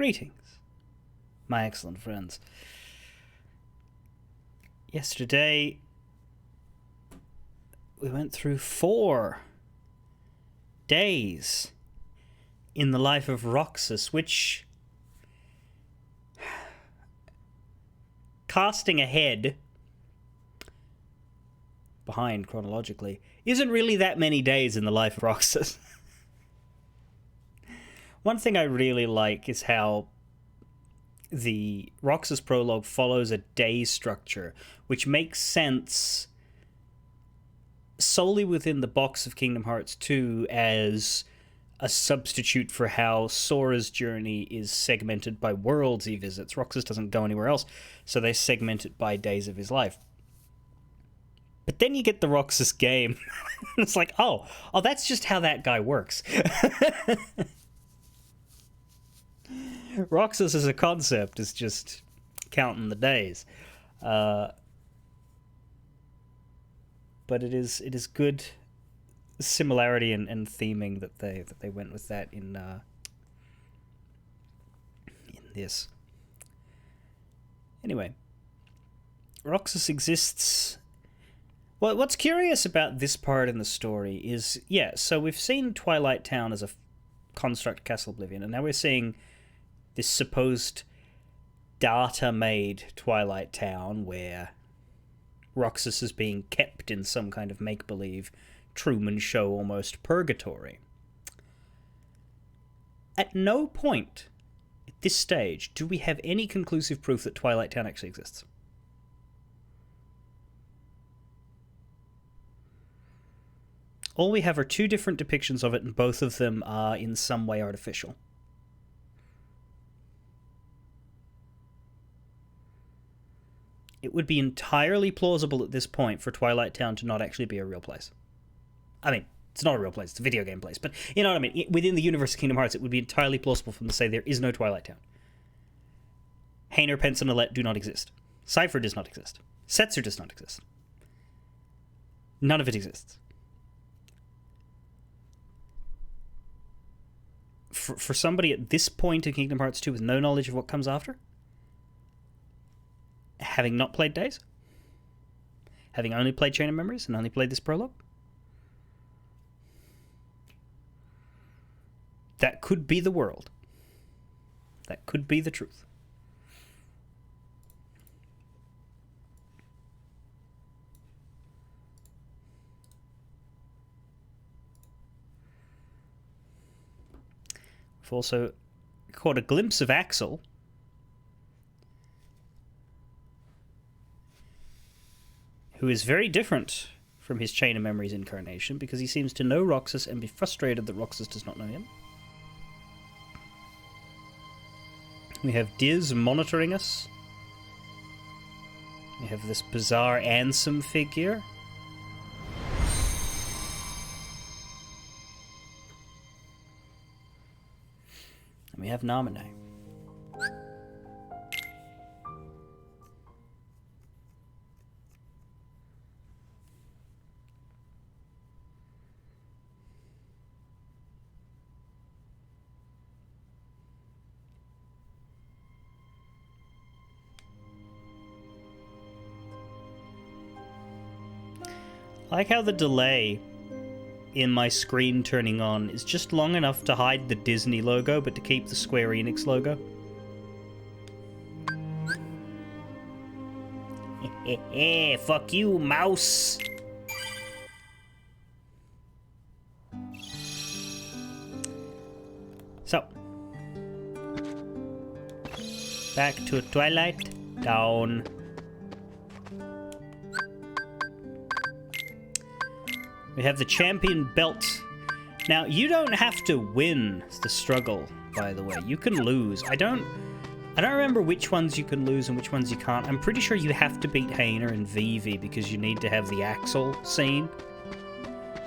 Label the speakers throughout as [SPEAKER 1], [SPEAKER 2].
[SPEAKER 1] Greetings, my excellent friends. Yesterday, we went through 4 days in the life of Roxas, which, casting ahead, behind chronologically, isn't really that many days in the life of Roxas. One thing I really like is how the Roxas prologue follows a day structure, which makes sense solely within the box of Kingdom Hearts 2 as a substitute for how Sora's journey is segmented by worlds he visits. Roxas doesn't go anywhere else, so they segment it by days of his life. But then you get the Roxas game. It's like, oh, that's just how that guy works. Roxas as a concept is just counting the days. But it is good similarity and theming that they went with that in this. Anyway, Roxas exists. Well, what's curious about this part in the story is, so we've seen Twilight Town as a construct Castle Oblivion, and now we're seeing this supposed data-made Twilight Town where Roxas is being kept in some kind of make-believe Truman Show almost purgatory. At no point at this stage do we have any conclusive proof that Twilight Town actually exists. All we have are 2 different depictions of it, and both of them are in some way artificial. It would be entirely plausible at this point for Twilight Town to not actually be a real place. I mean, it's not a real place, it's a video game place, but you know what I mean? Within the universe of Kingdom Hearts, it would be entirely plausible for them to say there is no Twilight Town. Hayner, Pence, and Alette do not exist. Cypher does not exist. Setzer does not exist. None of it exists. For somebody at this point in Kingdom Hearts 2 with no knowledge of what comes after, having not played Days, having only played Chain of Memories and only played this prologue, that could be the world. That could be the truth. We've also caught a glimpse of Axel, who is very different from his Chain of Memories incarnation because he seems to know Roxas and be frustrated that Roxas does not know him. We have Diz monitoring us. We have this bizarre Ansem figure. And we have Naminé. I like how the delay in my screen turning on is just long enough to hide the Disney logo, but to keep the Square Enix logo. Fuck you, mouse! So, back to Twilight Town. We have the champion belt. Now, you don't have to win the struggle, by the way. You can lose. I don't remember which ones you can lose and which ones you can't. I'm pretty sure you have to beat Hayner and Vivi because you need to have the Axel scene.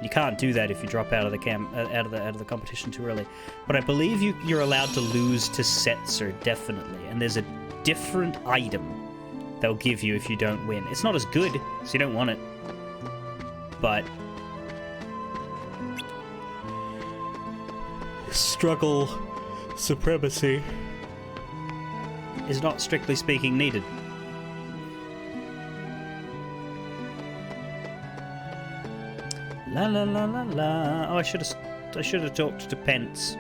[SPEAKER 1] You can't do that if you drop out of the competition too early. But I believe you're allowed to lose to Setzer, definitely. And there's a different item they'll give you if you don't win. It's not as good, so you don't want it. But struggle supremacy is not strictly speaking needed. La la la la la. Oh, I should have talked to Pence.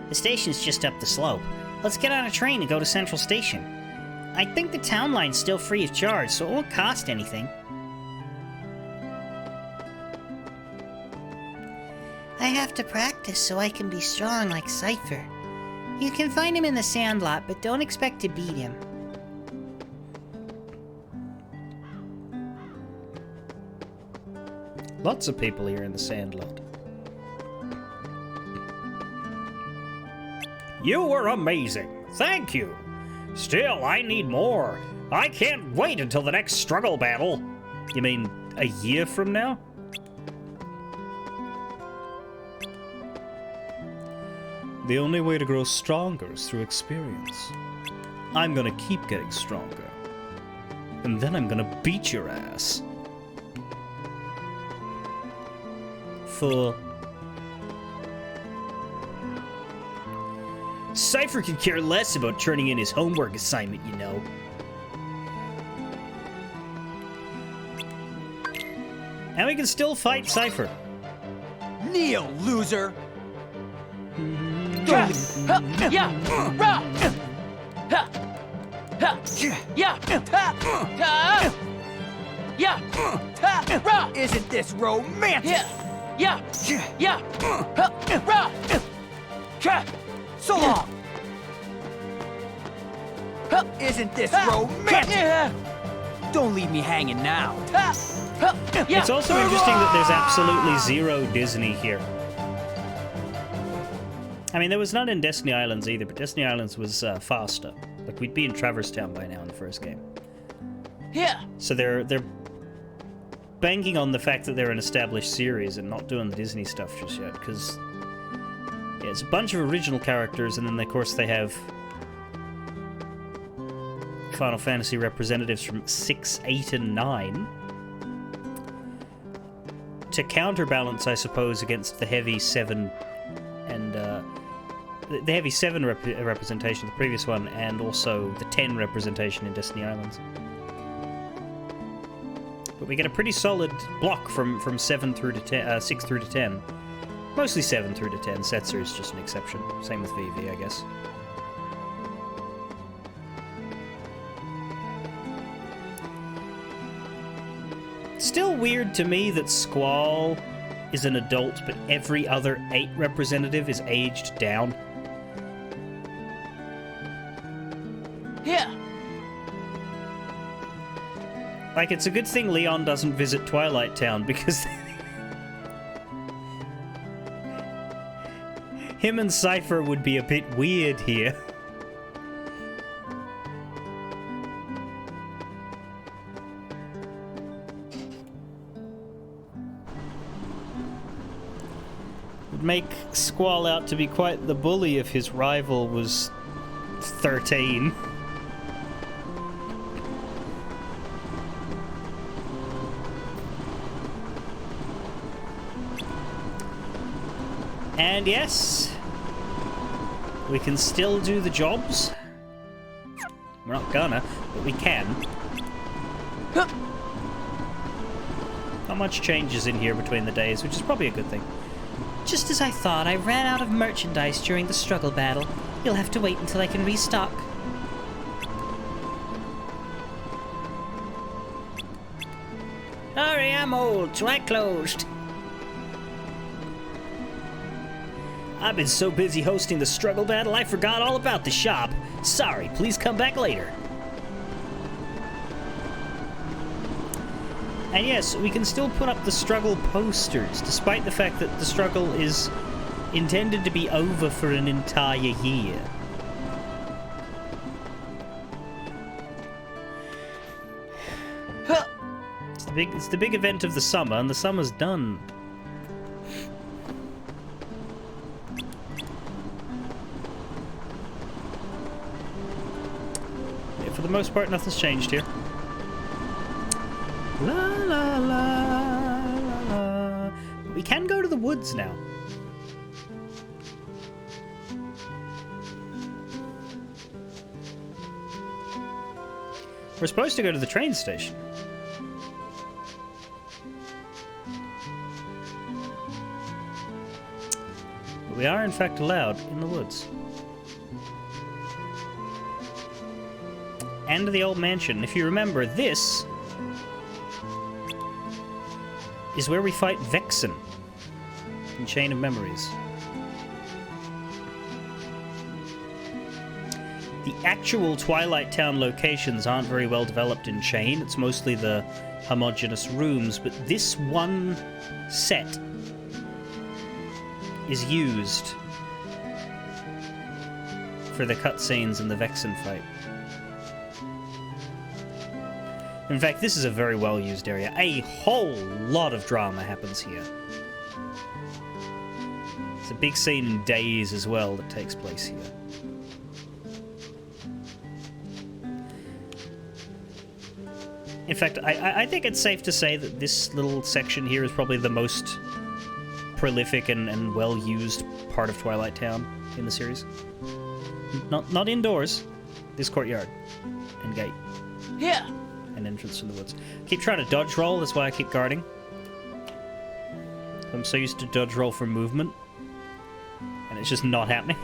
[SPEAKER 2] The station's just up the slope. Let's get on a train and go to Central Station. I think the town line's still free of charge, so it won't cost anything. I have to practice so I can be strong like Cypher. You can find him in the Sandlot, but don't expect to beat him.
[SPEAKER 1] Lots of people here in the Sandlot. You were amazing. Thank you. Still, I need more. I can't wait until the next struggle battle. You mean a year from now? The only way to grow stronger is through experience. I'm gonna keep getting stronger. And then I'm gonna beat your ass. Fool. Cypher could care less about turning in his homework assignment, you know. And we can still fight Cypher.
[SPEAKER 3] Kneel, loser! Isn't this romantic? So long! Isn't this romantic? Don't leave me hanging now.
[SPEAKER 1] It's also interesting that there's absolutely zero Disney here. I mean, there was none in Destiny Islands either, but Destiny Islands was faster. Like, we'd be in Traverse Town by now in the first game.
[SPEAKER 2] Yeah.
[SPEAKER 1] So they're banking on the fact that they're an established series and not doing the Disney stuff just yet, because yeah, it's a bunch of original characters, and then of course they have Final Fantasy representatives from 6, 8, and 9 to counterbalance, I suppose, against the heavy 7 and the heavy 7 representation, the previous one, and also the 10 representation in Destiny Islands. But we get a pretty solid block from 7 through to 10, 6 through to 10. Mostly 7 through to 10. Setzer is just an exception. Same with VV, I guess. Still weird to me that Squall is an adult, but every other 8 representative is aged down.
[SPEAKER 2] Yeah.
[SPEAKER 1] Like, it's a good thing Leon doesn't visit Twilight Town, because him and Cypher would be a bit weird here. Would make Squall out to be quite the bully if his rival was 13. And yes, we can still do the jobs. We're not gonna, but we can. Not much changes in here between the days, which is probably a good thing.
[SPEAKER 2] Just as I thought, I ran out of merchandise during the struggle battle. You'll have to wait until I can restock. Sorry, I'm old, so I closed.
[SPEAKER 1] I've been so busy hosting the struggle battle, I forgot all about the shop. Sorry, please come back later. And yes, we can still put up the struggle posters, despite the fact that the struggle is intended to be over for an entire year. It's the big event of the summer, and the summer's done. For the most part, nothing's changed here. La la la la la. We can go to the woods now. We're supposed to go to the train station. But we are, in fact, allowed in the woods. And the old mansion. If you remember, this is where we fight Vexen in Chain of Memories. The actual Twilight Town locations aren't very well developed in Chain. It's mostly the homogeneous rooms, but this one set is used for the cutscenes and the Vexen fight. In fact, this is a very well-used area. A whole lot of drama happens here. There's a big scene in Days as well that takes place here. In fact, I think it's safe to say that this little section here is probably the most prolific and well-used part of Twilight Town in the series. Not indoors. This courtyard and gate.
[SPEAKER 3] Yeah.
[SPEAKER 1] And entrance to the woods. I keep trying to dodge roll, that's why I keep guarding. I'm so used to dodge roll for movement, and it's just not happening.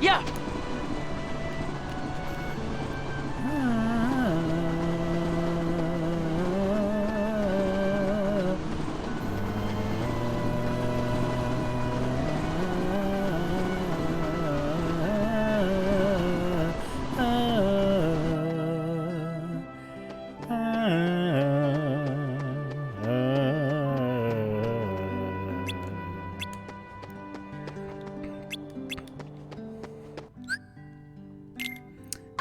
[SPEAKER 3] Yeah.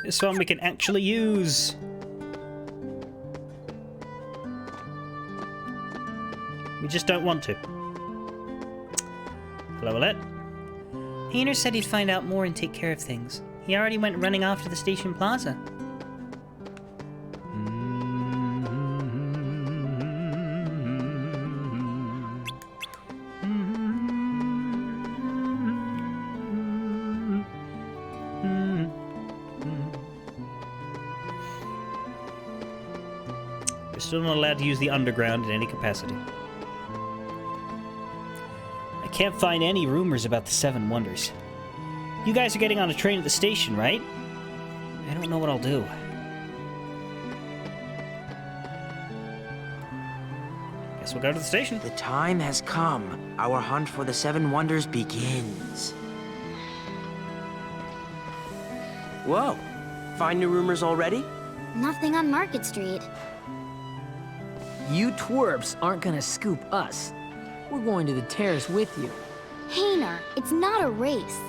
[SPEAKER 1] This one we can actually use. We just don't want to. Hello, Alette.
[SPEAKER 2] Hayner said he'd find out more and take care of things. He already went running off to the station plaza.
[SPEAKER 1] We're still not allowed to use the underground in any capacity. I can't find any rumors about the Seven Wonders. You guys are getting on a train at the station, right? I don't know what I'll do. Guess we'll go to the station.
[SPEAKER 4] The time has come. Our hunt for the Seven Wonders begins. Whoa. Find new rumors already?
[SPEAKER 5] Nothing on Market Street.
[SPEAKER 6] You twerps aren't gonna scoop us. We're going to the terrace with you.
[SPEAKER 5] Hayner, it's not a race.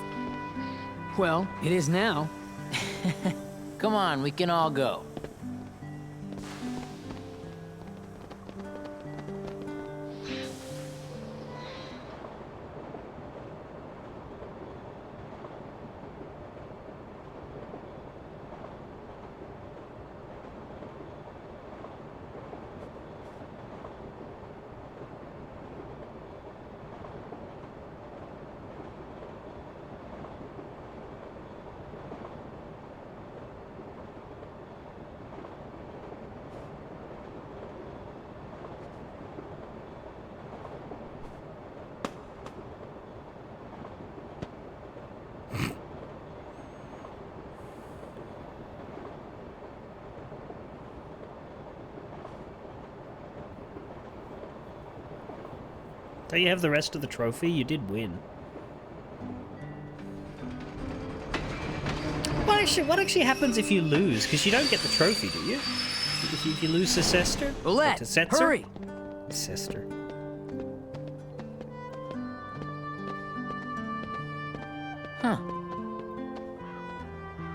[SPEAKER 6] Well, it is now.
[SPEAKER 7] Come on, we can all go.
[SPEAKER 1] So you have the rest of the trophy, you did win. What actually happens if you lose? Because you don't get the trophy, do you? If you lose to Sester?
[SPEAKER 6] Olette,
[SPEAKER 1] To Setzer?
[SPEAKER 6] hurry!
[SPEAKER 1] Sester.
[SPEAKER 7] Huh.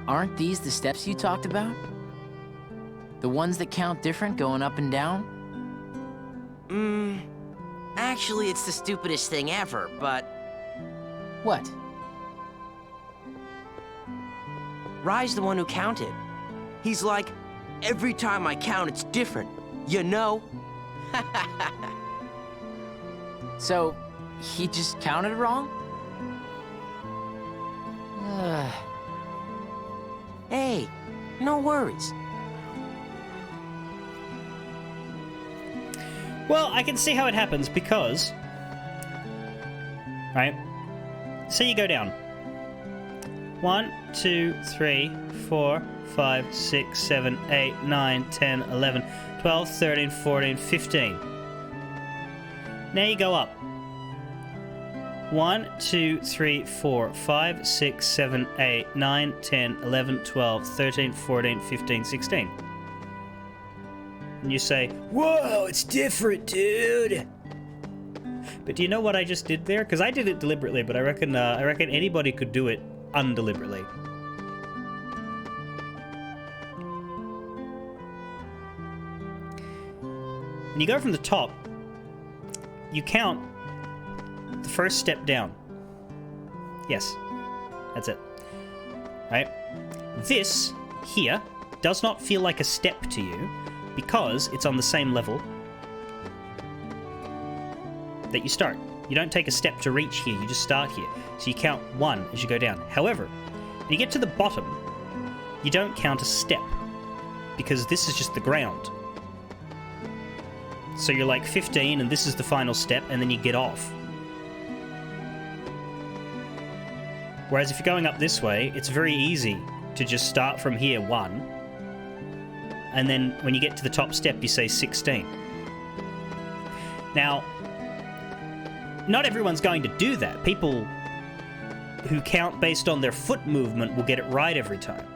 [SPEAKER 7] Aren't these the steps you talked about? The ones that count different going up and down?
[SPEAKER 4] Actually, it's the stupidest thing ever, but
[SPEAKER 7] What?
[SPEAKER 4] Rye's the one who counted. He's like, every time I count, it's different. You know?
[SPEAKER 7] So, he just counted wrong?
[SPEAKER 4] Hey, no worries.
[SPEAKER 1] Well, I can see how it happens because... Right? Say you go down. 1, 2, 3, 4, 5, 6, 7, 8, 9, 10, 11, 12, 13, 14, 15. Now you go up. 1, 2, 3, 4, 5, 6, 7, 8, 9, 10, 11, 12, 13, 14, 15, 16. And you say, whoa, it's different, dude. But do you know what I just did there? Because I did it deliberately, but I reckon anybody could do it undeliberately. When you go from the top, you count the first step down. Yes, that's it. Right? This here does not feel like a step to you because it's on the same level that you start. You don't take a step to reach here, you just start here. So you count 1 as you go down. However, when you get to the bottom, you don't count a step because this is just the ground. So you're like 15 and this is the final step and then you get off. Whereas if you're going up this way, it's very easy to just start from here 1 and then when you get to the top step you say 16. Now, not everyone's going to do that. People who count based on their foot movement will get it right every time.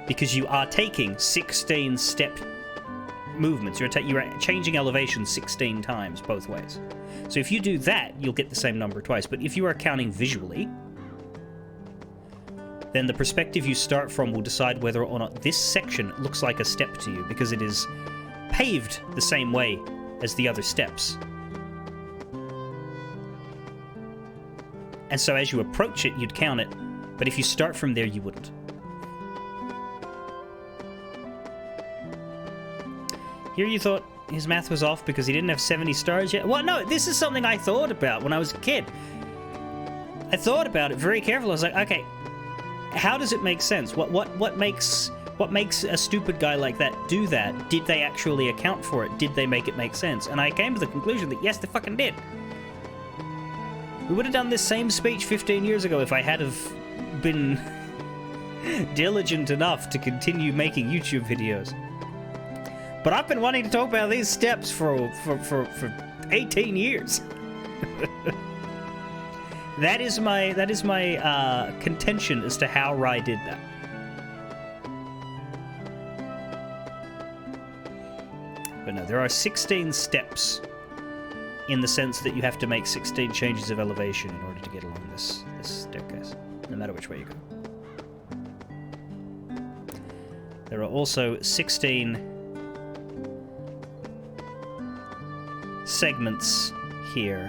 [SPEAKER 1] Because you are taking 16 step movements. You're changing elevation 16 times both ways. So if you do that, you'll get the same number twice. But if you are counting visually, then the perspective you start from will decide whether or not this section looks like a step to you, because it is paved the same way as the other steps. And so as you approach it, you'd count it, but if you start from there, you wouldn't. Here you thought his math was off because he didn't have 70 stars yet? Well, no, this is something I thought about when I was a kid. I thought about it very carefully. I was like, okay, how does it make sense? What makes a stupid guy like that do that? Did they actually account for it? Did they make it make sense? And I came to the conclusion that yes, they fucking did. We would have done this same speech 15 years ago if I had have been diligent enough to continue making YouTube videos. But I've been wanting to talk about these steps for 18 years. That is my contention as to how Rye did that. But no, there are 16 steps in the sense that you have to make 16 changes of elevation in order to get along this staircase, no matter which way you go. There are also 16 segments here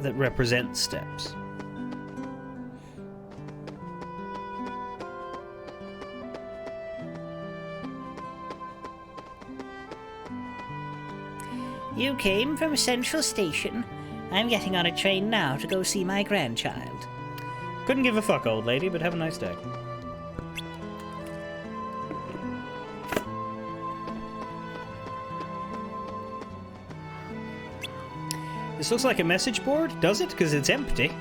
[SPEAKER 1] that represent steps.
[SPEAKER 2] You came from Central Station. I'm getting on a train now to go see my grandchild.
[SPEAKER 1] Couldn't give a fuck, old lady, but have a nice day. This looks like a message board, does it? Because it's empty.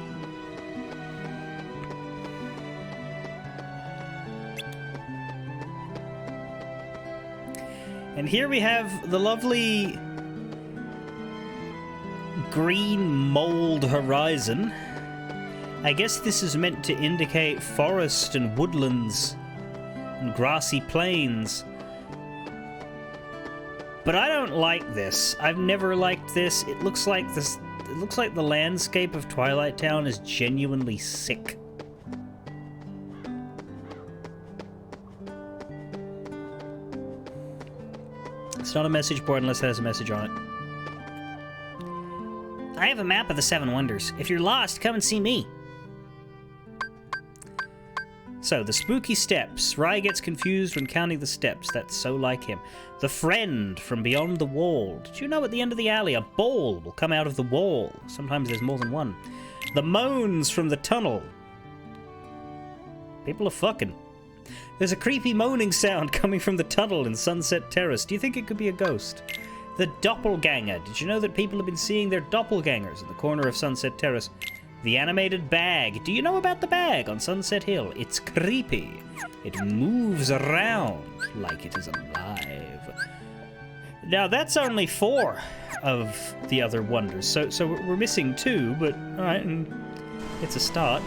[SPEAKER 1] And here we have the lovely green mold horizon. I guess this is meant to indicate forest and woodlands and grassy plains. But I don't like this. I've never liked this. It looks like the landscape of Twilight Town is genuinely sick. It's not a message board unless it has a message on it.
[SPEAKER 2] I have a map of the 7 wonders. If you're lost, come and see me.
[SPEAKER 1] So, the spooky steps. Rai gets confused when counting the steps. That's so like him. The friend from beyond the wall. Did you know at the end of the alley, a ball will come out of the wall? Sometimes there's more than one. The moans from the tunnel. People are fucking. There's a creepy moaning sound coming from the tunnel in Sunset Terrace. Do you think it could be a ghost? The doppelganger. Did you know that people have been seeing their doppelgangers in the corner of Sunset Terrace? The animated bag. Do you know about the bag on Sunset Hill? It's creepy. It moves around like it is alive. Now, that's only 4 of the other wonders. So we're missing 2, but alright, and it's a start.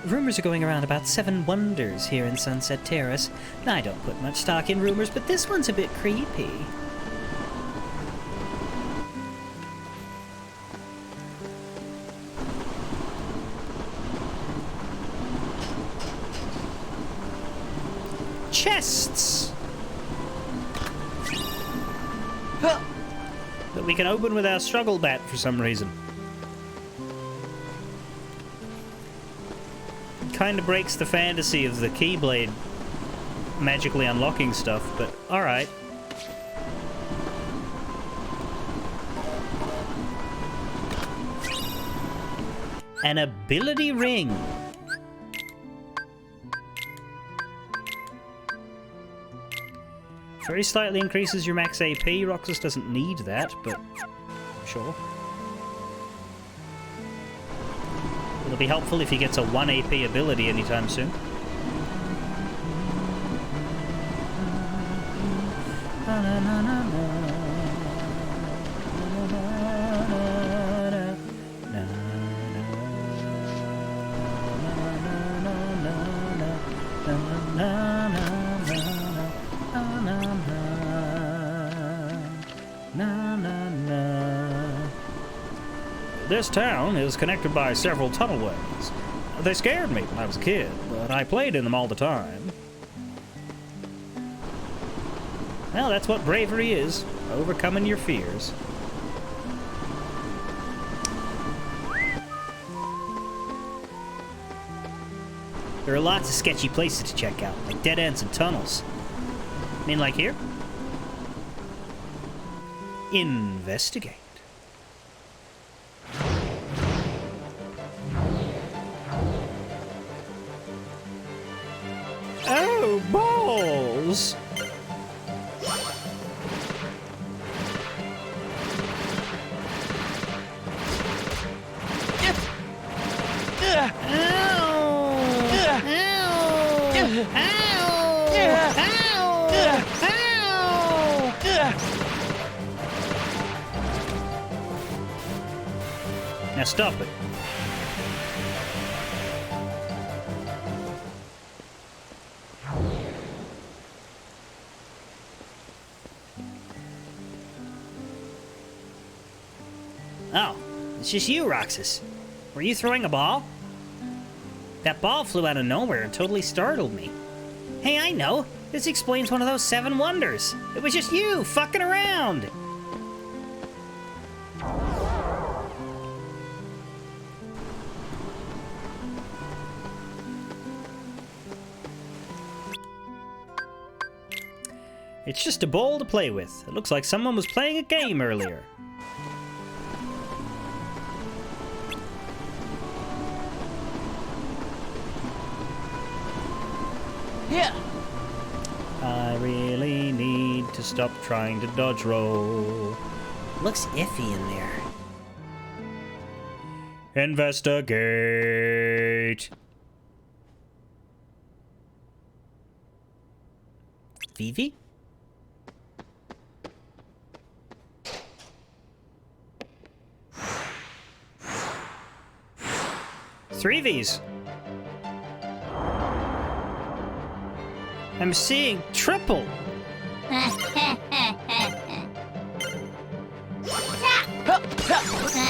[SPEAKER 1] Rumors are going around about 7 wonders here in Sunset Terrace. I don't put much stock in rumors, but this one's a bit creepy. Chests! That we can open with our struggle bat for some reason. Kind of breaks the fantasy of the Keyblade magically unlocking stuff, but alright. An ability ring. Very slightly increases your max AP. Roxas doesn't need that, but sure. It'll be helpful if he gets a 1 AP ability anytime soon. This town is connected by several tunnelways. They scared me when I was a kid, but I played in them all the time. Well, that's what bravery is, overcoming your fears. There are lots of sketchy places to check out, like dead ends and tunnels. I mean, like here? Investigate. Oh, balls! Now stop it. Oh, it's just you, Roxas. Were you throwing a ball? That ball flew out of nowhere and totally startled me. Hey, I know. This explains one of those 7 wonders. It was just you fucking around. It's just a ball to play with. It looks like someone was playing a game earlier.
[SPEAKER 3] Yeah.
[SPEAKER 1] I really need to stop trying to dodge roll.
[SPEAKER 2] Looks iffy in there.
[SPEAKER 1] Investigate.
[SPEAKER 2] Vivi?
[SPEAKER 1] Three V's. I'm seeing triple.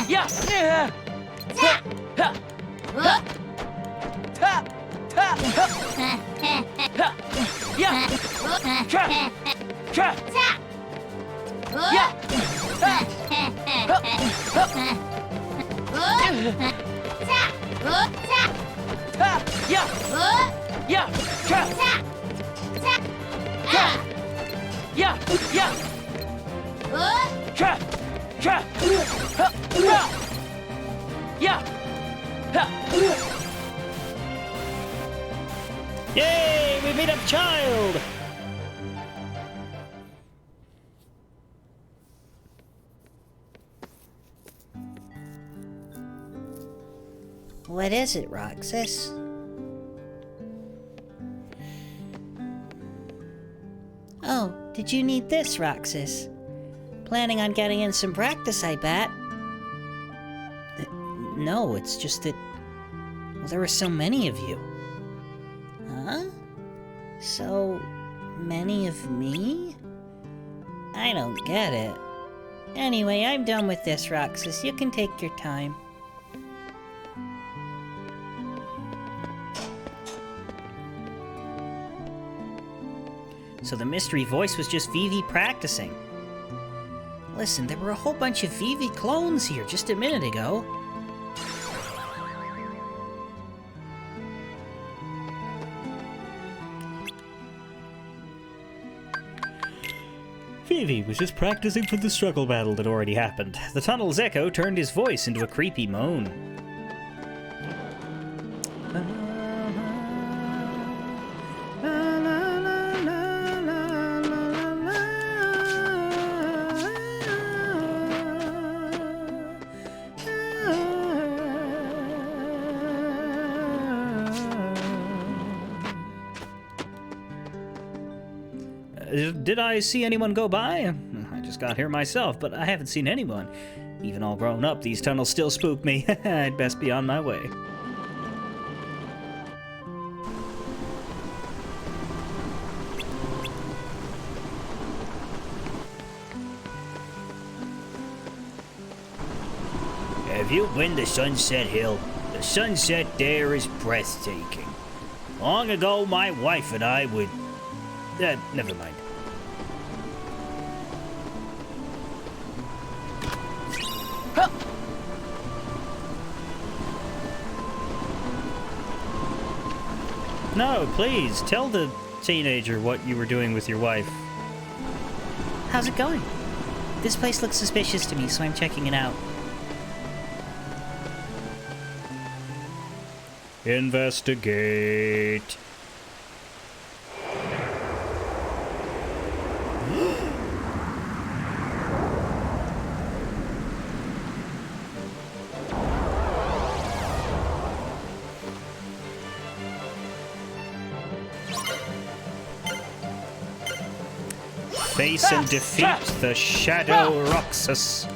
[SPEAKER 3] Yeah. Yeah. Tap. Yeah.
[SPEAKER 1] Yay! We beat up Child!
[SPEAKER 2] What is it, Roxas? Oh, did you need this, Roxas? Planning on getting in some practice, I bet. No, it's just that... well, there were so many of you. Huh? So many of me? I don't get it. Anyway, I'm done with this, Roxas. You can take your time.
[SPEAKER 1] So the mystery voice was just Vivi practicing.
[SPEAKER 2] Listen, there were a whole bunch of Vivi clones here just a minute ago.
[SPEAKER 1] Vivi was just practicing for the struggle battle that already happened. The tunnel's echo turned his voice into a creepy moan. Did I see anyone go by? I just got here myself, but I haven't seen anyone. Even all grown up, these tunnels still spook me. I'd best be on my way. Have you been to Sunset Hill? The sunset there is breathtaking. Long ago, my wife and I would... never mind. No, please, tell the teenager what you were doing with your wife.
[SPEAKER 2] How's it going? This place looks suspicious to me, so I'm checking it out.
[SPEAKER 1] Investigate. Face and defeat the Shadow Roxas.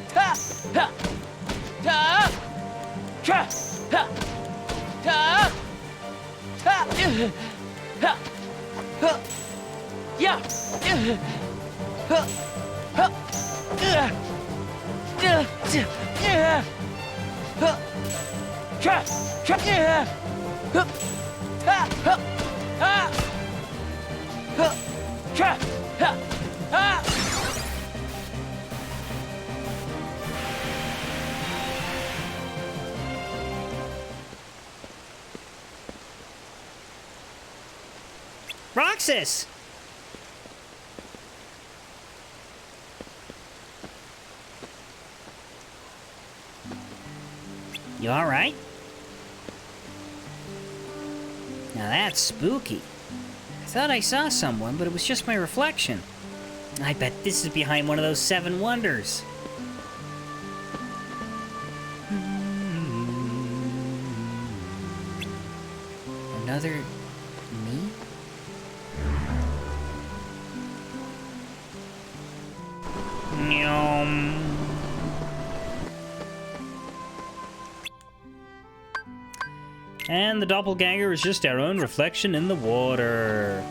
[SPEAKER 2] Roxas! You alright? Now that's spooky. I thought I saw someone, but it was just my reflection. I bet this is behind one of those 7 wonders. Another me?
[SPEAKER 1] And the doppelganger is just our own reflection in the water.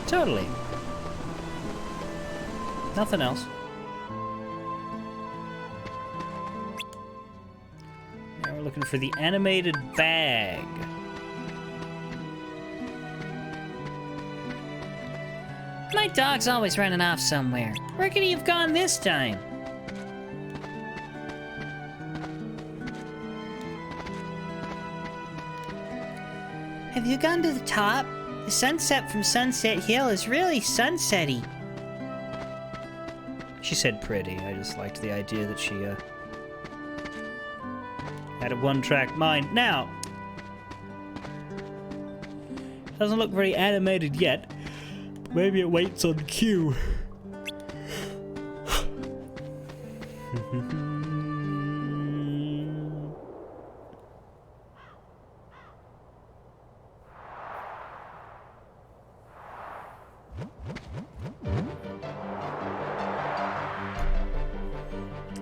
[SPEAKER 1] Totally. Nothing else. Now we're looking for the animated bag.
[SPEAKER 2] My dog's always running off somewhere. Where could he have gone this time? Have you gone to the top? The sunset from Sunset Hill is really sunsetty.
[SPEAKER 1] She said pretty. I just liked the idea that she had a one-track mind. Now, doesn't look very animated yet. Maybe it waits on cue.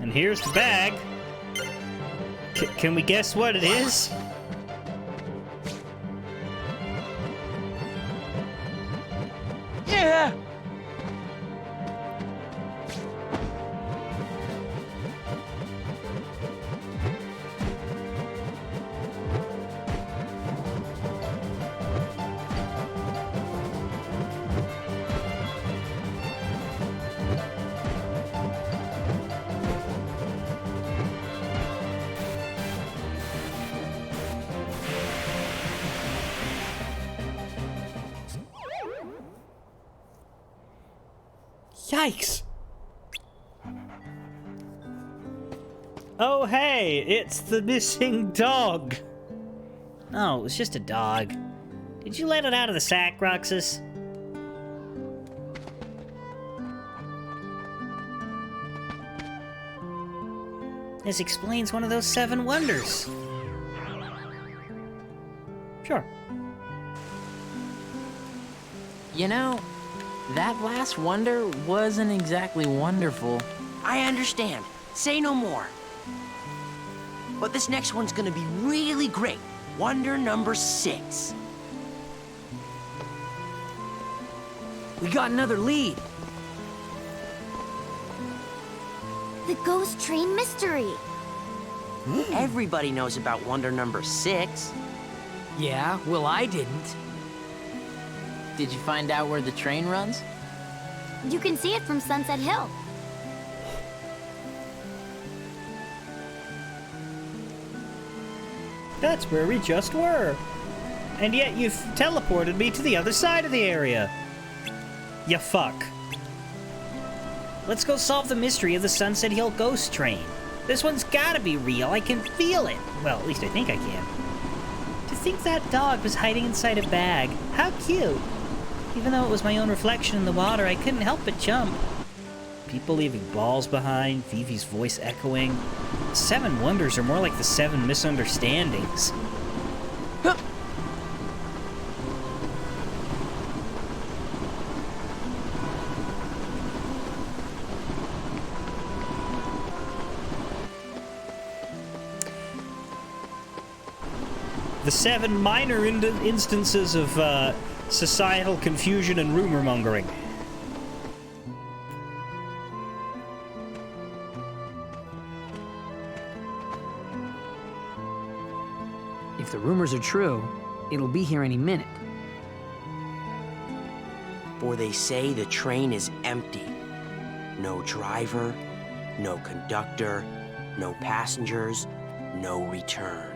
[SPEAKER 1] And here's the bag. Can we guess what it is?
[SPEAKER 3] Yeah!
[SPEAKER 1] Yikes! Oh hey, it's the missing dog!
[SPEAKER 2] No, it was just a dog. Did you let it out of the sack, Roxas? This explains one of those 7 wonders.
[SPEAKER 1] Sure.
[SPEAKER 7] You know, that last wonder wasn't exactly wonderful.
[SPEAKER 4] I understand. Say no more. But this next one's gonna be really great. Wonder number 6.
[SPEAKER 6] We got another lead.
[SPEAKER 5] The ghost train mystery.
[SPEAKER 4] Everybody knows about wonder number 6.
[SPEAKER 6] Yeah, well, I didn't.
[SPEAKER 7] Did you find out where the train runs?
[SPEAKER 5] You can see it from Sunset Hill.
[SPEAKER 1] That's where we just were. And yet you've teleported me to the other side of the area. You fuck.
[SPEAKER 2] Let's go solve the mystery of the Sunset Hill ghost train. This one's gotta be real. I can feel it. Well, at least I think I can. To think that dog was hiding inside a bag. How cute. Even though it was my own reflection in the water, I couldn't help but jump.
[SPEAKER 1] People leaving balls behind, Vivi's voice echoing. The 7 wonders are more like the 7 misunderstandings. The 7 minor instances of societal confusion and rumor mongering.
[SPEAKER 6] If the rumors are true, it'll be here any minute.
[SPEAKER 4] For they say the train is empty. No driver, no conductor, no passengers, no return.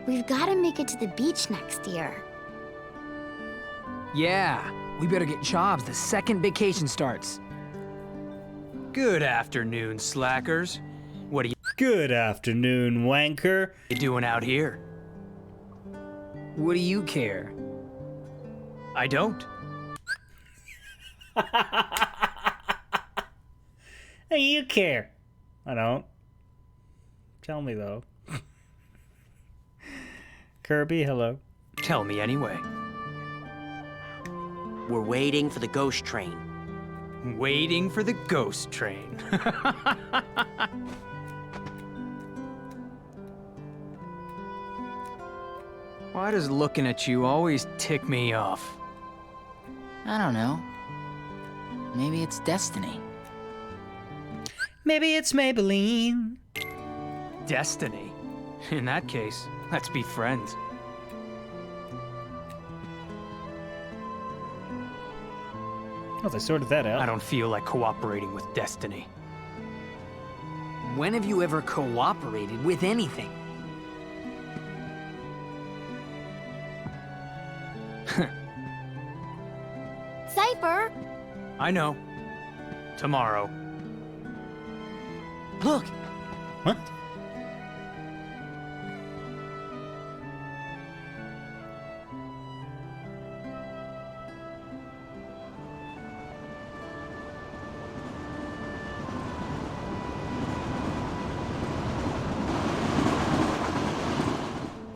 [SPEAKER 5] We've got to make it to the beach next year.
[SPEAKER 6] Yeah, we better get jobs the second vacation starts.
[SPEAKER 3] Good afternoon, slackers. What are
[SPEAKER 1] Good afternoon, wanker.
[SPEAKER 3] you doing out here?
[SPEAKER 6] What do you care?
[SPEAKER 3] I don't.
[SPEAKER 1] Hey, you care. I don't. Tell me, though. Kirby, hello.
[SPEAKER 3] Tell me anyway.
[SPEAKER 4] We're waiting for the ghost train.
[SPEAKER 3] Waiting for the ghost train. Why does looking at you always tick me off?
[SPEAKER 7] I don't know. Maybe it's destiny.
[SPEAKER 1] Maybe it's Maybelline.
[SPEAKER 3] Destiny. In that case, let's be friends.
[SPEAKER 1] Oh, they sorted that out.
[SPEAKER 3] I don't feel like cooperating with destiny.
[SPEAKER 6] When have you ever cooperated with anything?
[SPEAKER 5] Cypher!
[SPEAKER 3] I know. Tomorrow.
[SPEAKER 6] Look,
[SPEAKER 1] What?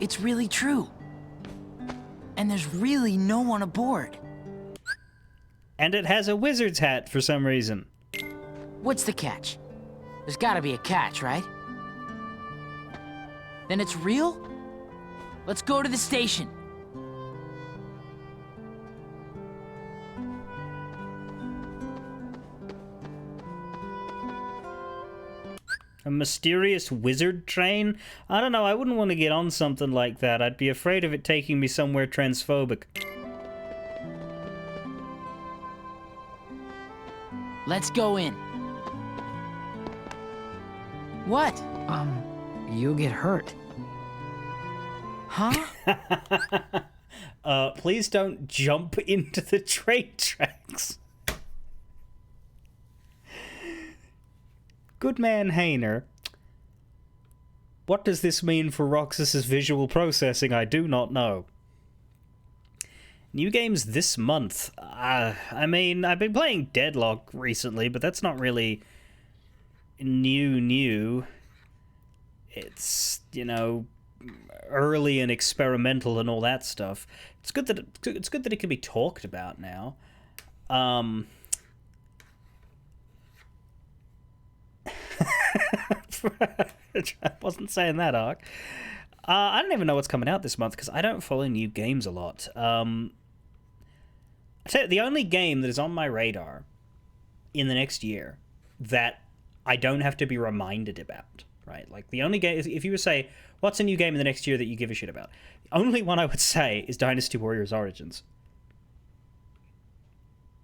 [SPEAKER 7] It's really true. And there's really no one aboard.
[SPEAKER 1] And it has a wizard's hat for some reason.
[SPEAKER 7] What's the catch? There's gotta be a catch, right? Then it's real? Let's go to the station.
[SPEAKER 1] A mysterious wizard train? I don't know, I wouldn't want to get on something like that. I'd be afraid of it taking me somewhere transphobic.
[SPEAKER 7] Let's go in. What?
[SPEAKER 6] you'll get hurt.
[SPEAKER 7] Huh?
[SPEAKER 1] Please don't jump into the train tracks. Good man Hayner. What does this mean for Roxas's visual processing? I do not know. New games this month. I mean, I've been playing Deadlock recently, but that's not really new. It's, you know, early and experimental and all that stuff. It's good that it can be talked about now. I wasn't saying that, Ark. I don't even know what's coming out this month because I don't follow new games a lot. I tell you, the only game that is on my radar in the next year that I don't have to be reminded about, right? Like, the only game, if you would say, what's a new game in the next year that you give a shit about? The only one I would say is Dynasty Warriors Origins.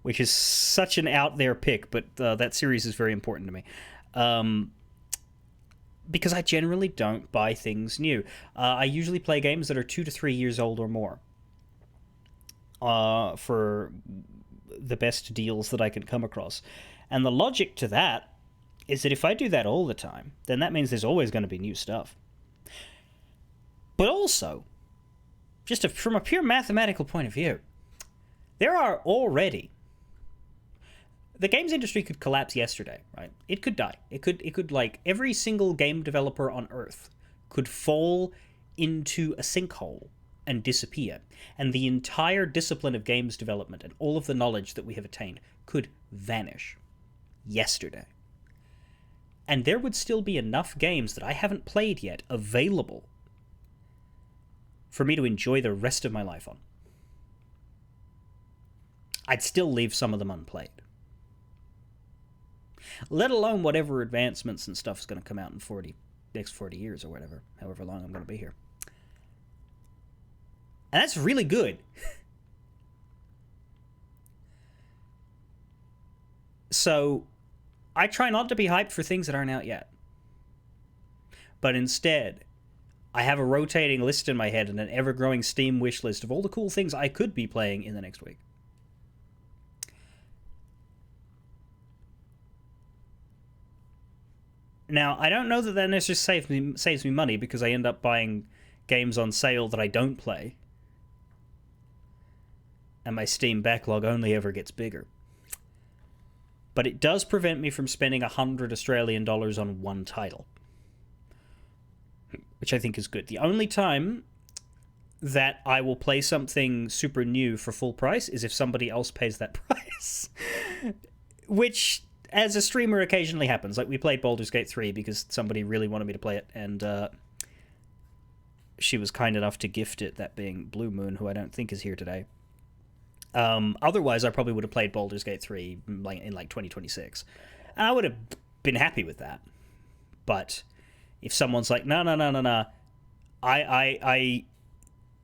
[SPEAKER 1] Which is such an out there pick, but that series is very important to me. Because I generally don't buy things new. I usually play games that are 2 to 3 years old or more. For the best deals that I can come across. And the logic to that is that if I do that all the time, then that means there's always going to be new stuff. But also, just from a pure mathematical point of view, there are already... The games industry could collapse yesterday, right? It could die. It could like, every single game developer on Earth could fall into a sinkhole and disappear. And the entire discipline of games development and all of the knowledge that we have attained could vanish yesterday. And there would still be enough games that I haven't played yet available for me to enjoy the rest of my life on. I'd still leave some of them unplayed. Let alone whatever advancements and stuff is going to come out in next 40 years or whatever, however long I'm going to be here. And that's really good. So, I try not to be hyped for things that aren't out yet. But instead, I have a rotating list in my head and an ever-growing Steam wish list of all the cool things I could be playing in the next week. Now, I don't know that that necessarily saves me money because I end up buying games on sale that I don't play. And my Steam backlog only ever gets bigger. But it does prevent me from spending 100 Australian dollars on one title. Which I think is good. The only time that I will play something super new for full price is if somebody else pays that price. Which, as a streamer, occasionally happens. Like, we played Baldur's Gate 3 because somebody really wanted me to play it, and she was kind enough to gift it, that being Blue Moon, who I don't think is here today. Otherwise, I probably would have played Baldur's Gate 3 in like 2026. And I would have been happy with that. But if someone's like, no, I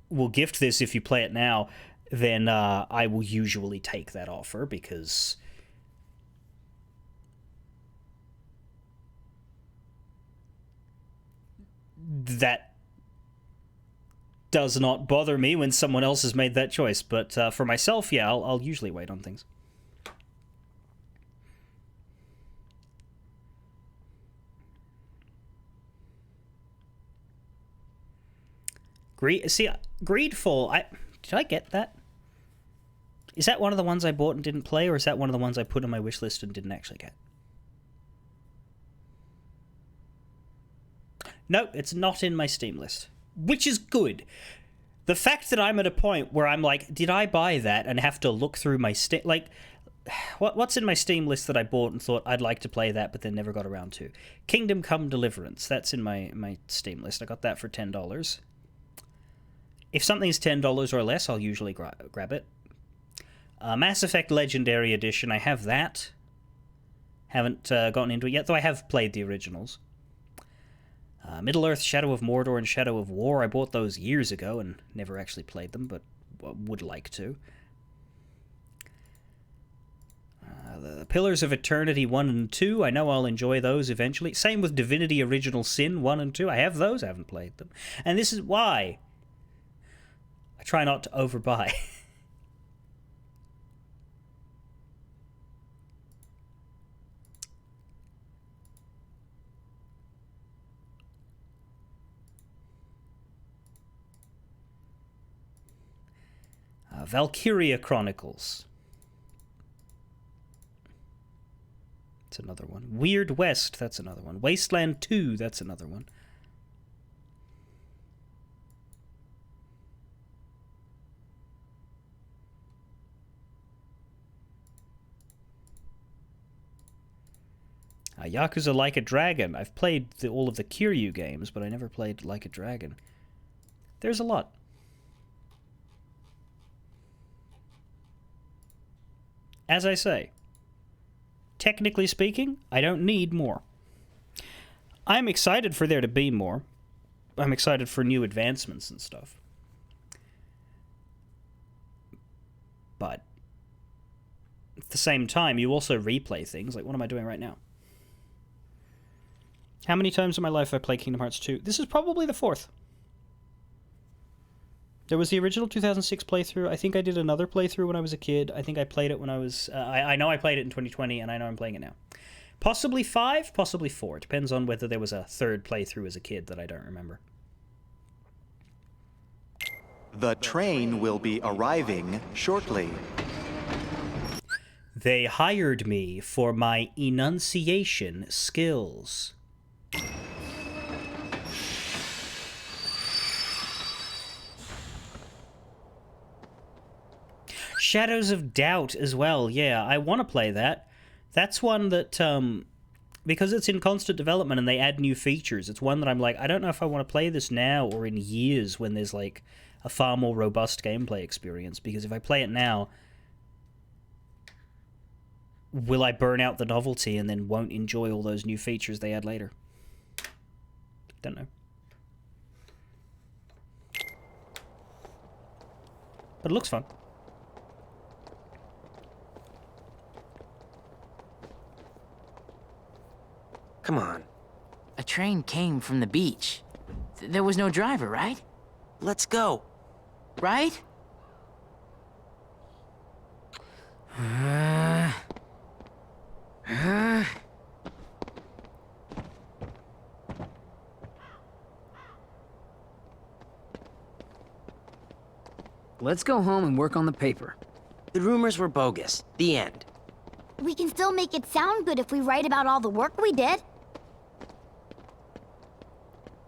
[SPEAKER 1] will gift this if you play it now, then I will usually take that offer, because that does not bother me when someone else has made that choice. But for myself, yeah, I'll usually wait on things. Greedfall, did I get that? Is that one of the ones I bought and didn't play, or is that one of the ones I put on my wish list and didn't actually get? No, it's not in my Steam list, which is good. The fact that I'm at a point where I'm like, did I buy that, and have to look through my Steam... Like, what's in my Steam list that I bought and thought I'd like to play that, but then never got around to? Kingdom Come Deliverance, that's in my Steam list. I got that for $10. If something's $10 or less, I'll usually grab it. Mass Effect Legendary Edition, I have that. Haven't gotten into it yet, though I have played the originals. Middle-earth, Shadow of Mordor, and Shadow of War, I bought those years ago and never actually played them, but would like to. The Pillars of Eternity 1 and 2, I know I'll enjoy those eventually. Same with Divinity Original Sin 1 and 2, I have those, I haven't played them. And this is why I try not to overbuy. Valkyria Chronicles. That's another one. Weird West, that's another one. Wasteland 2, that's another one. Yakuza Like a Dragon. I've played all of the Kiryu games, but I never played Like a Dragon. There's a lot. As I say, technically speaking, I don't need more. I'm excited for there to be more. I'm excited for new advancements and stuff. But at the same time, you also replay things. Like, what am I doing right now? How many times in my life have I played Kingdom Hearts 2? This is probably the 4th. There was the original 2006 playthrough. I think I did another playthrough when I was a kid. I think I played it when I was... I know I played it in 2020, and I know I'm playing it now. Possibly 5, possibly 4. It depends on whether there was a third playthrough as a kid that I don't remember.
[SPEAKER 8] The train will be arriving shortly.
[SPEAKER 1] They hired me for my enunciation skills. Shadows of Doubt as well. Yeah, I want to play that. That's one that, because it's in constant development and they add new features, it's one that I'm like, I don't know if I want to play this now or in years when there's, like, a far more robust gameplay experience. Because if I play it now, will I burn out the novelty and then won't enjoy all those new features they add later? Don't know. But it looks fun.
[SPEAKER 4] Come on.
[SPEAKER 7] A train came from the beach. There was no driver, right?
[SPEAKER 4] Let's go.
[SPEAKER 7] Right?
[SPEAKER 6] Let's go home and work on the paper.
[SPEAKER 4] The rumors were bogus. The end.
[SPEAKER 5] We can still make it sound good if we write about all the work we did.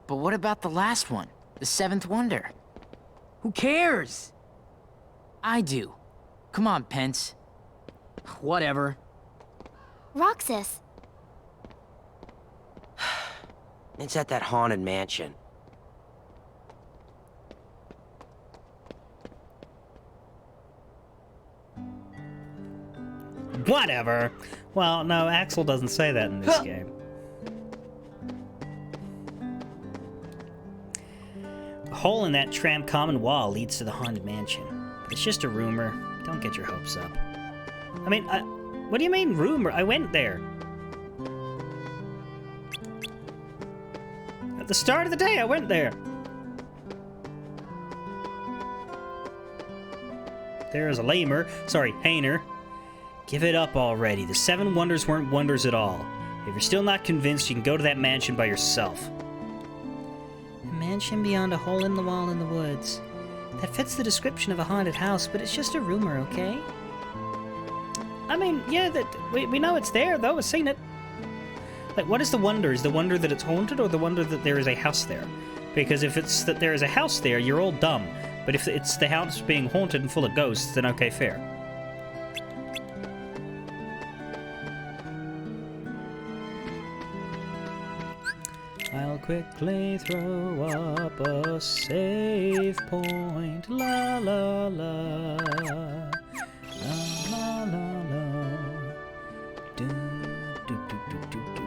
[SPEAKER 7] But what about the last one? The Seventh Wonder?
[SPEAKER 6] Who cares?
[SPEAKER 7] I do. Come on, Pence.
[SPEAKER 6] Whatever.
[SPEAKER 5] Roxas.
[SPEAKER 4] It's at that haunted mansion.
[SPEAKER 1] Whatever. Well, no, Axel doesn't say that in this game. A hole in that tramp common wall leads to the haunted mansion. But it's just a rumor. Don't get your hopes up. I mean, what do you mean rumor? I went there. At the start of the day, I went there. There's a lamer. Sorry, Hainer. Give it up already. The 7 wonders weren't wonders at all. If you're still not convinced, you can go to that mansion by yourself.
[SPEAKER 2] A mansion beyond a hole in the wall in the woods. That fits the description of a haunted house, but it's just a rumor, okay?
[SPEAKER 1] I mean, yeah, we know it's there, though. We've seen it. Like, what is the wonder? Is the wonder that it's haunted, or the wonder that there is a house there? Because if it's that there is a house there, you're all dumb. But if it's the house being haunted and full of ghosts, then okay, fair. I'll quickly throw up a save point. La la la. La la la la. Do, do, do, do, do, do.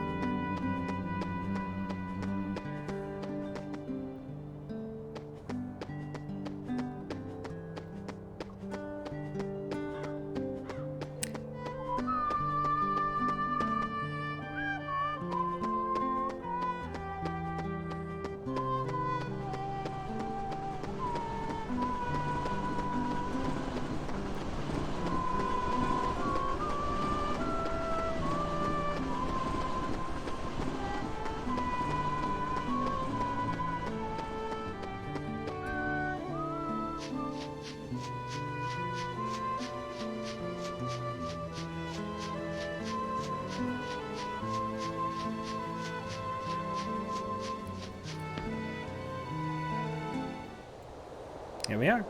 [SPEAKER 1] Here we are.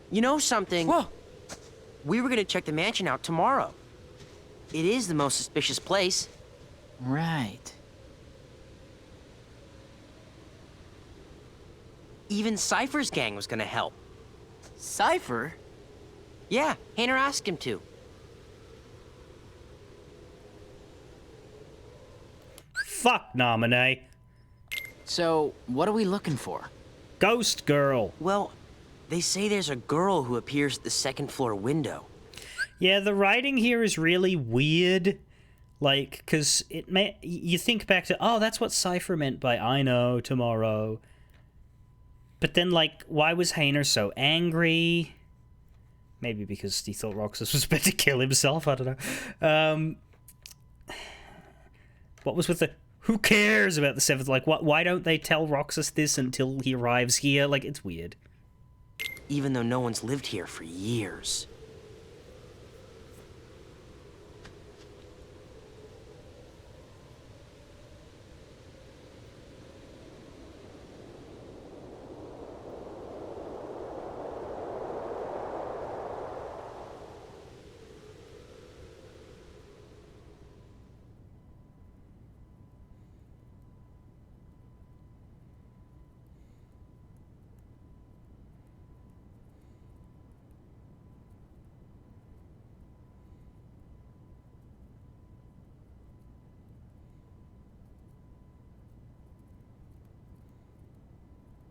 [SPEAKER 4] You know something?
[SPEAKER 6] Whoa!
[SPEAKER 4] We were gonna check the mansion out tomorrow. It is the most suspicious place.
[SPEAKER 7] Right.
[SPEAKER 4] Even Cypher's gang was gonna help.
[SPEAKER 7] Cypher?
[SPEAKER 4] Yeah, Hainer asked him to.
[SPEAKER 1] Fuck, nominee.
[SPEAKER 7] So, what are we looking for?
[SPEAKER 1] Ghost girl.
[SPEAKER 4] Well, they say there's a girl who appears at the second floor window.
[SPEAKER 1] Yeah, the writing here is really weird. Like, because you think back to, oh, that's what Cypher meant by I know tomorrow. But then, like, why was Hainer so angry? Maybe because he thought Roxas was about to kill himself. I don't know. What was with the... Who cares about the 7th? Like, why don't they tell Roxas this until he arrives here? Like, it's weird.
[SPEAKER 4] Even though no one's lived here for years.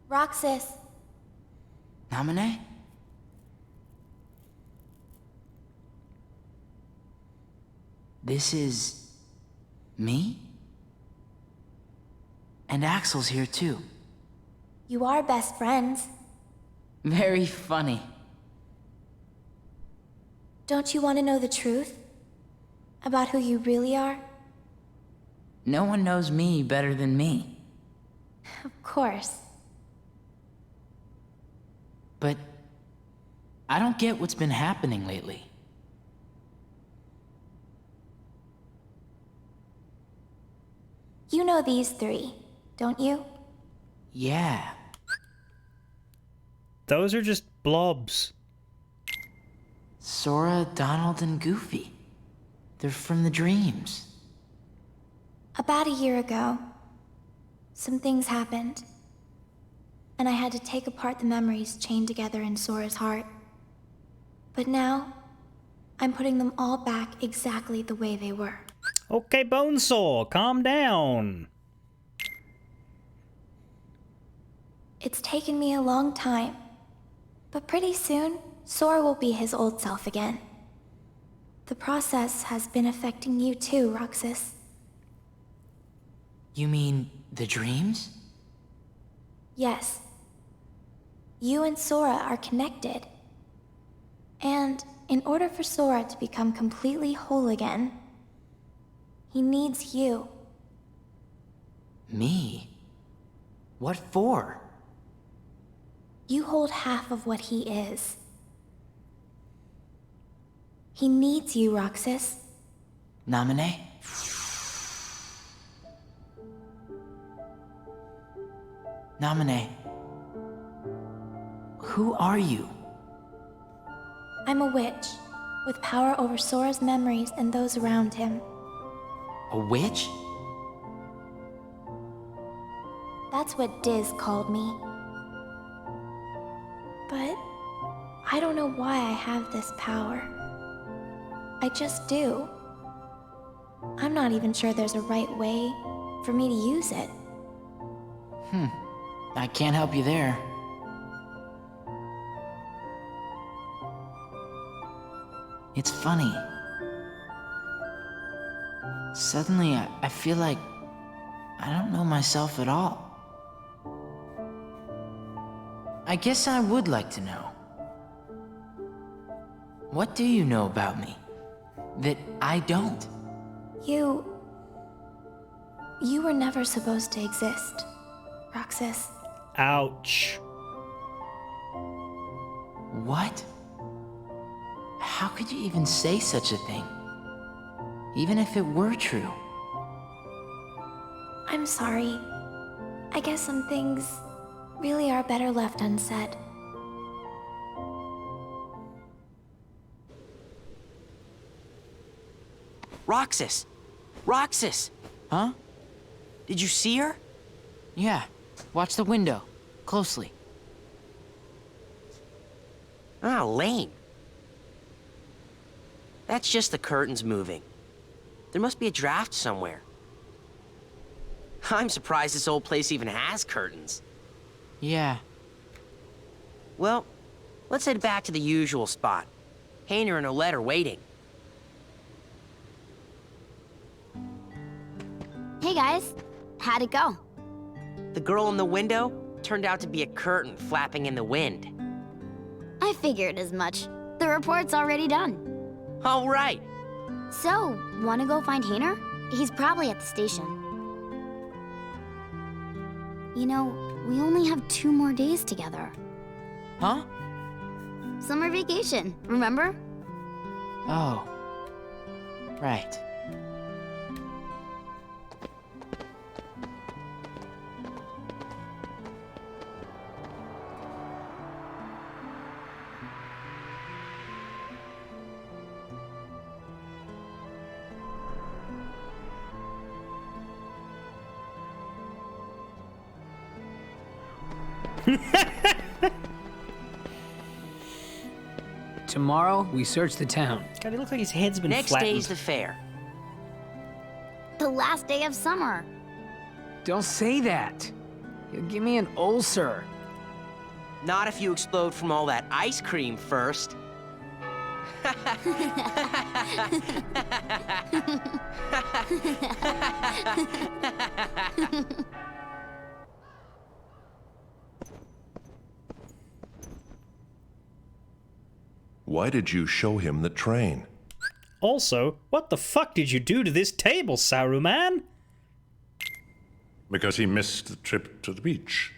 [SPEAKER 5] Roxas.
[SPEAKER 7] Naminé? This is... me? And Axel's here too.
[SPEAKER 5] You are best friends.
[SPEAKER 7] Very funny.
[SPEAKER 5] Don't you want to know the truth? About who you really are?
[SPEAKER 7] No one knows me better than me.
[SPEAKER 5] Of course.
[SPEAKER 7] But... I don't get what's been happening lately.
[SPEAKER 5] You know these 3, don't you?
[SPEAKER 7] Yeah.
[SPEAKER 1] Those are just blobs.
[SPEAKER 7] Sora, Donald, and Goofy. They're from the dreams.
[SPEAKER 5] About a year ago, some things happened. and I had to take apart the memories chained together in Sora's heart. But now, I'm putting them all back exactly the way they were.
[SPEAKER 1] Okay, Bonesaw, calm down.
[SPEAKER 5] It's taken me a long time, but pretty soon, Sora will be his old self again. The process has been affecting you too, Roxas.
[SPEAKER 7] You mean the dreams?
[SPEAKER 5] Yes. You and Sora are connected. And in order for Sora to become completely whole again, he needs you.
[SPEAKER 7] Me? What for?
[SPEAKER 5] You hold half of what he is. He needs you, Roxas.
[SPEAKER 7] Namine? Namine. Who are you?
[SPEAKER 5] I'm a witch, with power over Sora's memories and those around him.
[SPEAKER 7] A witch?
[SPEAKER 5] That's what Diz called me. But I don't know why I have this power. I just do. I'm not even sure there's a right way for me to use it.
[SPEAKER 7] I can't help you there. It's funny. Suddenly, I feel like I don't know myself at all. I guess I would like to know. What do you know about me that I don't?
[SPEAKER 5] You were never supposed to exist, Roxas.
[SPEAKER 1] Ouch.
[SPEAKER 7] What? How could you even say such a thing? Even if it were true.
[SPEAKER 5] I'm sorry. I guess some things really are better left unsaid.
[SPEAKER 4] Roxas! Roxas!
[SPEAKER 7] Huh?
[SPEAKER 4] Did you see her?
[SPEAKER 7] Yeah. Watch the window. Closely.
[SPEAKER 4] Ah, lame. That's just the curtains moving. There must be a draft somewhere. I'm surprised this old place even has curtains.
[SPEAKER 7] Yeah.
[SPEAKER 4] Well, let's head back to the usual spot. Hayner and Olette are waiting.
[SPEAKER 9] Hey guys, how'd it go?
[SPEAKER 4] The girl in the window turned out to be a curtain flapping in the wind.
[SPEAKER 9] I figured as much. The report's already done.
[SPEAKER 4] All right.
[SPEAKER 9] So, wanna go find Hayner? He's probably at the station. You know, we only have 2 more days together.
[SPEAKER 7] Huh?
[SPEAKER 9] Summer vacation, remember?
[SPEAKER 7] Oh. Right.
[SPEAKER 6] Tomorrow, we search the town.
[SPEAKER 1] God, it looks like his head's been
[SPEAKER 4] Next
[SPEAKER 1] flattened.
[SPEAKER 4] day's the fair.
[SPEAKER 9] The last day of summer.
[SPEAKER 6] Don't say that. You'll give me an ulcer.
[SPEAKER 4] Not if you explode from all that ice cream first.
[SPEAKER 10] Why did you show him the train?
[SPEAKER 1] Also, what the fuck did you do to this table, Saruman?
[SPEAKER 10] Because he missed the trip to the beach.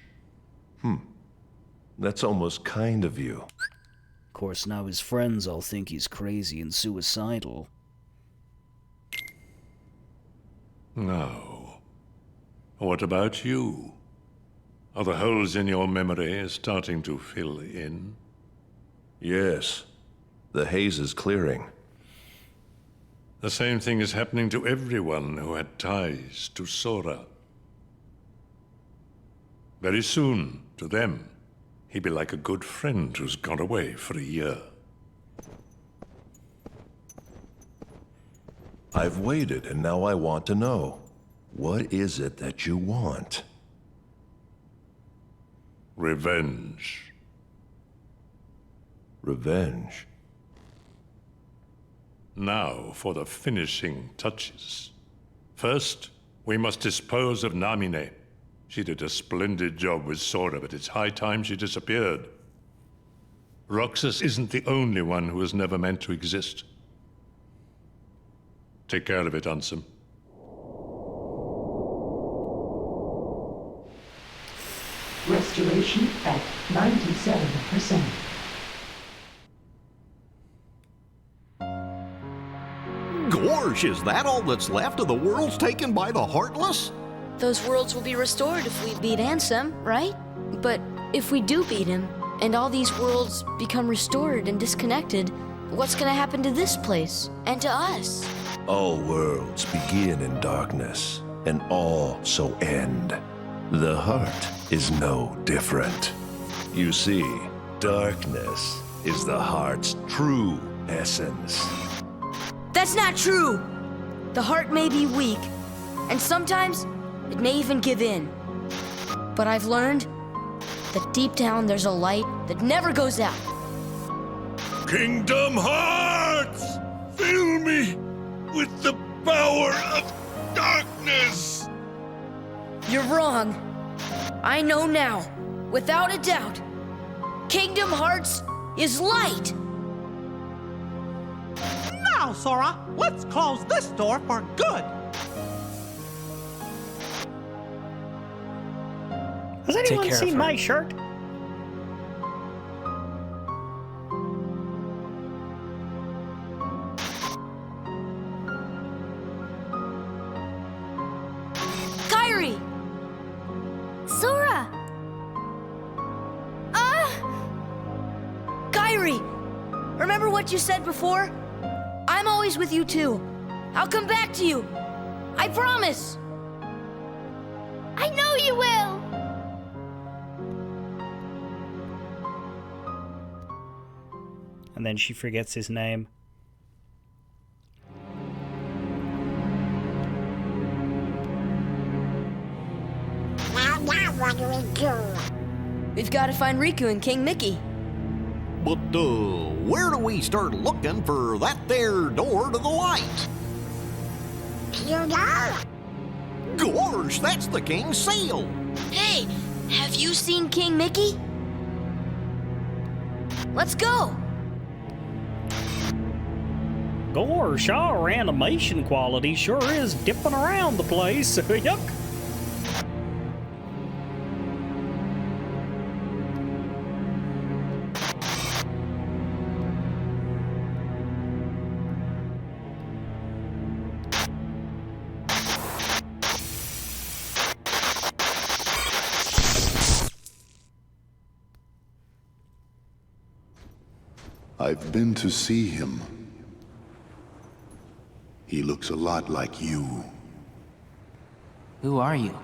[SPEAKER 10] That's almost kind of you.
[SPEAKER 11] Of course, now his friends all think he's crazy and suicidal.
[SPEAKER 10] No. What about you? Are the holes in your memory starting to fill in? Yes. The haze is clearing. The same thing is happening to everyone who had ties to Sora. Very soon, To them, he'd be like a good friend who's gone away for a year.
[SPEAKER 12] I've waited, and now I want to know. What is it that you want?
[SPEAKER 10] Revenge.
[SPEAKER 12] Revenge?
[SPEAKER 10] Now for the finishing touches. First, we must dispose of Namine. She did a splendid job with Sora, but it's high time she disappeared. Roxas isn't the only one who was never meant to exist. Take care of it, Ansem.
[SPEAKER 13] Restoration at 97%.
[SPEAKER 14] Gorsh, is that all that's left of the worlds taken by the Heartless?
[SPEAKER 15] Those worlds will be restored if we beat Ansem, right? But if we do beat him, and all these worlds become restored and disconnected, what's gonna happen to this place? And to us?
[SPEAKER 12] All worlds begin in darkness, and all so end. The heart is no different. You see, darkness is the heart's true essence.
[SPEAKER 15] That's not true! The heart may be weak, and sometimes it may even give in. But I've learned that deep down there's a light that never goes out.
[SPEAKER 10] Kingdom Hearts! Fill me with the power of darkness!
[SPEAKER 15] You're wrong. I know now, without a doubt. Kingdom Hearts is light!
[SPEAKER 16] Now, Sora, let's close this door for good.
[SPEAKER 1] Has anyone seen my shirt?
[SPEAKER 15] Kairi!
[SPEAKER 9] Sora!
[SPEAKER 15] Kairi! Remember what you said before? I'm always with you too. I'll come back to you. I promise!
[SPEAKER 9] I know you will!
[SPEAKER 1] And then she forgets his name.
[SPEAKER 9] Now what do we do?
[SPEAKER 15] We've got to find Riku and King Mickey.
[SPEAKER 14] But, where do we start looking for that there door to the light?
[SPEAKER 9] You know?
[SPEAKER 14] Gorsh, that's the king's seal!
[SPEAKER 15] Hey, have you seen King Mickey? Let's go!
[SPEAKER 1] Gosh, our animation quality sure is dipping around the place. Yuck.
[SPEAKER 17] I've been to see him. He looks a lot like you.
[SPEAKER 7] Who are you?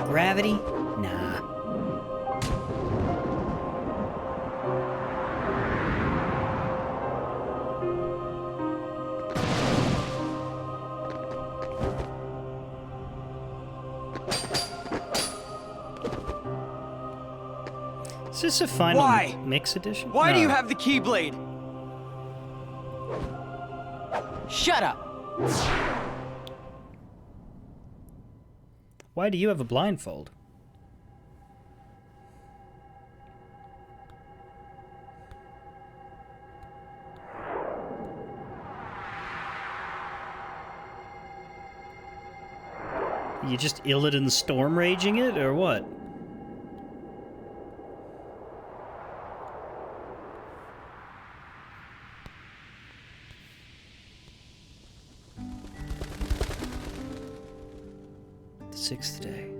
[SPEAKER 2] Gravity? Nah.
[SPEAKER 1] Is this a final
[SPEAKER 3] Why?
[SPEAKER 1] mix edition?
[SPEAKER 3] Why do
[SPEAKER 1] No.
[SPEAKER 3] you have the Keyblade?
[SPEAKER 6] Shut up!
[SPEAKER 1] Why do you have a blindfold? You just Illidan storm raging it, or what? The 6th day.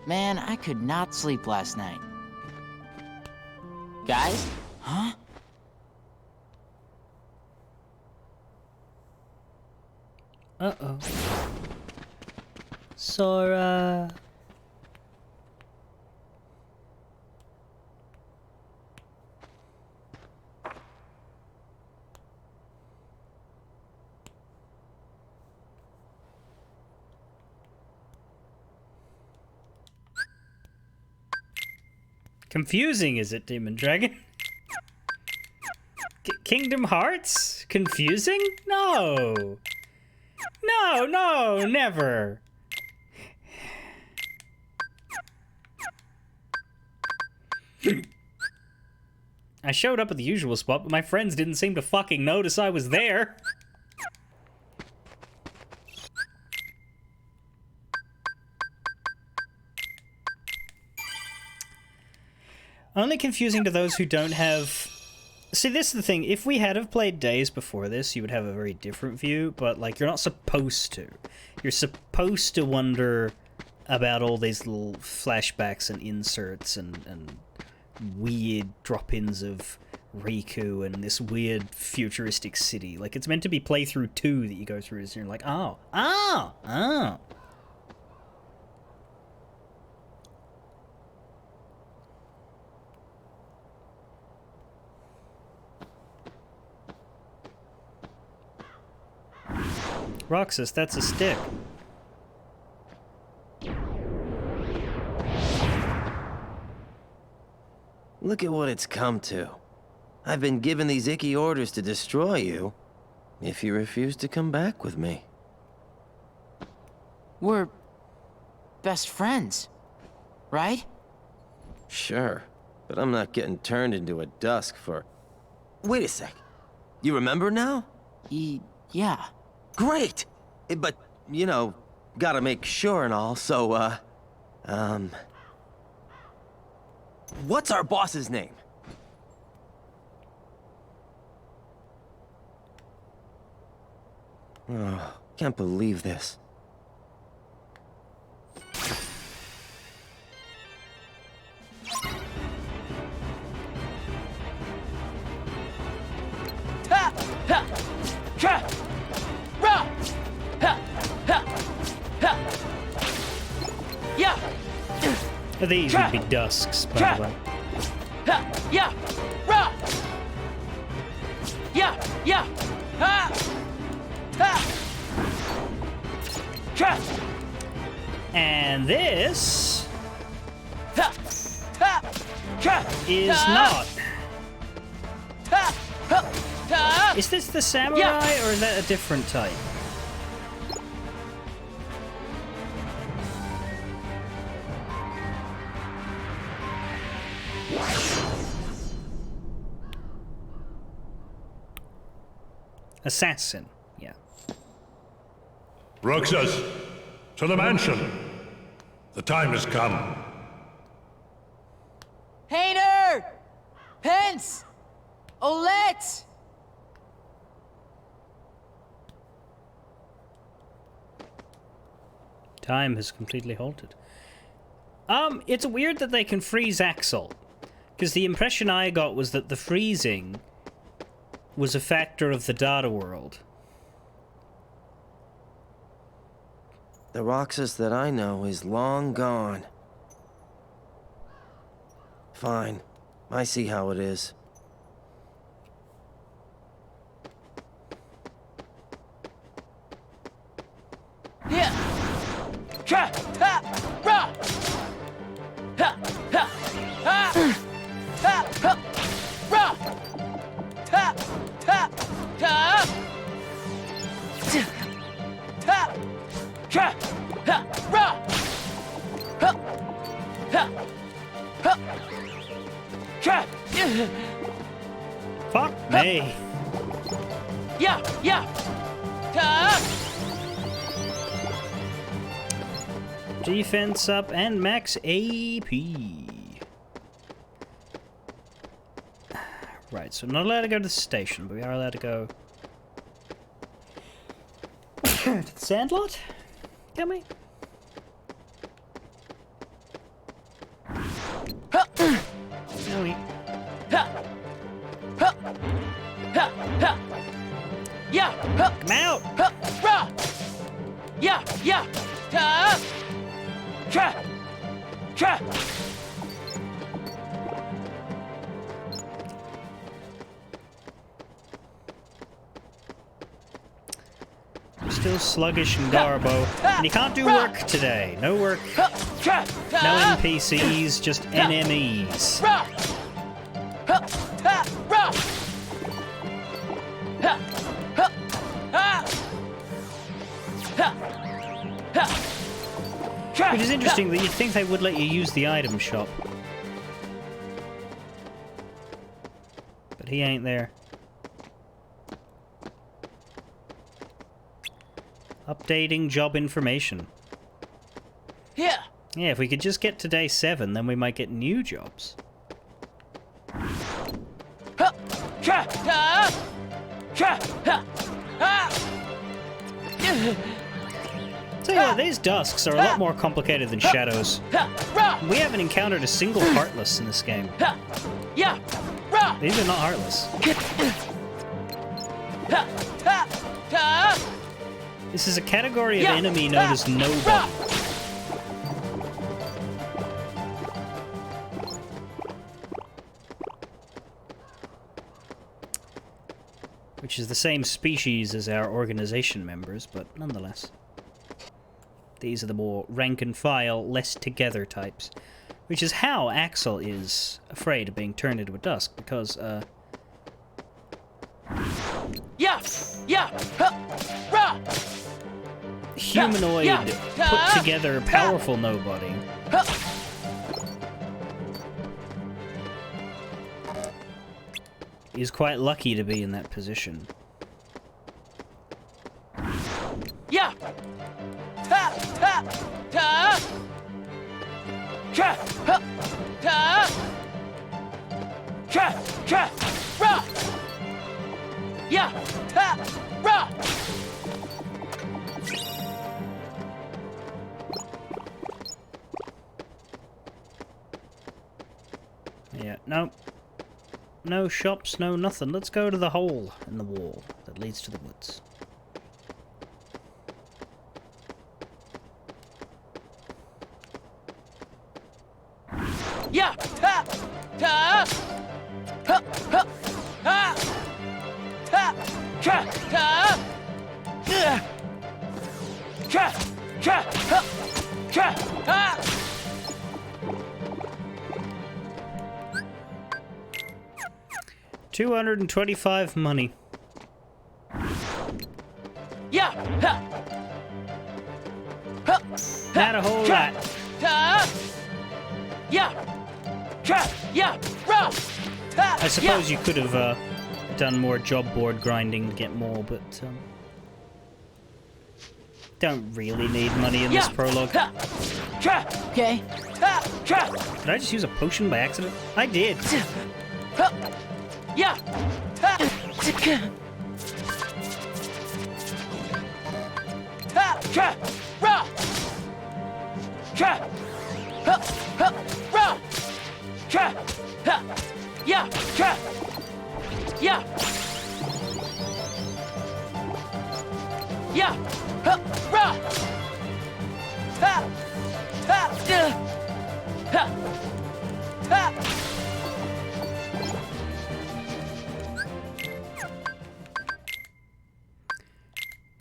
[SPEAKER 7] Man, I could not sleep last night. Guys? Huh?
[SPEAKER 1] Uh-oh. Sora. Confusing, is it, Demon Dragon? Kingdom Hearts? Confusing? No! No, no, never! I showed up at the usual spot, but my friends didn't seem to fucking notice I was there. Only confusing to those who don't have... See, this is the thing. If we had have played Days before this, you would have a very different view, but, like, you're not supposed to. You're supposed to wonder about all these little flashbacks and inserts and weird drop-ins of Riku and this weird futuristic city. Like, it's meant to be playthrough 2 that you go through, and you're like, oh, oh, oh. Roxas, that's a stick.
[SPEAKER 18] Look at what it's come to. I've been given these icky orders to destroy you if you refuse to come back with me.
[SPEAKER 7] We're best friends, right?
[SPEAKER 18] Sure, but I'm not getting turned into a dusk for... Wait a sec. You remember now?
[SPEAKER 7] Yeah.
[SPEAKER 18] Great! But, you know, gotta make sure and all, so, what's our boss's name? Oh, can't believe this.
[SPEAKER 1] These would be dusks, by the way. And this is not. Is this the samurai, or is that a different type? Assassin, yeah.
[SPEAKER 10] Roxas, to the mansion. The time has come.
[SPEAKER 6] Hayner! Pence! Olette!
[SPEAKER 1] Time has completely halted. It's weird that they can freeze Axel, because the impression I got was that the freezing was a factor of the data world.
[SPEAKER 18] The Roxas that I know is long gone. Fine. I see how it is.
[SPEAKER 1] me.
[SPEAKER 3] Yeah.
[SPEAKER 1] Defense up and max AP. Right, so not allowed to go to the station, but we are allowed to go to the Sandlot? Can we? No, we... Come out! You're still sluggish and Garbo, and you can't do work today. No work. No NPCs, just NMEs. Which is interesting that you'd think they would let you use the item shop. But he ain't there. Updating job information.
[SPEAKER 3] Yeah.
[SPEAKER 1] Yeah, if we could just get to day 7, then we might get new jobs. So yeah, these dusks are a lot more complicated than shadows. We haven't encountered a single Heartless in this game. These are not Heartless. This is a category of enemy known as Nobody. Which is the same species as our organization members, but nonetheless. These are the more rank-and-file, less-together types. Which is how Axel is afraid of being turned into a dusk, because, humanoid, put-together, powerful Nobody. He's quite lucky to be in that position. Yeah, no. No shops, no nothing. Let's go to the hole in the wall that leads to the woods. $225 money. Not a whole lot. I suppose you could have done more job board grinding to get more, but don't really need money in this prologue.
[SPEAKER 6] Okay.
[SPEAKER 1] Did I just use a potion by accident? I did.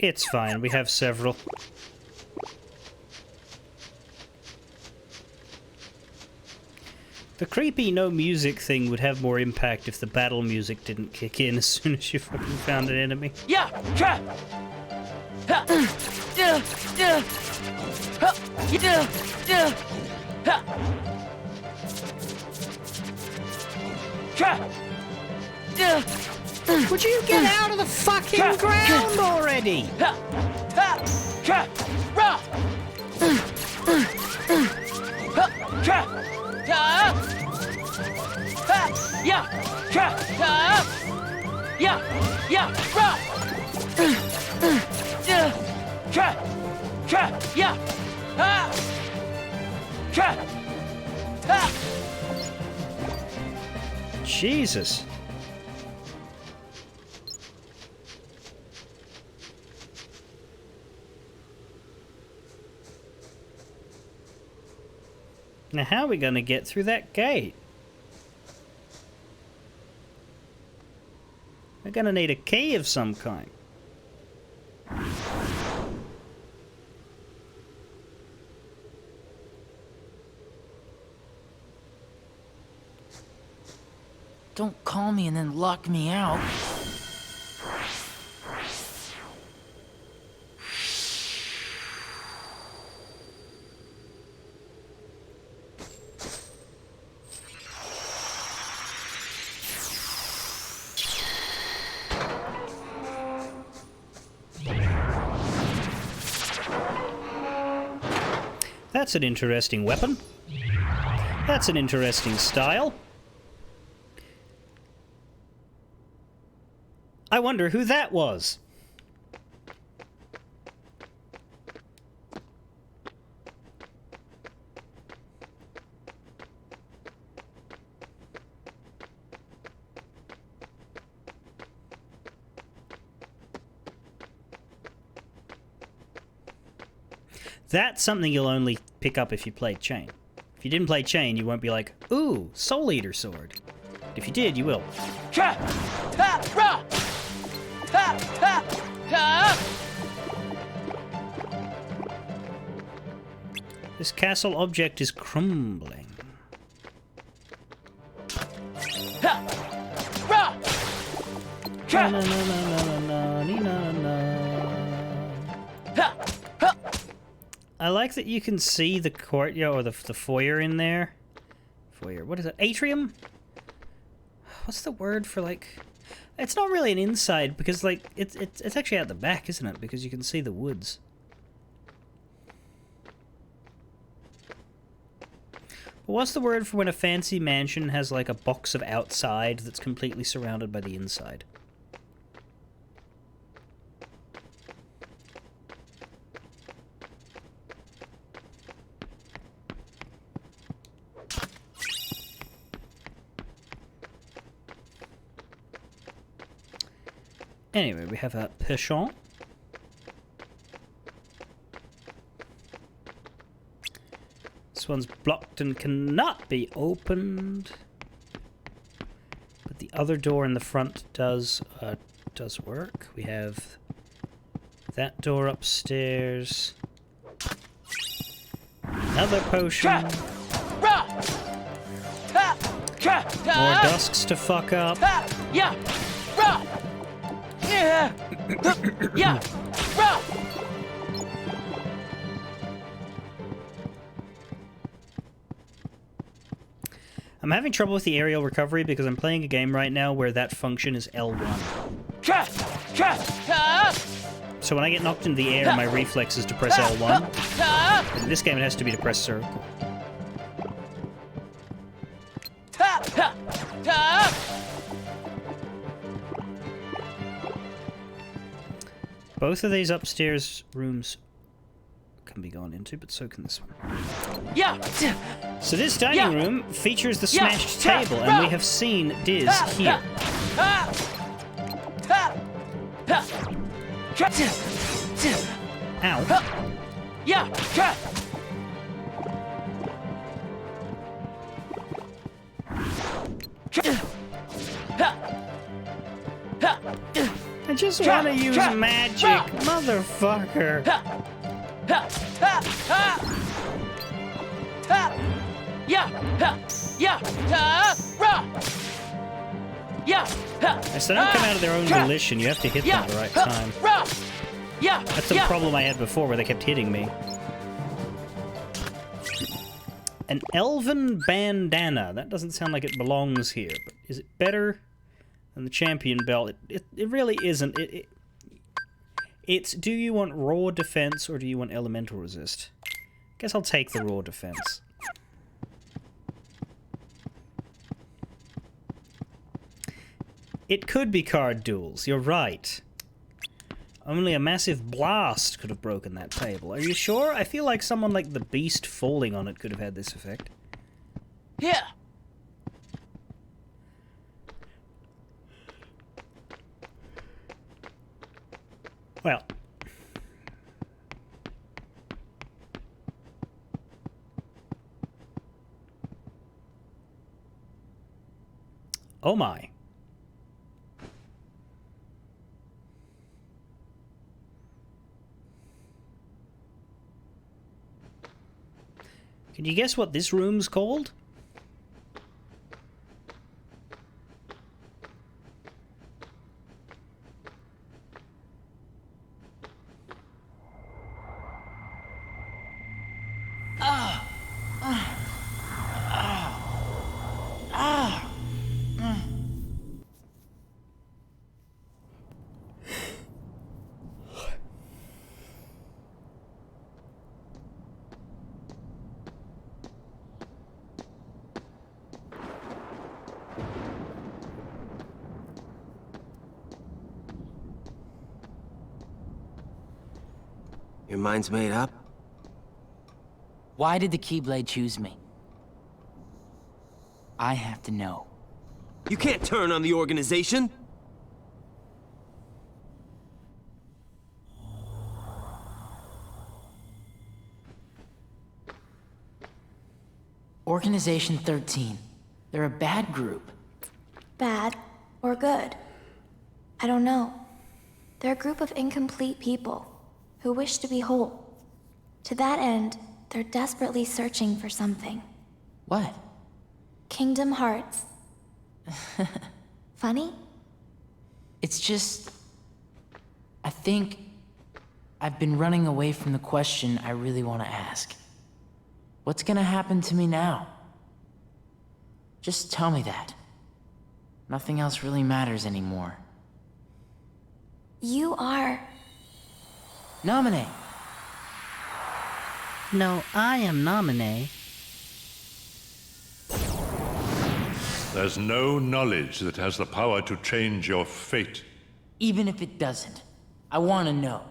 [SPEAKER 1] It's fine, we have several. The creepy no music thing would have more impact if the battle music didn't kick in as soon as you fucking found an enemy. Would you get out of the fucking ground already? Jesus. Now how are we going to get through that gate? We're going to need a key of some kind.
[SPEAKER 7] Don't call me and then lock me out.
[SPEAKER 1] That's an interesting weapon. That's an interesting style. I wonder who that was. That's something you'll only pick up if you played Chain. If you didn't play Chain, you won't be like, ooh, Soul Eater sword. If you did, you will. This castle object is crumbling. I like that you can see the courtyard or the foyer in there. Foyer, what is it? Atrium? What's the word for like? It's not really an inside because like it's actually out the back, isn't it? Because you can see the woods. But what's the word for when a fancy mansion has like a box of outside that's completely surrounded by the inside? Anyway, we have a Pichon. This one's blocked and cannot be opened. But the other door in the front does work. We have that door upstairs. Another potion. More dusks to fuck up. I'm having trouble with the aerial recovery because I'm playing a game right now where that function is L1. So when I get knocked into the air, my reflex is to press L1. But in this game, it has to be to press circle. Both of these upstairs rooms can be gone into, but so can this one. So this dining room features the smashed table, and we have seen Diz here. Ow. I just want to use magic, motherfucker. So they don't come out of their own volition. You have to hit them at the right time. That's the problem I had before, where they kept hitting me. An elven bandana. That doesn't sound like it belongs here, but is it better And the champion belt, it really isn't. It's, do you want raw defense or do you want elemental resist? Guess I'll take the raw defense. It could be card duels, you're right. Only a massive blast could have broken that table. Are you sure? I feel like someone like the Beast falling on it could have had this effect.
[SPEAKER 6] Yeah.
[SPEAKER 1] Well. Oh my. Can you guess what this room's called?
[SPEAKER 18] Your mind's made up?
[SPEAKER 7] Why did the Keyblade choose me? I have to know.
[SPEAKER 18] You can't turn on the organization!
[SPEAKER 7] Organization 13. They're a bad group.
[SPEAKER 5] Bad or good? I don't know. They're a group of incomplete people who wish to be whole. To that end, they're desperately searching for something.
[SPEAKER 7] What?
[SPEAKER 5] Kingdom Hearts. Funny?
[SPEAKER 7] It's just... I think I've been running away from the question I really want to ask. What's gonna happen to me now? Just tell me that. Nothing else really matters anymore.
[SPEAKER 5] You are...
[SPEAKER 7] Naminé!
[SPEAKER 2] No, I am Naminé.
[SPEAKER 10] There's no knowledge that has the power to change your fate.
[SPEAKER 7] Even if it doesn't, I want to know.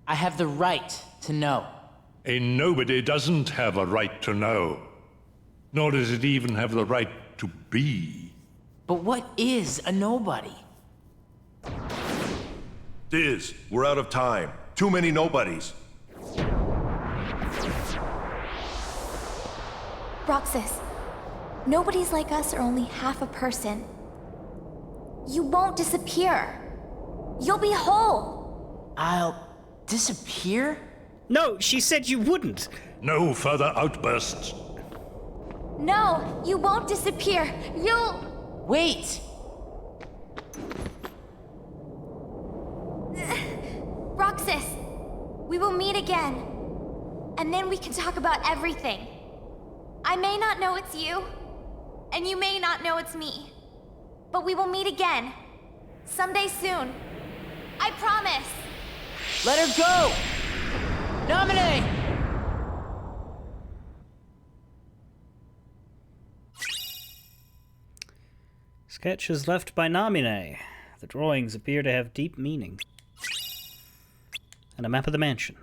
[SPEAKER 7] I have the right to know.
[SPEAKER 10] A nobody doesn't have a right to know. Nor does it even have the right to be.
[SPEAKER 7] But what is a nobody?
[SPEAKER 12] Diz, we're out of time. Too many nobodies.
[SPEAKER 5] Roxas, nobodies like us are only half a person. You won't disappear. You'll be whole.
[SPEAKER 7] I'll disappear?
[SPEAKER 1] No, she said you wouldn't.
[SPEAKER 10] No further outbursts.
[SPEAKER 5] No, you won't disappear. You'll...
[SPEAKER 7] Wait!
[SPEAKER 5] Roxas, we will meet again. And then we can talk about everything. I may not know it's you, and you may not know it's me. But we will meet again. Someday soon. I promise.
[SPEAKER 7] Let her go! Naminé!
[SPEAKER 1] Sketches left by Naminé. The drawings appear to have deep meaning. And a map of the mansion.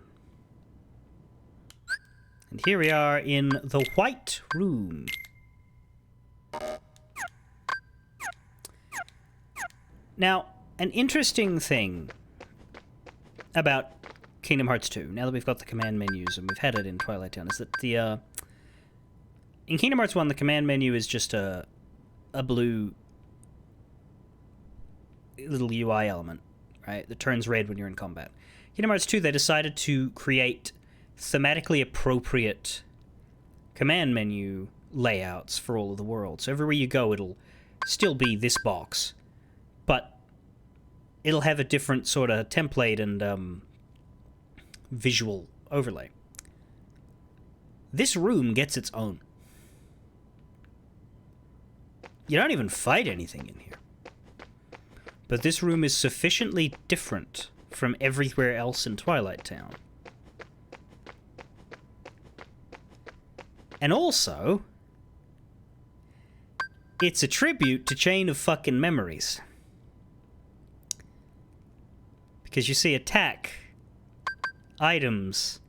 [SPEAKER 1] And here we are in the White Room. Now, an interesting thing about Kingdom Hearts 2, now that we've got the command menus and we've had it in Twilight Town, is that the in Kingdom Hearts 1 the command menu is just a blue little UI element, right, that turns red when you're in combat. Kingdom Hearts 2, they decided to create thematically appropriate command menu layouts for all of the world. So everywhere you go, it'll still be this box, but it'll have a different sort of template and visual overlay. This room gets its own. You don't even fight anything in here. but this room is sufficiently different from everywhere else in Twilight Town. And also, it's a tribute to Chain of fucking Memories. Because you see attack, items,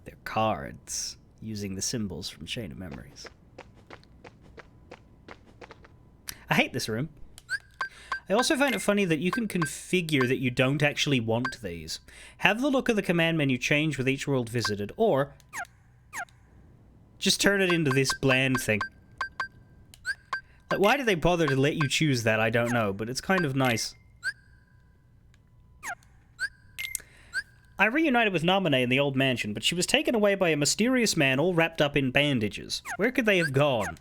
[SPEAKER 1] they're cards using the symbols from Chain of Memories. I hate this room. I also find it funny that you can configure that you don't actually want these. Have the look of the command menu change with each world visited, or just turn it into this bland thing. Like, why did they bother to let you choose that? I don't know, but it's kind of nice. I reunited with Naminé in the old mansion, but she was taken away by a mysterious man all wrapped up in bandages. Where could they have gone?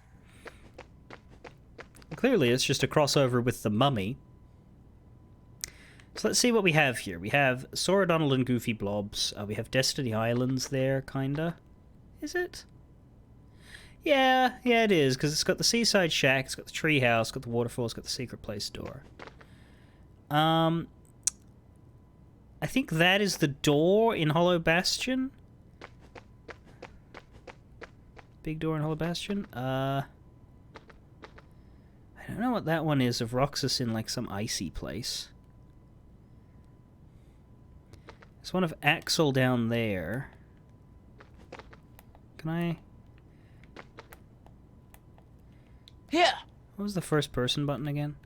[SPEAKER 1] Clearly, it's just a crossover with the mummy. So let's see what we have here. We have Sora, Donald, and Goofy Blobs. We have Destiny Islands there, kinda. Is it? Yeah, it is, because it's got the seaside shack, it's got the tree house, it's got the waterfall, it's got the secret place door. I think that is the door in Hollow Bastion. Big door in Hollow Bastion. I don't know what that one is of Roxas in like some icy place. There's one of Axel down there. Can I?
[SPEAKER 6] Yeah.
[SPEAKER 1] What was the first person button again?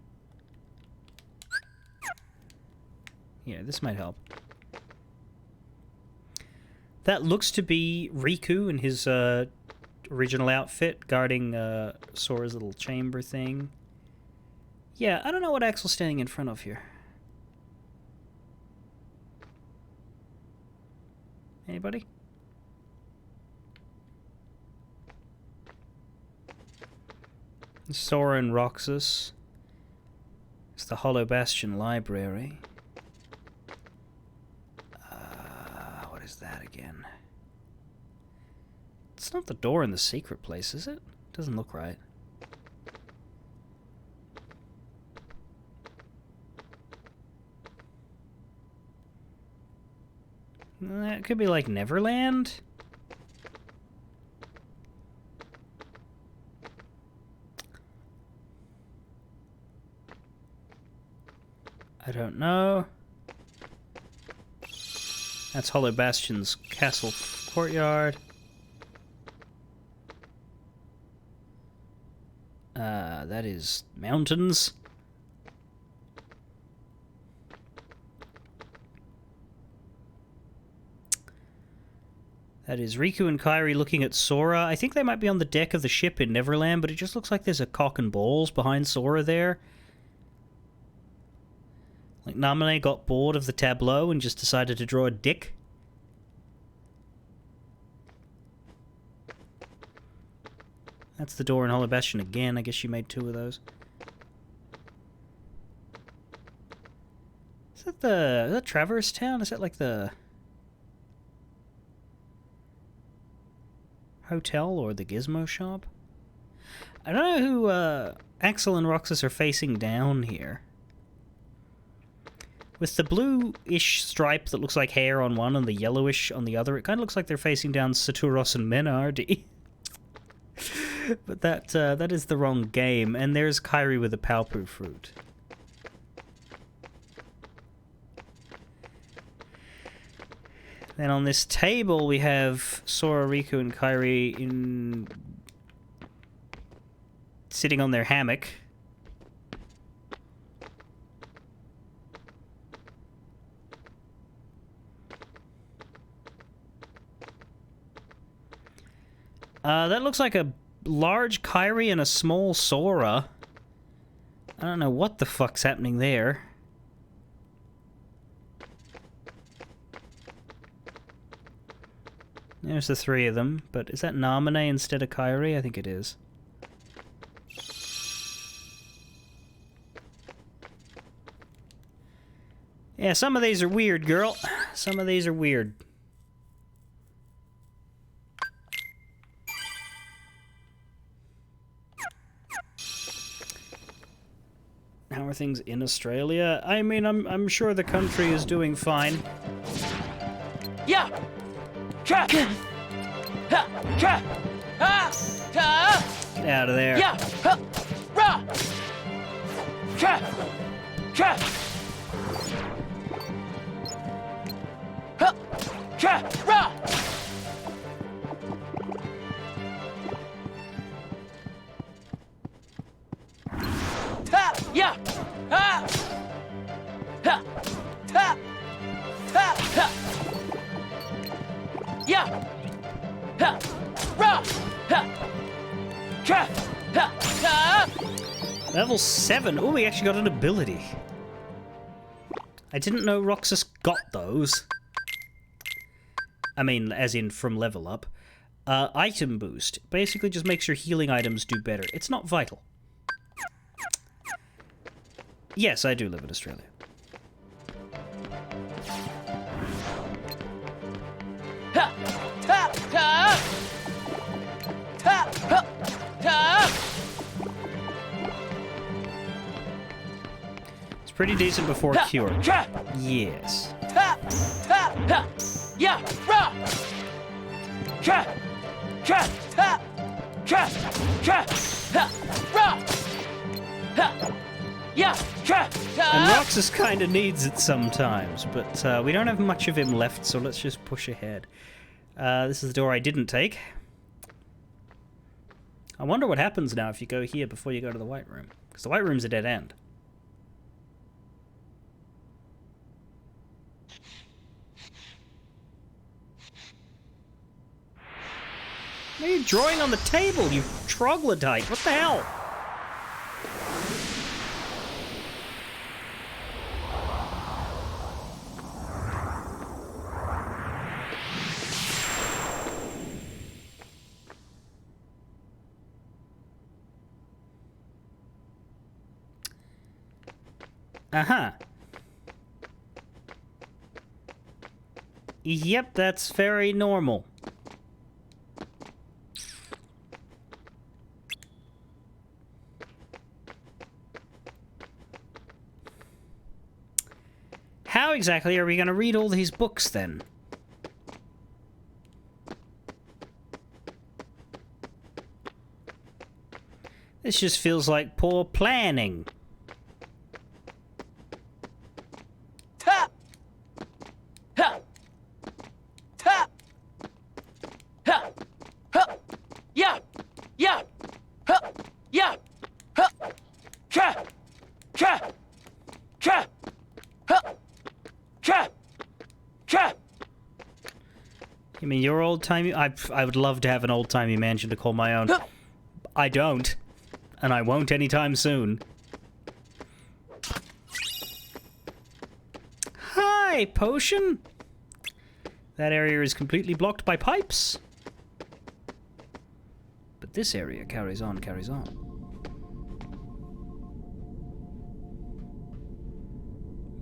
[SPEAKER 1] Yeah, this might help. That looks to be Riku in his original outfit, guarding Sora's little chamber thing. Yeah, I don't know what Axel's standing in front of here. Anybody? Sora and Roxas. It's the Hollow Bastion Library. What is that again? It's not the door in the secret place, is it? Doesn't look right. That could be like Neverland? I don't know. That's Hollow Bastion's castle courtyard. That is mountains. That is Riku and Kairi looking at Sora. I think they might be on the deck of the ship in Neverland, but it just looks like there's a cock and balls behind Sora there. Like Naminé got bored of the tableau and just decided to draw a dick. That's the door in Hollow Bastion again. I guess she made 2 of those. Is that Traverse Town? Is that like the hotel or the Gizmo shop? I don't know who Axel and Roxas are facing down here. With the blue-ish stripe that looks like hair on one and the yellowish on the other, it kind of looks like they're facing down Saturos and Menardi. But that is the wrong game. And there's Kairi with a Palpu fruit. Then on this table we have Sora, Riku, and Kairi sitting on their hammock. That looks like a large Kairi and a small Sora. I don't know what the fuck's happening there. There's the 3 of them, but is that Naminé instead of Kairi? I think it is. Yeah, some of these are weird, girl. Some of these are weird. How are things in Australia? I mean, I'm sure the country is doing fine.
[SPEAKER 3] Yeah. Cha. Ha. Cha. Ha. Ta.
[SPEAKER 1] Get out of there.
[SPEAKER 3] Yeah. Ha. Ra. Cha. Cha. Ha. Cha. Ra. Ta. Yeah. Ha. Ha. Ta. Ta. Ha. Yeah. Ha. Ra. Ha. Cha. Ha. Ta.
[SPEAKER 1] Level 7. Oh, we actually got an ability. I didn't know Roxas got those. I mean, as in from level up. Item boost. Basically just makes your healing items do better. It's not vital. Yes, I do live in Australia.
[SPEAKER 3] Ha. Ta. Ta. Ta. Ha. Ta.
[SPEAKER 1] It's pretty decent before
[SPEAKER 3] Ha.
[SPEAKER 1] cure.
[SPEAKER 3] Cha.
[SPEAKER 1] Yes.
[SPEAKER 3] Ta. Ta. Ha. Yeah. Ra. Cha. Cha. Ta. Cha. Cha. Ha. Ra. Ha. Yeah. Cha. Ta.
[SPEAKER 1] And Roxas kind of needs it sometimes, but we don't have much of him left, so let's just push ahead. This is the door I didn't take. I wonder what happens now if you go here before you go to the White Room, because the White Room's a dead end. What are you drawing on the table, you troglodyte? What the hell? Uh-huh. Yep, that's very normal. How exactly are we going to read all these books, then? This just feels like poor planning.
[SPEAKER 3] Ta. Ha. Ta. Ha. Ha. Yeah. Yeah. Ha. Yeah. Ha. Cha. Cha. Cha. Ha. Cha. Cha.
[SPEAKER 1] You mean your old-timey? I would love to have an old-timey mansion to call my own. I don't. And I won't anytime soon. Hi, potion! That area is completely blocked by pipes. But this area carries on, carries on.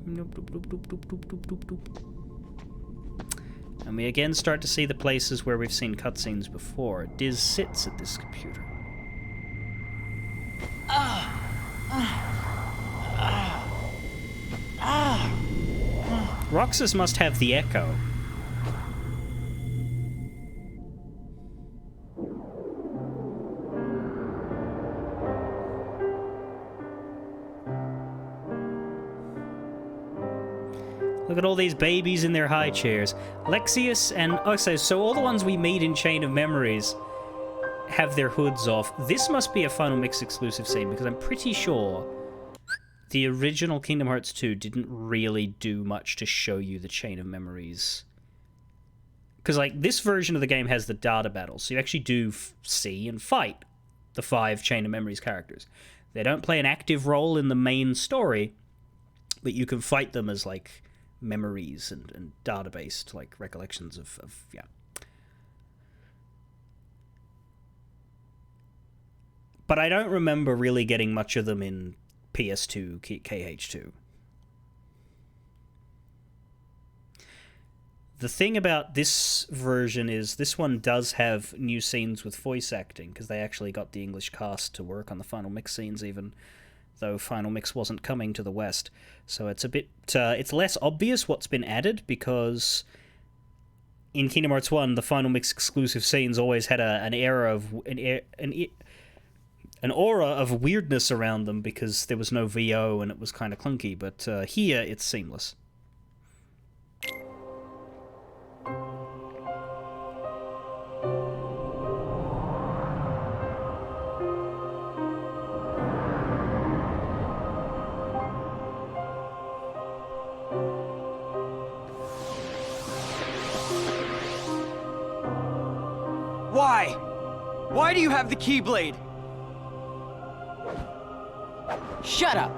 [SPEAKER 1] Nope, nope, nope, nope, nope, nope, nope, nope, nope. And we again start to see the places where we've seen cutscenes before. Diz sits at this computer. Roxas must have the echo. Look at all these babies in their high chairs. Lexius and... Oh, so all the ones we meet in Chain of Memories have their hoods off. This must be a Final Mix exclusive scene, because I'm pretty sure the original Kingdom Hearts 2 didn't really do much to show you the Chain of Memories. Because, like, this version of the game has the data battles, so you actually do see and fight the 5 Chain of Memories characters. They don't play an active role in the main story, but you can fight them as, like, memories and data-based, like, recollections of yeah. But I don't remember really getting much of them in PS2, KH2. The thing about this version is this one does have new scenes with voice acting, because they actually got the English cast to work on the Final Mix scenes even. though Final Mix wasn't coming to the West. So it's a bit, it's less obvious what's been added, because in Kingdom Hearts 1, the Final Mix exclusive scenes always had an aura of an aura of weirdness around them because there was no VO and it was kind of clunky. But here, it's seamless.
[SPEAKER 3] Why? Why do you have the Keyblade?
[SPEAKER 6] Shut up!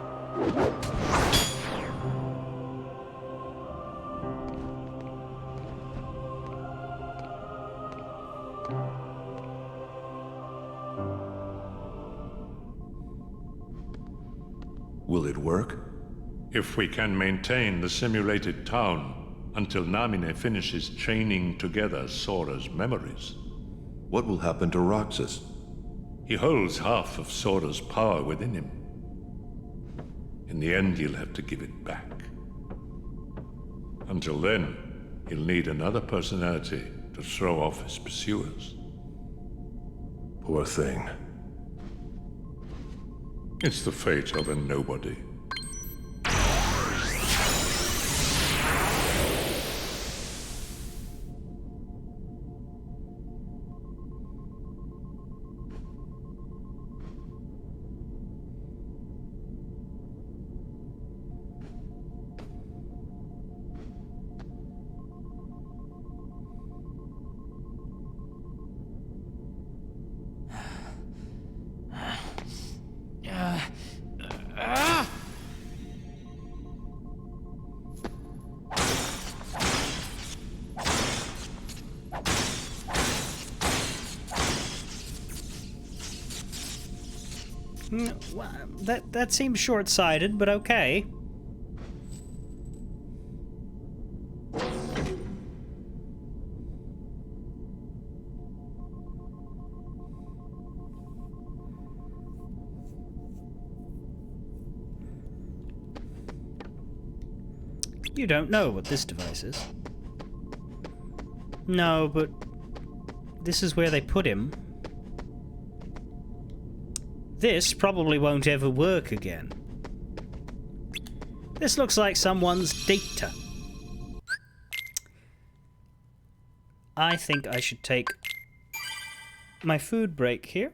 [SPEAKER 12] Will it work?
[SPEAKER 10] If we can maintain the simulated town until Namine finishes chaining together Sora's memories.
[SPEAKER 12] What will happen to Roxas?
[SPEAKER 10] He holds half of Sora's power within him. In the end, he'll have to give it back. Until then, he'll need another personality to throw off his pursuers.
[SPEAKER 12] Poor thing.
[SPEAKER 10] It's the fate of a nobody.
[SPEAKER 1] That seems short-sighted, but okay. You don't know what this device is. No, but this is where they put him. This probably won't ever work again. This looks like someone's data. I think I should take my food break here.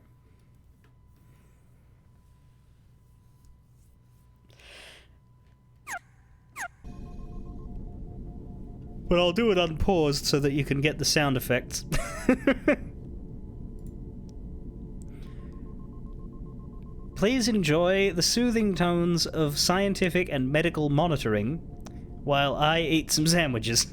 [SPEAKER 1] But I'll do it unpaused so that you can get the sound effects. Please enjoy the soothing tones of scientific and medical monitoring while I eat some sandwiches.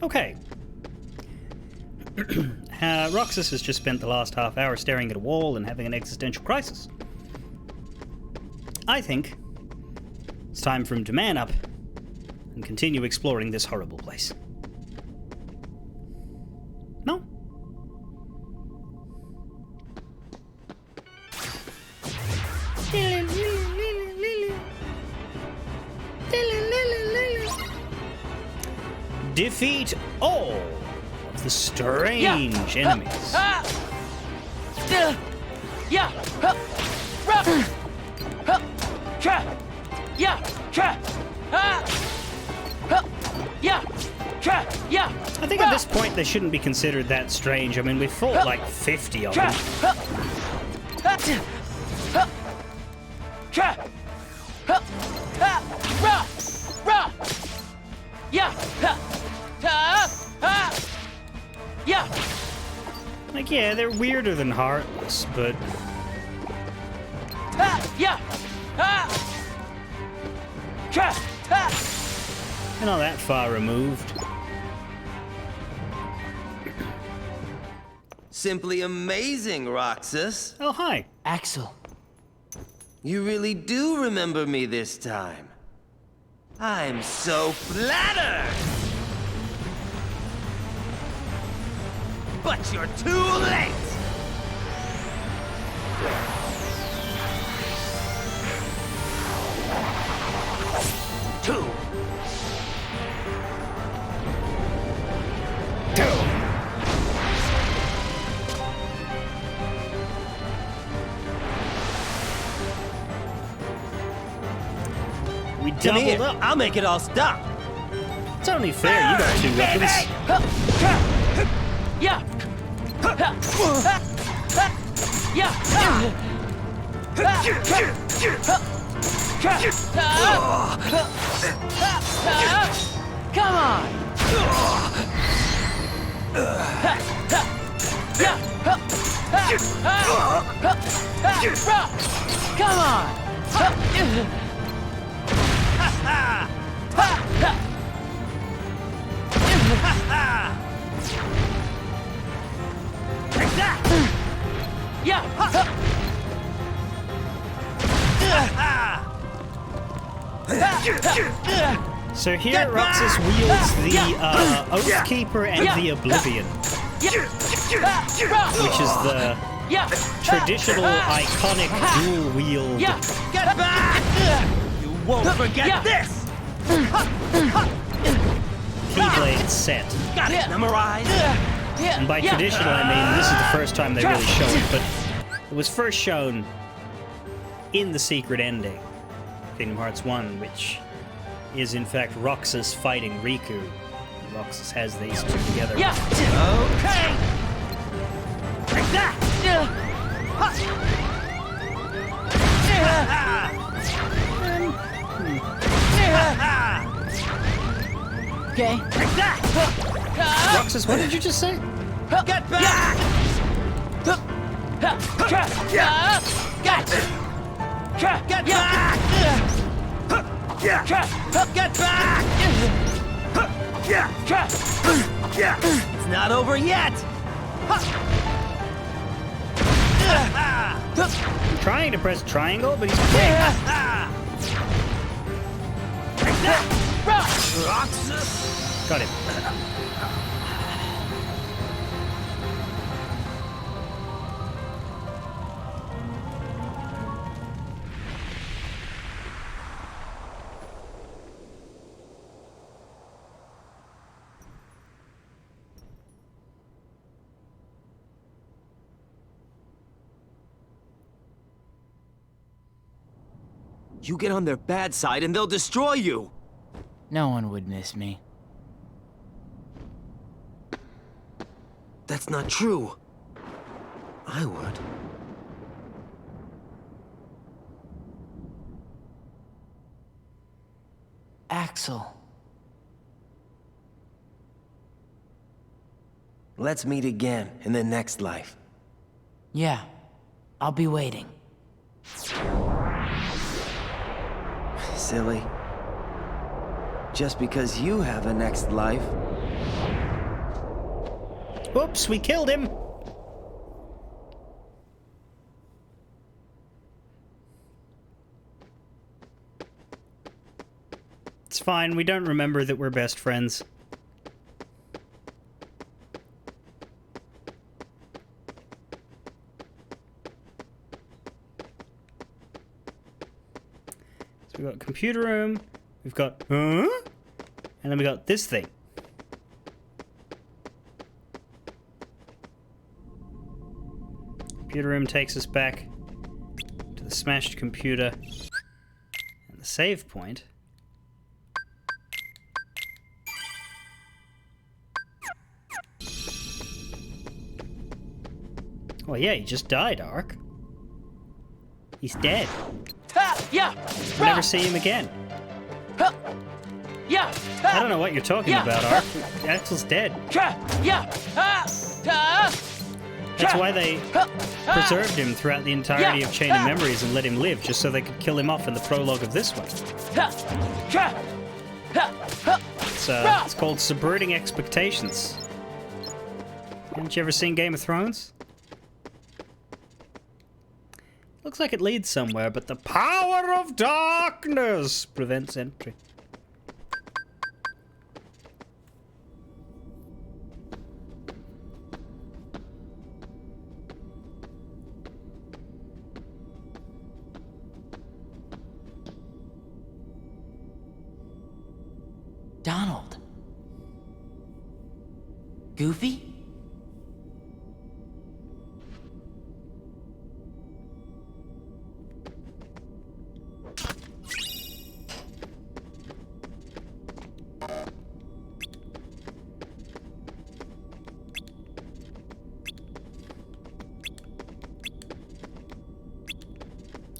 [SPEAKER 1] Okay. Roxas has just spent the last half hour staring at a wall and having an existential crisis. I think it's time for him to man up and continue exploring this horrible place. No? Defeat all of the strange enemies. I think at this point they shouldn't be considered that strange. I mean, we fought like 50 of them. Like, yeah, they're weirder than Heartless, but... You're not that far removed.
[SPEAKER 18] Simply amazing, Roxas.
[SPEAKER 1] Oh, hi.
[SPEAKER 7] Axel.
[SPEAKER 18] You really do remember me this time. I'm so flattered! But you're too late!
[SPEAKER 1] We
[SPEAKER 18] Come
[SPEAKER 1] doubled
[SPEAKER 18] here.
[SPEAKER 1] up.
[SPEAKER 18] I'll make it all stop.
[SPEAKER 1] It's only fair, you got 2 weapons.
[SPEAKER 7] Come on! Come on!
[SPEAKER 1] So here Roxas wields the Oathkeeper and the Oblivion, which is the traditional iconic dual wield.
[SPEAKER 18] Get back! You won't forget this!
[SPEAKER 1] Keyblade set.
[SPEAKER 18] Got it memorized!
[SPEAKER 1] And by traditional, I mean this is the first time they really show it, but it was first shown in the secret ending, Kingdom Hearts 1, which is in fact Roxas fighting Riku. Roxas has these two together.
[SPEAKER 18] Okay! Take that!
[SPEAKER 7] Okay.
[SPEAKER 18] Take that!
[SPEAKER 1] Roxas, what did you just say?
[SPEAKER 18] Get back! Gotcha! Get back! Get back! It's not over yet!
[SPEAKER 1] I'm trying to press triangle, but he's quick. Got him.
[SPEAKER 18] You get on their bad side and they'll destroy you!
[SPEAKER 7] No one would miss me.
[SPEAKER 18] That's not true. I would.
[SPEAKER 7] Axel.
[SPEAKER 18] Let's meet again in the next life.
[SPEAKER 7] Yeah, I'll be waiting.
[SPEAKER 18] Silly. Just because you have a next life
[SPEAKER 1] Oops, we killed him. It's fine, we don't remember that we're best friends. So we've got computer room, we've got, and then we got this thing. Computer room takes us back to the smashed computer and the save point. Oh yeah, he just died, Ark. He's dead. We'll never see him again. I don't know what you're talking about, Ark. Axel's dead. That's why they preserved him throughout the entirety of Chain of Memories and let him live, just so they could kill him off in the prologue of this one. It's called Subverting Expectations. Haven't you ever seen Game of Thrones? Looks like it leads somewhere, but the power of darkness prevents entry.
[SPEAKER 7] Donald. Goofy?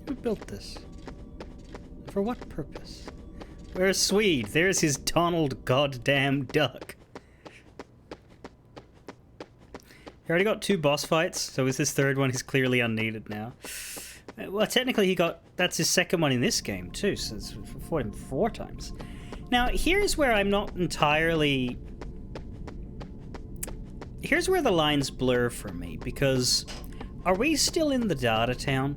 [SPEAKER 1] Who built this? For what purpose? Where's Swede? There's his Donald goddamn Duck. He already got 2 boss fights, so with this third one, he's clearly unneeded now. Well, technically that's his second one in this game too, so it's fought him 4 times. Now, here's where I'm not entirely... Here's where the lines blur for me, because are we still in the Data Town?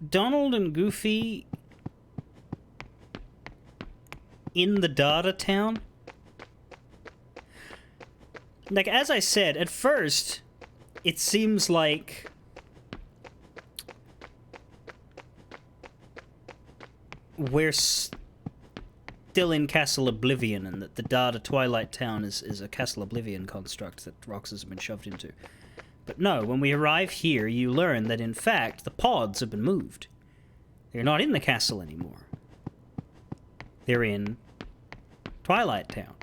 [SPEAKER 1] Donald and Goofy in the Data Town? Like, as I said, at first, it seems like we're still in Castle Oblivion, and that the Data Twilight Town is a Castle Oblivion construct that Roxas have been shoved into. But no, when we arrive here, you learn that in fact, the pods have been moved. They're not in the castle anymore. They're in Twilight Town.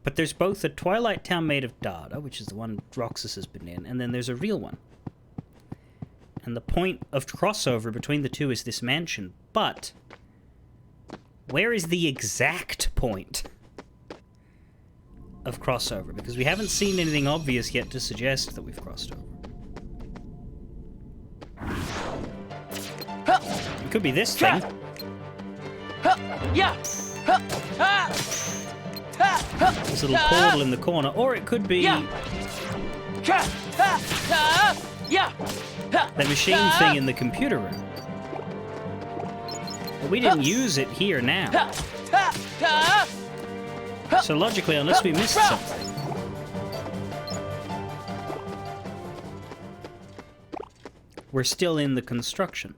[SPEAKER 1] But there's both a Twilight Town made of Data, which is the one Roxas has been in, and then there's a real one. And the point of crossover between the two is this mansion, but where is the exact point of crossover? Because we haven't seen anything obvious yet to suggest that we've crossed over. It could be this thing. This little portal in the corner, or it could be the machine thing in the computer room. But we didn't use it here now. So logically, unless we missed something. We're still in the construction.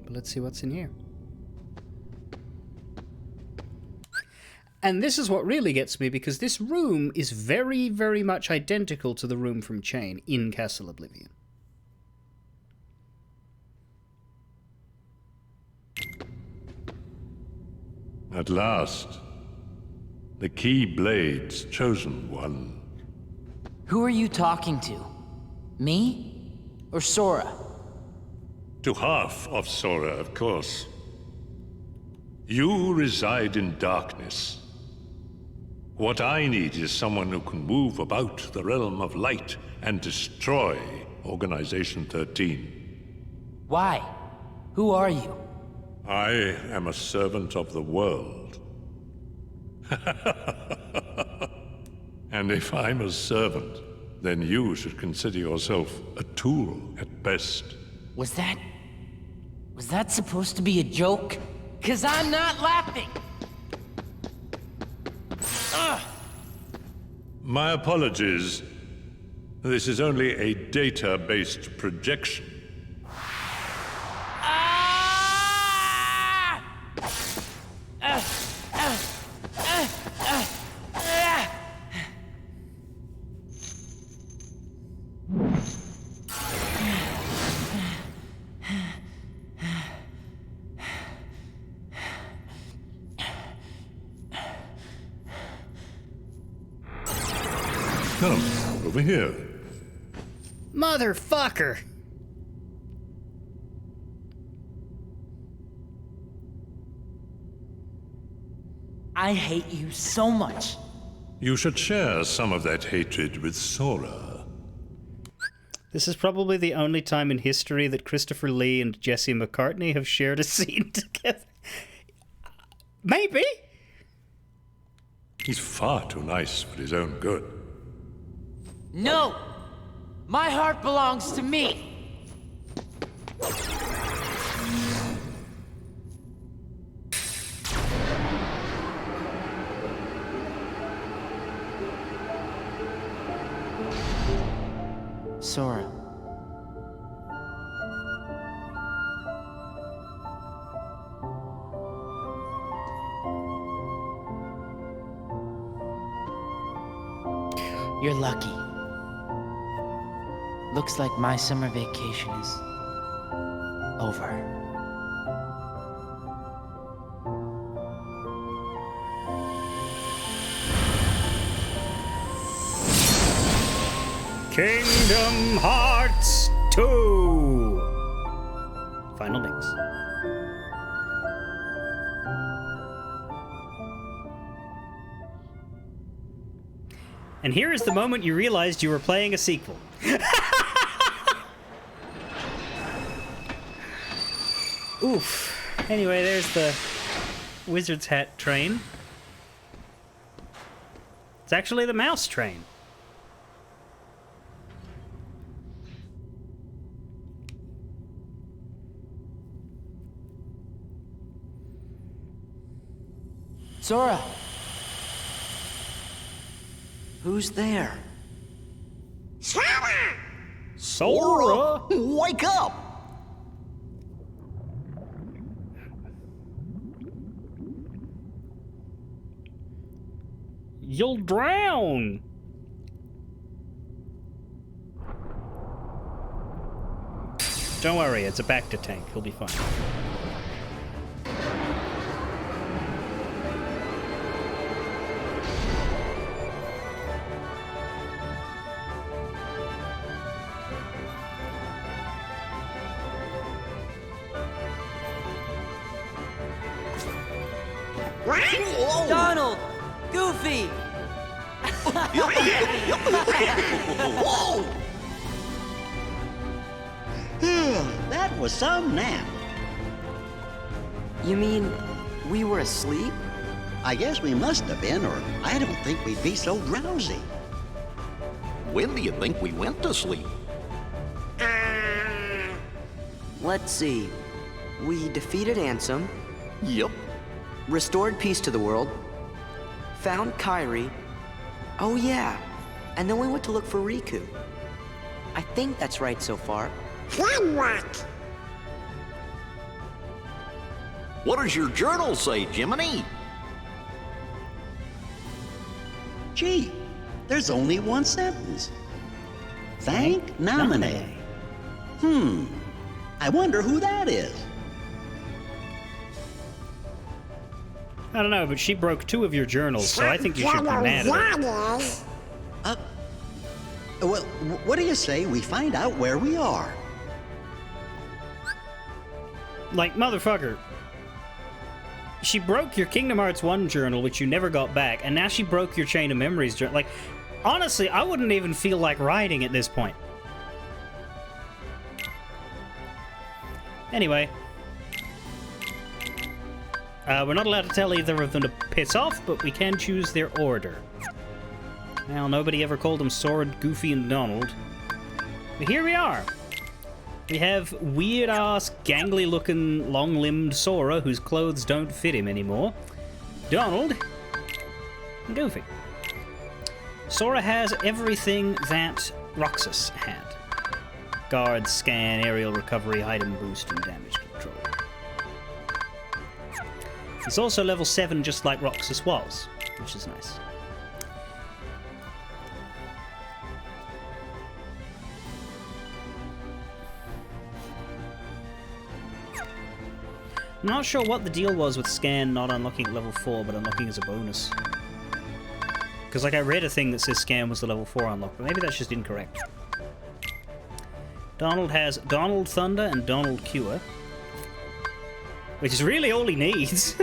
[SPEAKER 1] But let's see what's in here. And this is what really gets me, because this room is very, very much identical to the room from Chain in Castle Oblivion.
[SPEAKER 10] At last, the Keyblade's chosen one.
[SPEAKER 7] Who are you talking to? Me? Or Sora?
[SPEAKER 10] To half of Sora, of course. You reside in darkness. What I need is someone who can move about the realm of light and destroy Organization 13.
[SPEAKER 7] Why? Who are you?
[SPEAKER 10] I am a servant of the world. And if I'm a servant, then you should consider yourself a tool at best.
[SPEAKER 7] Was that supposed to be a joke? 'Cause I'm not laughing! Ugh.
[SPEAKER 10] My apologies. This is only a data-based projection. Come, over here.
[SPEAKER 1] Motherfucker!
[SPEAKER 7] I hate you so much.
[SPEAKER 10] You should share some of that hatred with Sora.
[SPEAKER 1] This is probably the only time in history that Christopher Lee and Jesse McCartney have shared a scene together. Maybe.
[SPEAKER 10] He's far too nice for his own good.
[SPEAKER 7] No! My heart belongs to me! Sora. You're lucky. Looks like my summer vacation is over.
[SPEAKER 1] Kingdom Hearts 2! Final mix. And here is the moment you realized you were playing a sequel. Oof. Anyway, there's the Wizard's Hat train. It's actually the mouse train.
[SPEAKER 7] Sora!
[SPEAKER 4] Who's there?
[SPEAKER 1] Sora!
[SPEAKER 14] Wake up!
[SPEAKER 1] You'll drown! Don't worry, it's a Bacta tank. He'll be fine.
[SPEAKER 15] Donald! Goofy!
[SPEAKER 14] Whoa!
[SPEAKER 19] That was some nap.
[SPEAKER 4] You mean we were asleep?
[SPEAKER 19] I guess we must have been, or I don't think we'd be so drowsy.
[SPEAKER 14] When do you think we went to sleep?
[SPEAKER 4] Let's see. We defeated Ansem.
[SPEAKER 14] Yep.
[SPEAKER 4] Restored peace to the world. Found Kairi. Oh yeah. And then we went to look for Riku. I think that's right so far.
[SPEAKER 14] Then what? What does your journal say, Jiminy?
[SPEAKER 19] Gee, there's only one sentence. Thank Naminé. I wonder who that is.
[SPEAKER 1] I don't know, but she broke 2 of your journals, so I think you should be mad at her.
[SPEAKER 19] Well, what do you say we find out where we are?
[SPEAKER 1] Like, motherfucker. she broke your Kingdom Hearts 1 journal, which you never got back, and now she broke your Chain of Memories journal. Like, honestly, I wouldn't even feel like writing at this point. Anyway. We're not allowed to tell either of them to piss off, but we can choose their order. Well, nobody ever called them Sora, Goofy, and Donald. But here we are. We have weird-ass, gangly-looking, long-limbed Sora, whose clothes don't fit him anymore. Donald. And Goofy. Sora has everything that Roxas had. Guard, scan, aerial recovery, item boost, and damage control. He's also level 7, just like Roxas was, which is nice. I'm not sure what the deal was with Scan not unlocking at level 4, but unlocking as a bonus. Because, like, I read a thing that says Scan was the level 4 unlock, but maybe that's just incorrect. Donald has Donald Thunder and Donald Cure, which is really all he needs.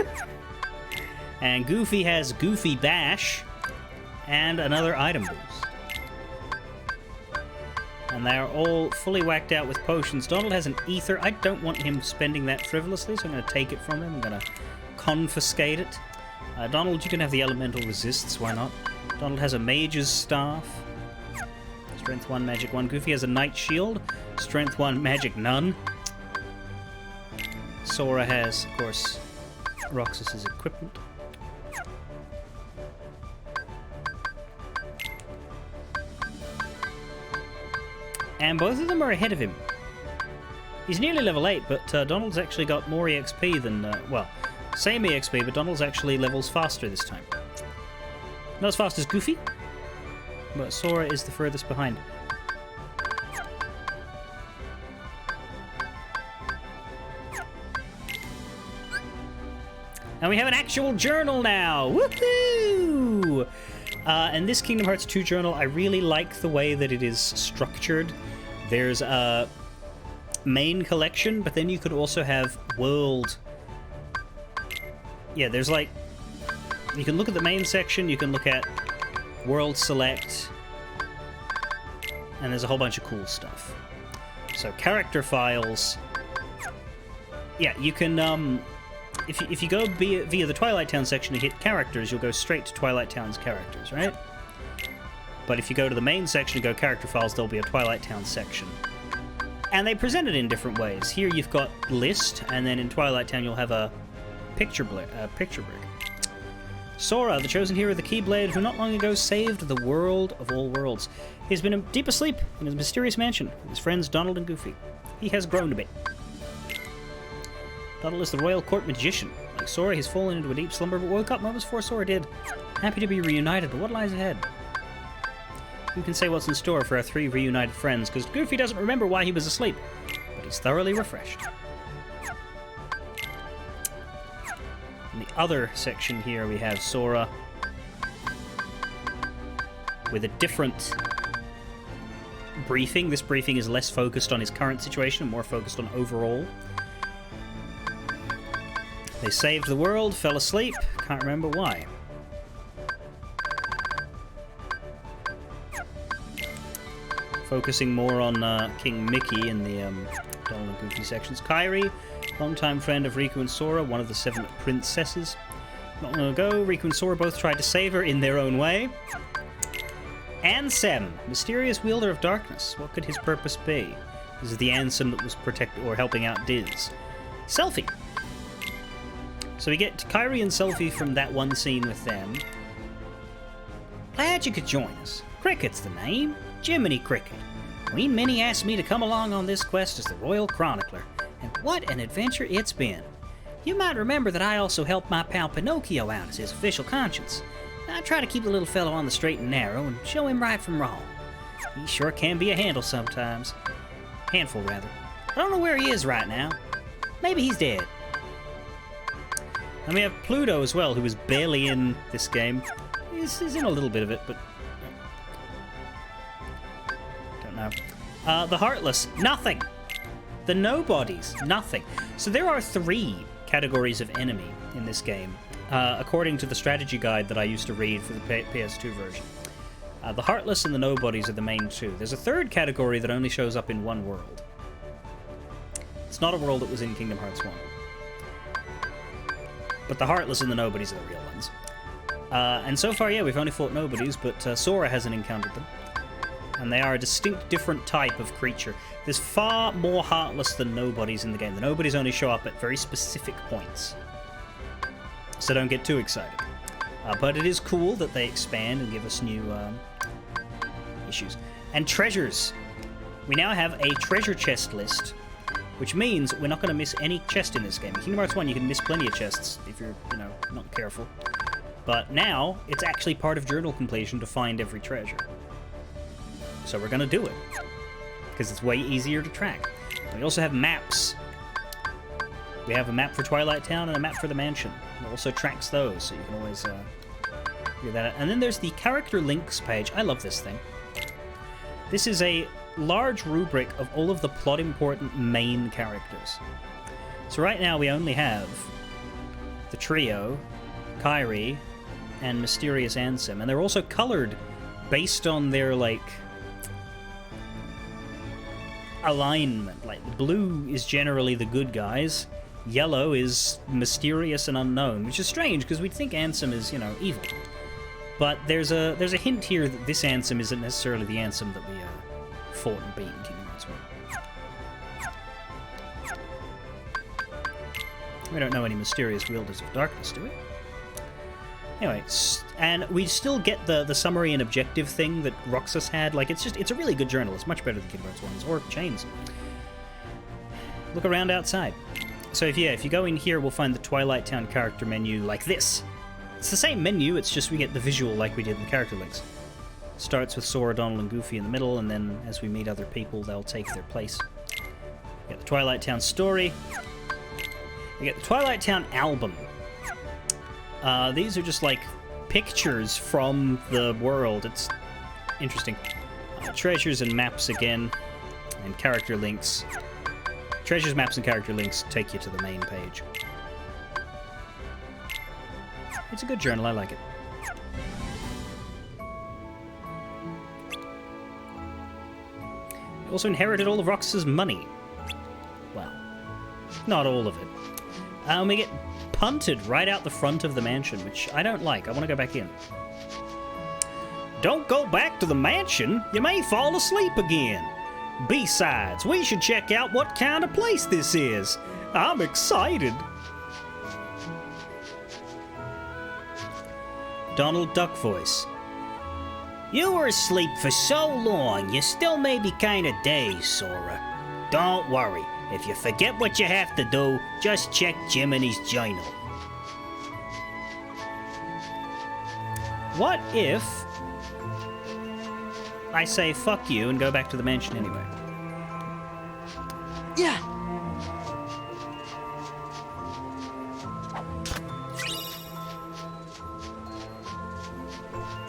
[SPEAKER 1] And Goofy has Goofy Bash and another item boost. And they are all fully whacked out with potions. Donald has an ether. I don't want him spending that frivolously, so I'm going to take it from him. I'm going to confiscate it. Donald, you can have the elemental resists. Why not? Donald has a mage's staff. Strength 1, magic 1. Goofy has a knight shield. Strength 1, magic none. Sora has, of course, Roxas's equipment. And both of them are ahead of him. He's nearly level 8, but Donald's actually got more EXP than, well, same EXP, but Donald's actually levels faster this time. Not as fast as Goofy, but Sora is the furthest behind. And we have an actual journal now! Woohoo! And this Kingdom Hearts 2 journal, I really like the way that it is structured. There's a main collection, but then you could also have world... Yeah, there's like... You can look at the main section, you can look at world select, and there's a whole bunch of cool stuff. So, character files... Yeah, you can, If you go via the Twilight Town section and hit characters, you'll go straight to Twilight Town's characters, right? But if you go to the main section and go character files, there'll be a Twilight Town section. And they present it in different ways. Here you've got list, and then in Twilight Town you'll have a picture brick. Sora, the chosen hero of the Keyblade, who not long ago saved the world of all worlds. He's been deep asleep in his mysterious mansion with his friends Donald and Goofy. He has grown a bit. Donald is the royal court magician. Like Sora, he's fallen into a deep slumber, but woke up moments before Sora did. Happy to be reunited, but what lies ahead? Who can say what's in store for our 3 reunited friends, because Goofy doesn't remember why he was asleep, but he's thoroughly refreshed. In the other section here, we have Sora with a different briefing. This briefing is less focused on his current situation, more focused on overall. They saved the world, fell asleep, can't remember why. Focusing more on King Mickey in the Donald and Goofy sections. Kairi, longtime friend of Riku and Sora, one of the 7 princesses. Not long ago, Riku and Sora both tried to save her in their own way. Ansem, mysterious wielder of darkness. What could his purpose be? This is the Ansem that was helping out Diz. Selphie. So we get Kairi and Selphie from that one scene with them. Glad you could join us. Cricket's the name. Jiminy Cricket. Queen Minnie asked me to come along on this quest as the Royal Chronicler, and what an adventure it's been. You might remember that I also helped my pal Pinocchio out as his official conscience. I try to keep the little fellow on the straight and narrow and show him right from wrong. He sure can be a handful sometimes. Handful, rather. I don't know where he is right now. Maybe he's dead. And we have Pluto as well, who was barely in this game. He's in a little bit of it, but... don't know. The Heartless, nothing. The Nobodies, nothing. So there are 3 categories of enemy in this game, according to the strategy guide that I used to read for the PS2 version. The Heartless and the Nobodies are the main two. There's a third category that only shows up in one world. It's not a world that was in Kingdom Hearts 1. But the Heartless and the Nobodies are the real ones. And so far, yeah, we've only fought Nobodies, but Sora hasn't encountered them. And they are a distinct different type of creature. There's far more Heartless than Nobodies in the game. The Nobodies only show up at very specific points. So don't get too excited. But it is cool that they expand and give us new issues. And treasures. We now have a treasure chest list, which means we're not going to miss any chest in this game. In Kingdom Hearts 1, you can miss plenty of chests if you're, not careful. But now, it's actually part of journal completion to find every treasure. So we're going to do it, because it's way easier to track. We also have maps. We have a map for Twilight Town and a map for the mansion. It also tracks those, so you can always figure that out. And then there's the character links page. I love this thing. This is a large rubric of all of the plot-important main characters. So right now we only have the trio, Kairi, and Mysterious Ansem, and they're also colored based on their, alignment. Like, blue is generally the good guys, yellow is mysterious and unknown, which is strange, because we'd think Ansem is, evil. But there's a hint here that this Ansem isn't necessarily the Ansem that we fought and beat in Kingdom Hearts 1. We don't know any mysterious wielders of darkness, do we? Anyway, and we still get the summary and objective thing that Roxas had. It's a really good journal. It's much better than Kingdom Hearts 1's or Chains. Look around outside. So if you go in here, we'll find the Twilight Town character menu like this. It's the same menu, it's just we get the visual like we did in the character links. Starts with Sora, Donald, and Goofy in the middle, and then as we meet other people, they'll take their place. We get the Twilight Town story. We get the Twilight Town album. These are just pictures from the world. It's interesting. Treasures and maps again, and character links. Treasures, maps, and character links take you to the main page. It's a good journal, I like it. We also inherited all of Roxas' money. Well, not all of it. And we get punted right out the front of the mansion, which I don't like. I want to go back in. Don't go back to the mansion. You may fall asleep again. Besides, we should check out what kind of place this is. I'm excited. Donald Duck voice. You were asleep for so long, you still may be kind of dazed, Sora. Don't worry. If you forget what you have to do, just check Jiminy's journal. What if I say fuck you and go back to the mansion anyway?
[SPEAKER 15] Yeah.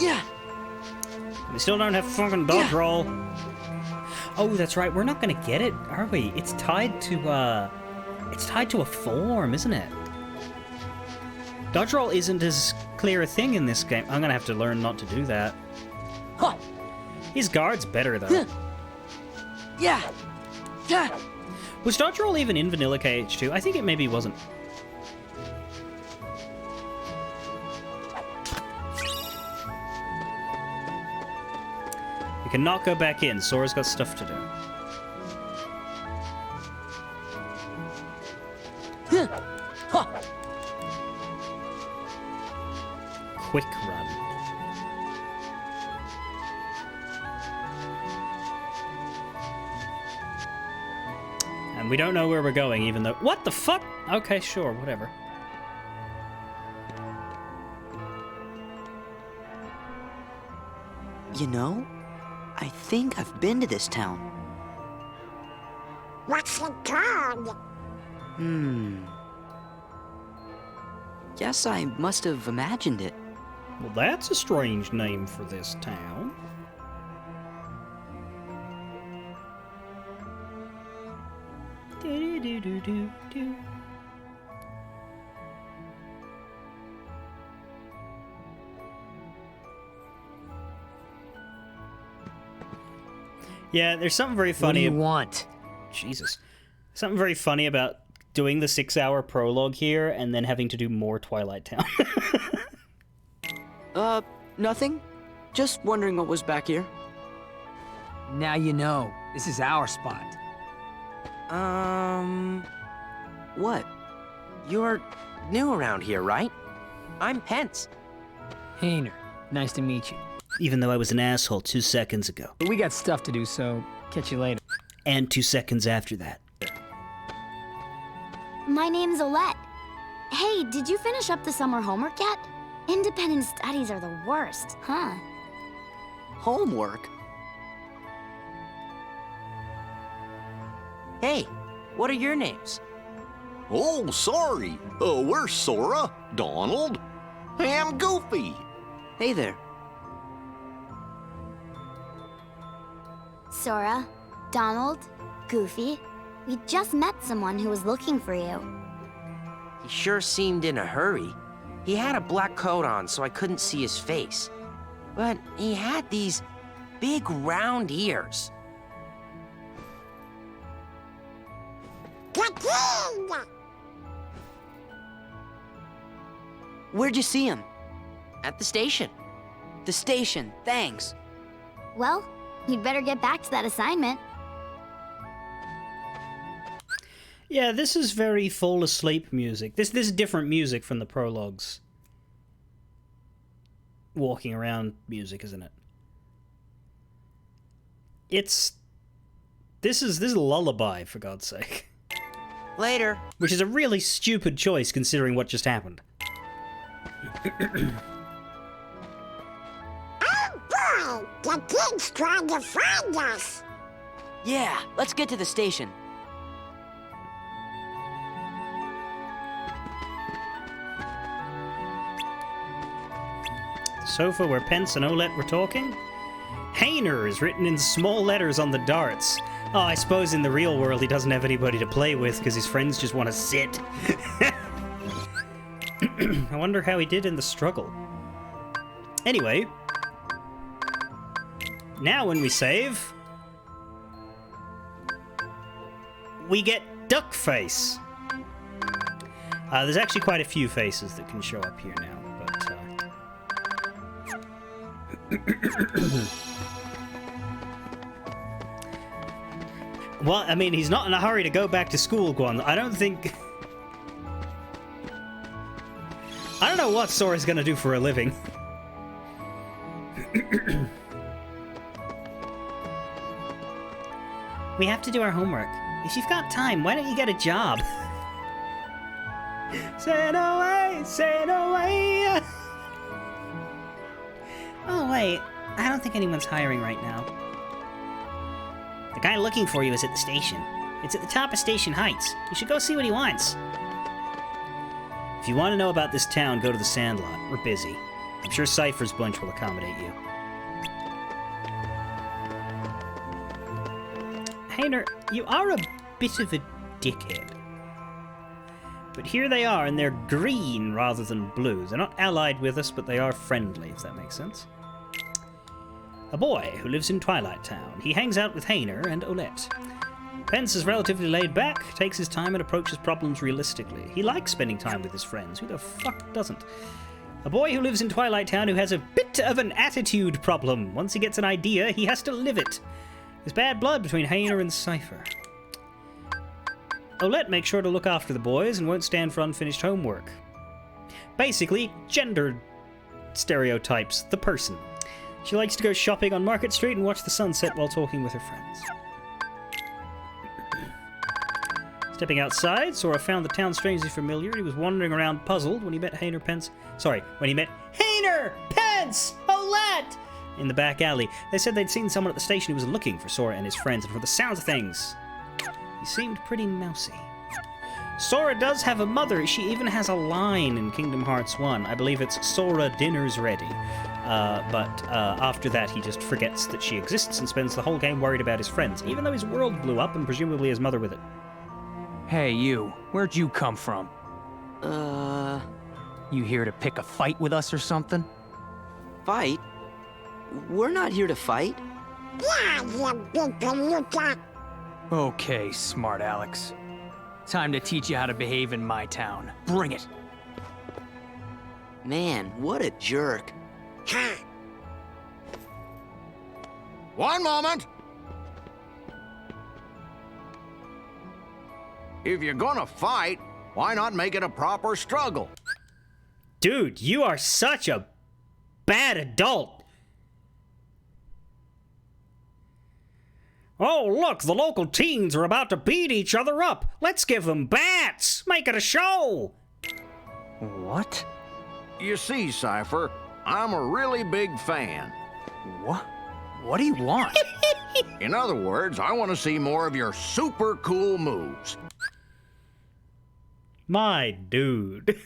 [SPEAKER 15] Yeah.
[SPEAKER 1] We still don't have fucking dodge roll. Oh, that's right. We're not gonna get it, are we? It's tied to a form, isn't it? Dodge roll isn't as clear a thing in this game. I'm gonna have to learn not to do that.
[SPEAKER 15] Huh.
[SPEAKER 1] His guard's better though.
[SPEAKER 15] Yeah. Yeah.
[SPEAKER 1] Was dodge roll even in Vanilla KH2? I think it maybe wasn't. We cannot go back in. Sora's got stuff to do. Quick run. And we don't know where we're going, even though... What the fuck? Okay, sure, whatever.
[SPEAKER 20] You know, I think I've been to this town.
[SPEAKER 21] What's it called?
[SPEAKER 20] Guess I must have imagined it.
[SPEAKER 1] Well, that's a strange name for this town. Yeah, there's something very
[SPEAKER 6] What do
[SPEAKER 1] funny.
[SPEAKER 6] you want?
[SPEAKER 1] Jesus. Something very funny about doing the 6-hour prologue here and then having to do more Twilight Town.
[SPEAKER 20] Nothing. Just wondering what was back here.
[SPEAKER 6] Now you know. This is our spot.
[SPEAKER 4] What? You're new around here, right? I'm Pence.
[SPEAKER 6] Hayner, nice to meet you.
[SPEAKER 11] Even though I was an asshole 2 seconds ago.
[SPEAKER 6] But we got stuff to do, so catch you later.
[SPEAKER 11] And 2 seconds after that.
[SPEAKER 9] My name's Olette. Hey, did you finish up the summer homework yet? Independent studies are the worst, huh?
[SPEAKER 20] Homework?
[SPEAKER 4] Hey, what are your names?
[SPEAKER 14] Oh, sorry. We're Sora, Donald, and Goofy.
[SPEAKER 20] Hey there.
[SPEAKER 9] Sora, Donald, Goofy. We just met someone who was looking for you.
[SPEAKER 4] He sure seemed in a hurry. He had a black coat on, so I couldn't see his face. But he had these big round ears.
[SPEAKER 20] Where'd you see him?
[SPEAKER 4] At the station.
[SPEAKER 20] The station, thanks.
[SPEAKER 9] Well, you'd better get back to that assignment.
[SPEAKER 1] Yeah, this is very fall asleep music. This is different music from the prologues. Walking around music, isn't it? This is a lullaby, for God's sake.
[SPEAKER 4] Later.
[SPEAKER 1] Which is a really stupid choice considering what just happened.
[SPEAKER 21] Oh boy, the kid's trying to find us.
[SPEAKER 20] Yeah, let's get to the station.
[SPEAKER 1] Sofa where Pence and Olette were talking? Hayner is written in small letters on the darts. Oh, I suppose in the real world he doesn't have anybody to play with because his friends just want to sit. I wonder how he did in the struggle. Anyway, now when we save, we get Duckface. There's actually quite a few faces that can show up here now, but well, I mean, he's not in a hurry to go back to school, Guan. I don't know what Sora's gonna do for a living. We have to do our homework. If you've got time, why don't you get a job? Sail away, sail away. Oh, wait. I don't think anyone's hiring right now. The guy looking for you is at the station. It's at the top of Station Heights. You should go see what he wants. If you want to know about this town, go to the Sandlot. We're busy. I'm sure Cypher's bunch will accommodate you. Hayner, you are a bit of a dickhead. But here they are, and they're green rather than blue. They're not allied with us, but they are friendly, if that makes sense. A boy who lives in Twilight Town. He hangs out with Hayner and Olette. Pence is relatively laid back, takes his time and approaches problems realistically. He likes spending time with his friends. Who the fuck doesn't? A boy who lives in Twilight Town who has a bit of an attitude problem. Once he gets an idea, he has to live it. There's bad blood between Hayner and Cypher. Olette makes sure to look after the boys and won't stand for unfinished homework. Basically, gender stereotypes the person. She likes to go shopping on Market Street and watch the sunset while talking with her friends. Stepping outside, Sora found the town strangely familiar. He was wandering around puzzled when he met Hayner Pence. When he met Hayner Pence Olette in the back alley. They said they'd seen someone at the station who was looking for Sora and his friends, and from the sounds of things, he seemed pretty mousy. Sora does have a mother. She even has a line in Kingdom Hearts 1. I believe it's Sora, dinner's ready. But after that, he just forgets that she exists and spends the whole game worried about his friends, even though his world blew up and presumably his mother with it.
[SPEAKER 6] Hey, you. Where'd you come from? You here to pick a fight with us or something?
[SPEAKER 20] Fight? We're not here to fight.
[SPEAKER 21] Yeah, you big palooka.
[SPEAKER 3] Okay, smart Alex. Time to teach you how to behave in my town. Bring it.
[SPEAKER 20] Man, what a jerk.
[SPEAKER 14] One moment. If you're gonna fight, why not make it a proper struggle?
[SPEAKER 1] Dude, you are such a bad adult. Oh, look, the local teens are about to beat each other up. Let's give them bats. Make it a show.
[SPEAKER 3] What?
[SPEAKER 14] You see, Cypher, I'm a really big fan.
[SPEAKER 3] What? What do you want?
[SPEAKER 14] In other words, I want to see more of your super cool moves.
[SPEAKER 1] My dude.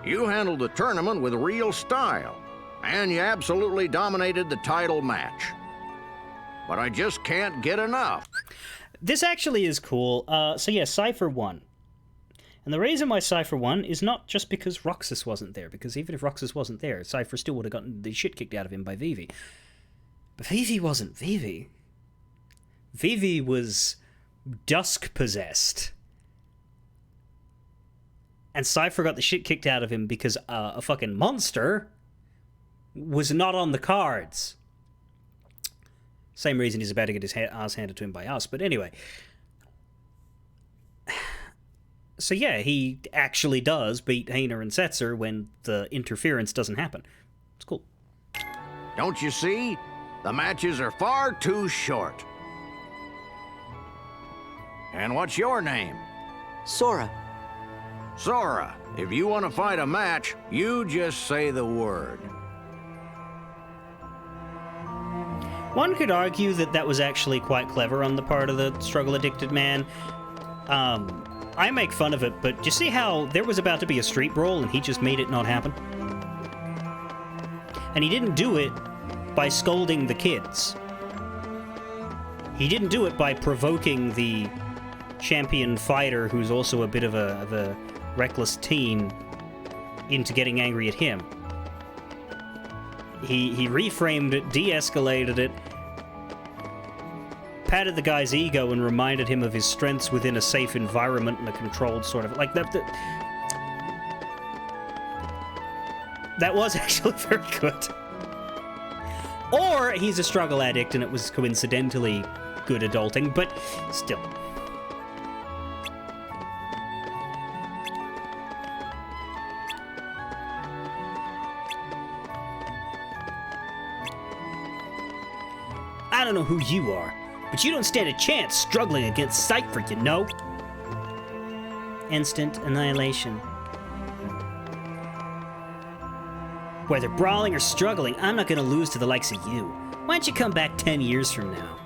[SPEAKER 14] You handled the tournament with real style, and you absolutely dominated the title match. But I just can't get enough.
[SPEAKER 1] This actually is cool. So yeah, Cypher won. And the reason why Cypher won is not just because Roxas wasn't there, because even if Roxas wasn't there, Cypher still would have gotten the shit kicked out of him by Vivi. But Vivi wasn't Vivi. Vivi was dusk-possessed. And Cypher got the shit kicked out of him because a fucking monster was not on the cards. Same reason he's about to get his ass handed to him by us, but anyway. So yeah, he actually does beat Hayner and Setzer when the interference doesn't happen. It's cool.
[SPEAKER 14] Don't you see? The matches are far too short. And what's your name?
[SPEAKER 20] Sora.
[SPEAKER 14] Sora, if you want to fight a match, you just say the word.
[SPEAKER 1] One could argue that that was actually quite clever on the part of the struggle-addicted man. I make fun of it, but do you see how there was about to be a street brawl and he just made it not happen? And he didn't do it by scolding the kids. He didn't do it by provoking the champion fighter, who's also a bit of a reckless teen, into getting angry at him. He reframed it, de-escalated it, patted the guy's ego and reminded him of his strengths within a safe environment and a controlled sort of... Like, that was actually very good. Or he's a struggle addict and it was coincidentally good adulting, but still. I don't know who you are, but you don't stand a chance struggling against Cypher, you know? Instant annihilation. Whether brawling or struggling, I'm not gonna lose to the likes of you. Why don't you come back 10 years from now?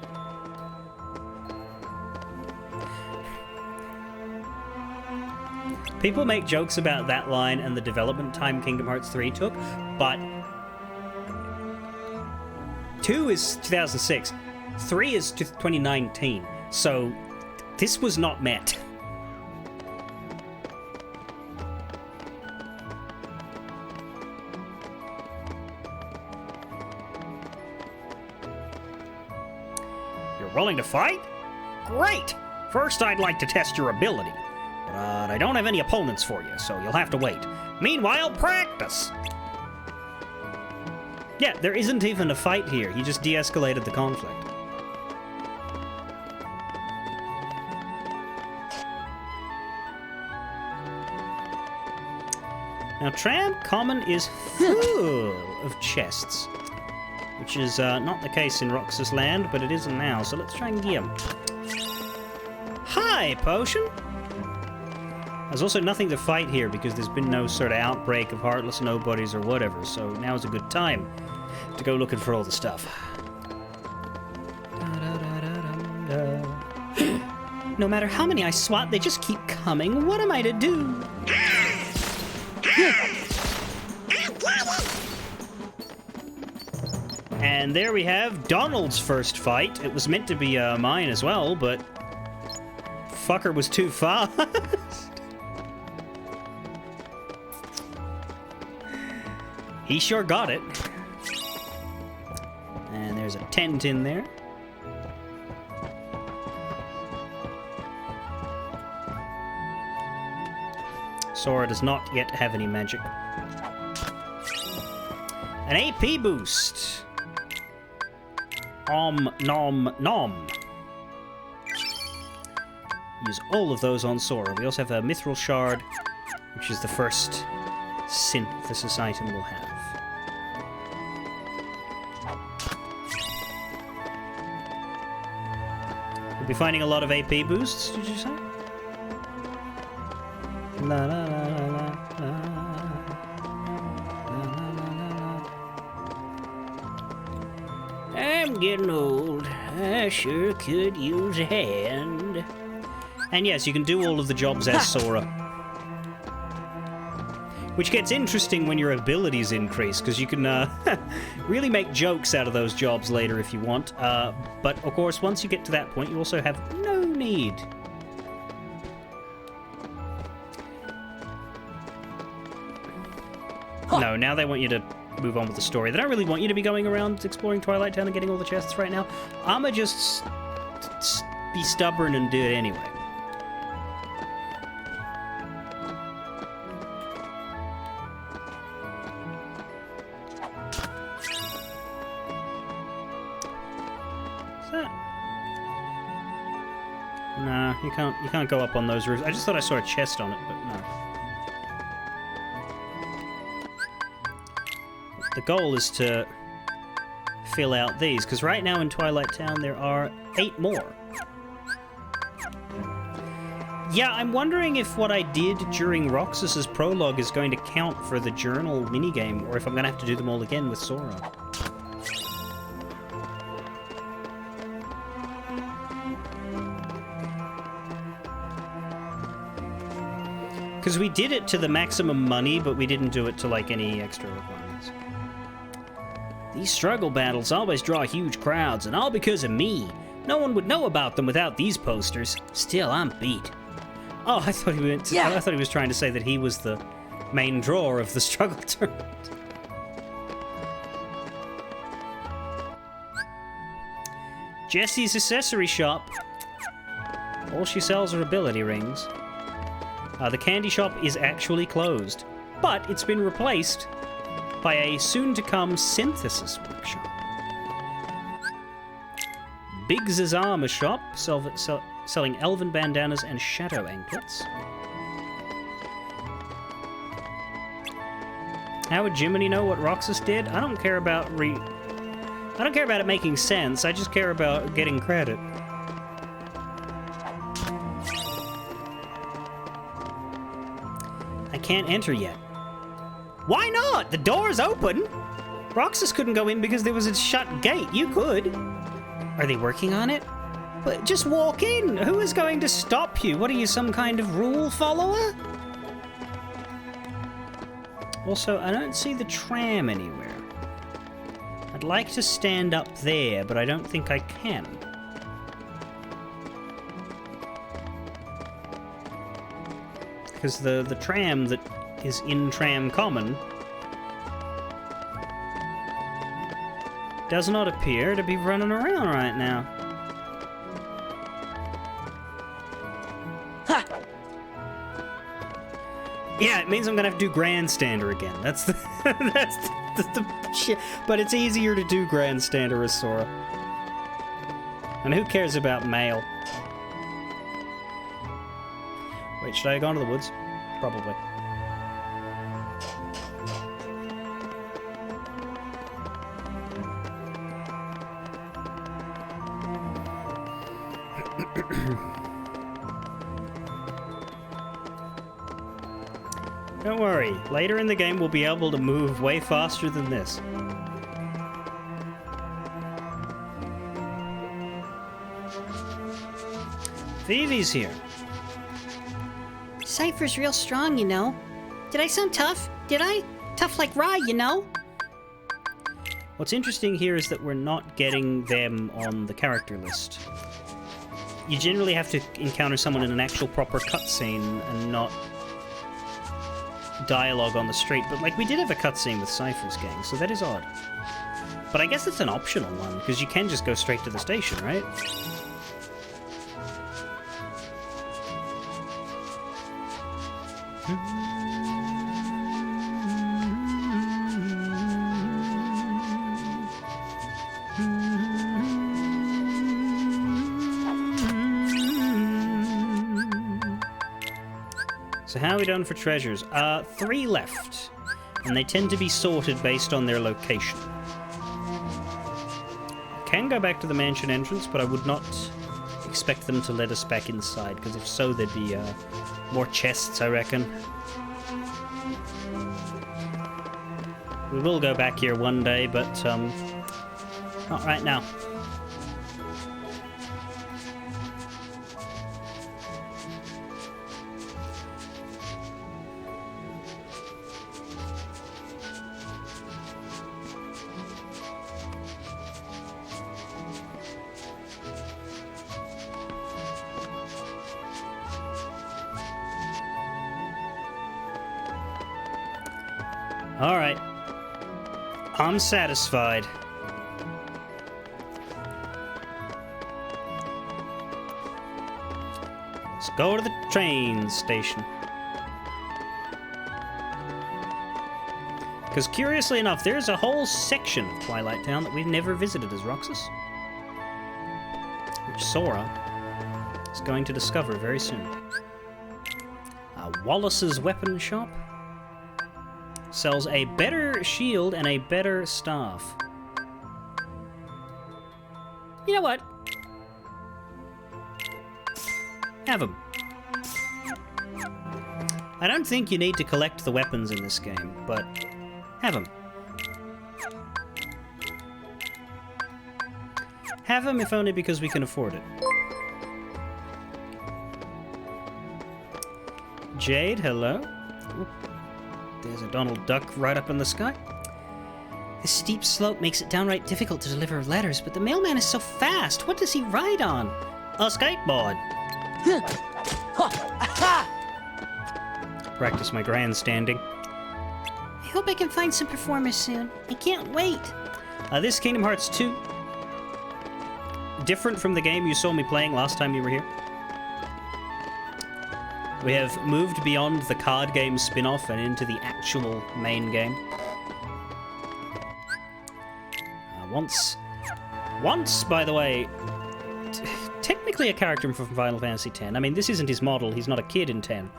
[SPEAKER 1] People make jokes about that line and the development time Kingdom Hearts 3 took, but 2 is 2006, 3 is 2019, so this was not met. You're willing to fight? Great! First, I'd like to test your ability, but I don't have any opponents for you, so you'll have to wait. Meanwhile, practice! Yeah, there isn't even a fight here. He just de-escalated the conflict. Now, Tramp Common is full of chests, which is not the case in Roxas Land, but it is now, so let's try and get him. Hi, Potion! There's also nothing to fight here because there's been no sort of outbreak of Heartless Nobodies or whatever, so now's a good time to go looking for all the stuff. No matter how many I swat, they just keep coming. What am I to do? And there we have Donald's first fight. It was meant to be mine as well, but fucker was too fast. He sure got it. And there's There's a tent in there. Sora does not yet have any magic. An AP boost! Om nom nom. Use all of those on Sora. We also have a Mithril Shard, which is the first synthesis item we'll have. We'll be finding a lot of AP boosts, did you say? La la la la la la. I'm getting old. I sure could use a hand. And yes, you can do all of the jobs as Sora. Which gets interesting when your abilities increase, because you can really make jokes out of those jobs later if you want. But of course, once you get to that point, you also have no need. No, now they want you to move on with the story. They don't really want you to be going around exploring Twilight Town and getting all the chests right now. I'ma just be stubborn and do it anyway. Nah, you can't go up on those roofs. I just thought I saw a chest on it, but no. The goal is to fill out these, because right now in Twilight Town there are 8 more. Yeah, I'm wondering if what I did during Roxas's prologue is going to count for the journal minigame, or if I'm going to have to do them all again with Sora. Because we did it to the maximum money, but we didn't do it to, like, any extra requirements. These struggle battles always draw huge crowds, and all because of me. No one would know about them without these posters. Still, I'm beat. Oh, I thought he meant to, I thought he was trying to say that he was the main drawer of the struggle tournament. Jessie's accessory shop. All she sells are ability rings. The candy shop is actually closed, but it's been replaced by a soon-to-come synthesis workshop. Big Zazama shop, selling elven bandanas and shadow anklets. How would Jiminy know what Roxas did? I don't care about I don't care about it making sense. I just care about getting credit. I can't enter yet. Why not? The door's open. Roxas couldn't go in because there was a shut gate. You could. Are they working on it? But just walk in. Who is going to stop you? What are you, some kind of rule follower? Also, I don't see the tram anywhere. I'd like to stand up there, but I don't think I can. Because the tram that is in Tram Common does not appear to be running around right now. Ha! Yeah, it means I'm gonna have to do Grandstander again. That's the the shit. But it's easier to do Grandstander as Sora. And who cares about mail? Wait, should I have gone to the woods? Probably. Don't worry, later in the game we'll be able to move way faster than this. Vivi's here.
[SPEAKER 2] Cypher's real strong, you know. Did I sound tough? Did I? Tough like Rai, you know?
[SPEAKER 1] What's interesting here is that we're not getting them on the character list. You generally have to encounter someone in an actual proper cutscene and not dialogue on the street, but like we did have a cutscene with Cypher's gang, so that is odd. But I guess it's an optional one, because you can just go straight to the station, right? So how are we done for treasures? 3 left. And they tend to be sorted based on their location. Can go back to the mansion entrance, but I would not expect them to let us back inside, because if so, there'd be more chests, I reckon. We will go back here one day, but not right now. All right. I'm satisfied. Let's go to the train station. Because curiously enough, there's a whole section of Twilight Town that we've never visited as Roxas, which Sora is going to discover very soon. Wallace's Weapon Shop sells a better shield and a better staff. You know what? Have them. I don't think you need to collect the weapons in this game, but have them. Have them if only because we can afford it. Jade, hello. There's a Donald Duck right up in the sky. The steep slope makes it downright difficult to deliver letters, but the mailman is so fast. What does he ride on? A skateboard. Practice my grandstanding.
[SPEAKER 2] I hope I can find some performers soon. I can't wait.
[SPEAKER 1] This Kingdom Hearts 2. Different from the game you saw me playing last time you were here. We have moved beyond the card game spin-off and into the actual main game. Once, by the way, technically a character from Final Fantasy X. I mean, this isn't his model, he's not a kid in 10.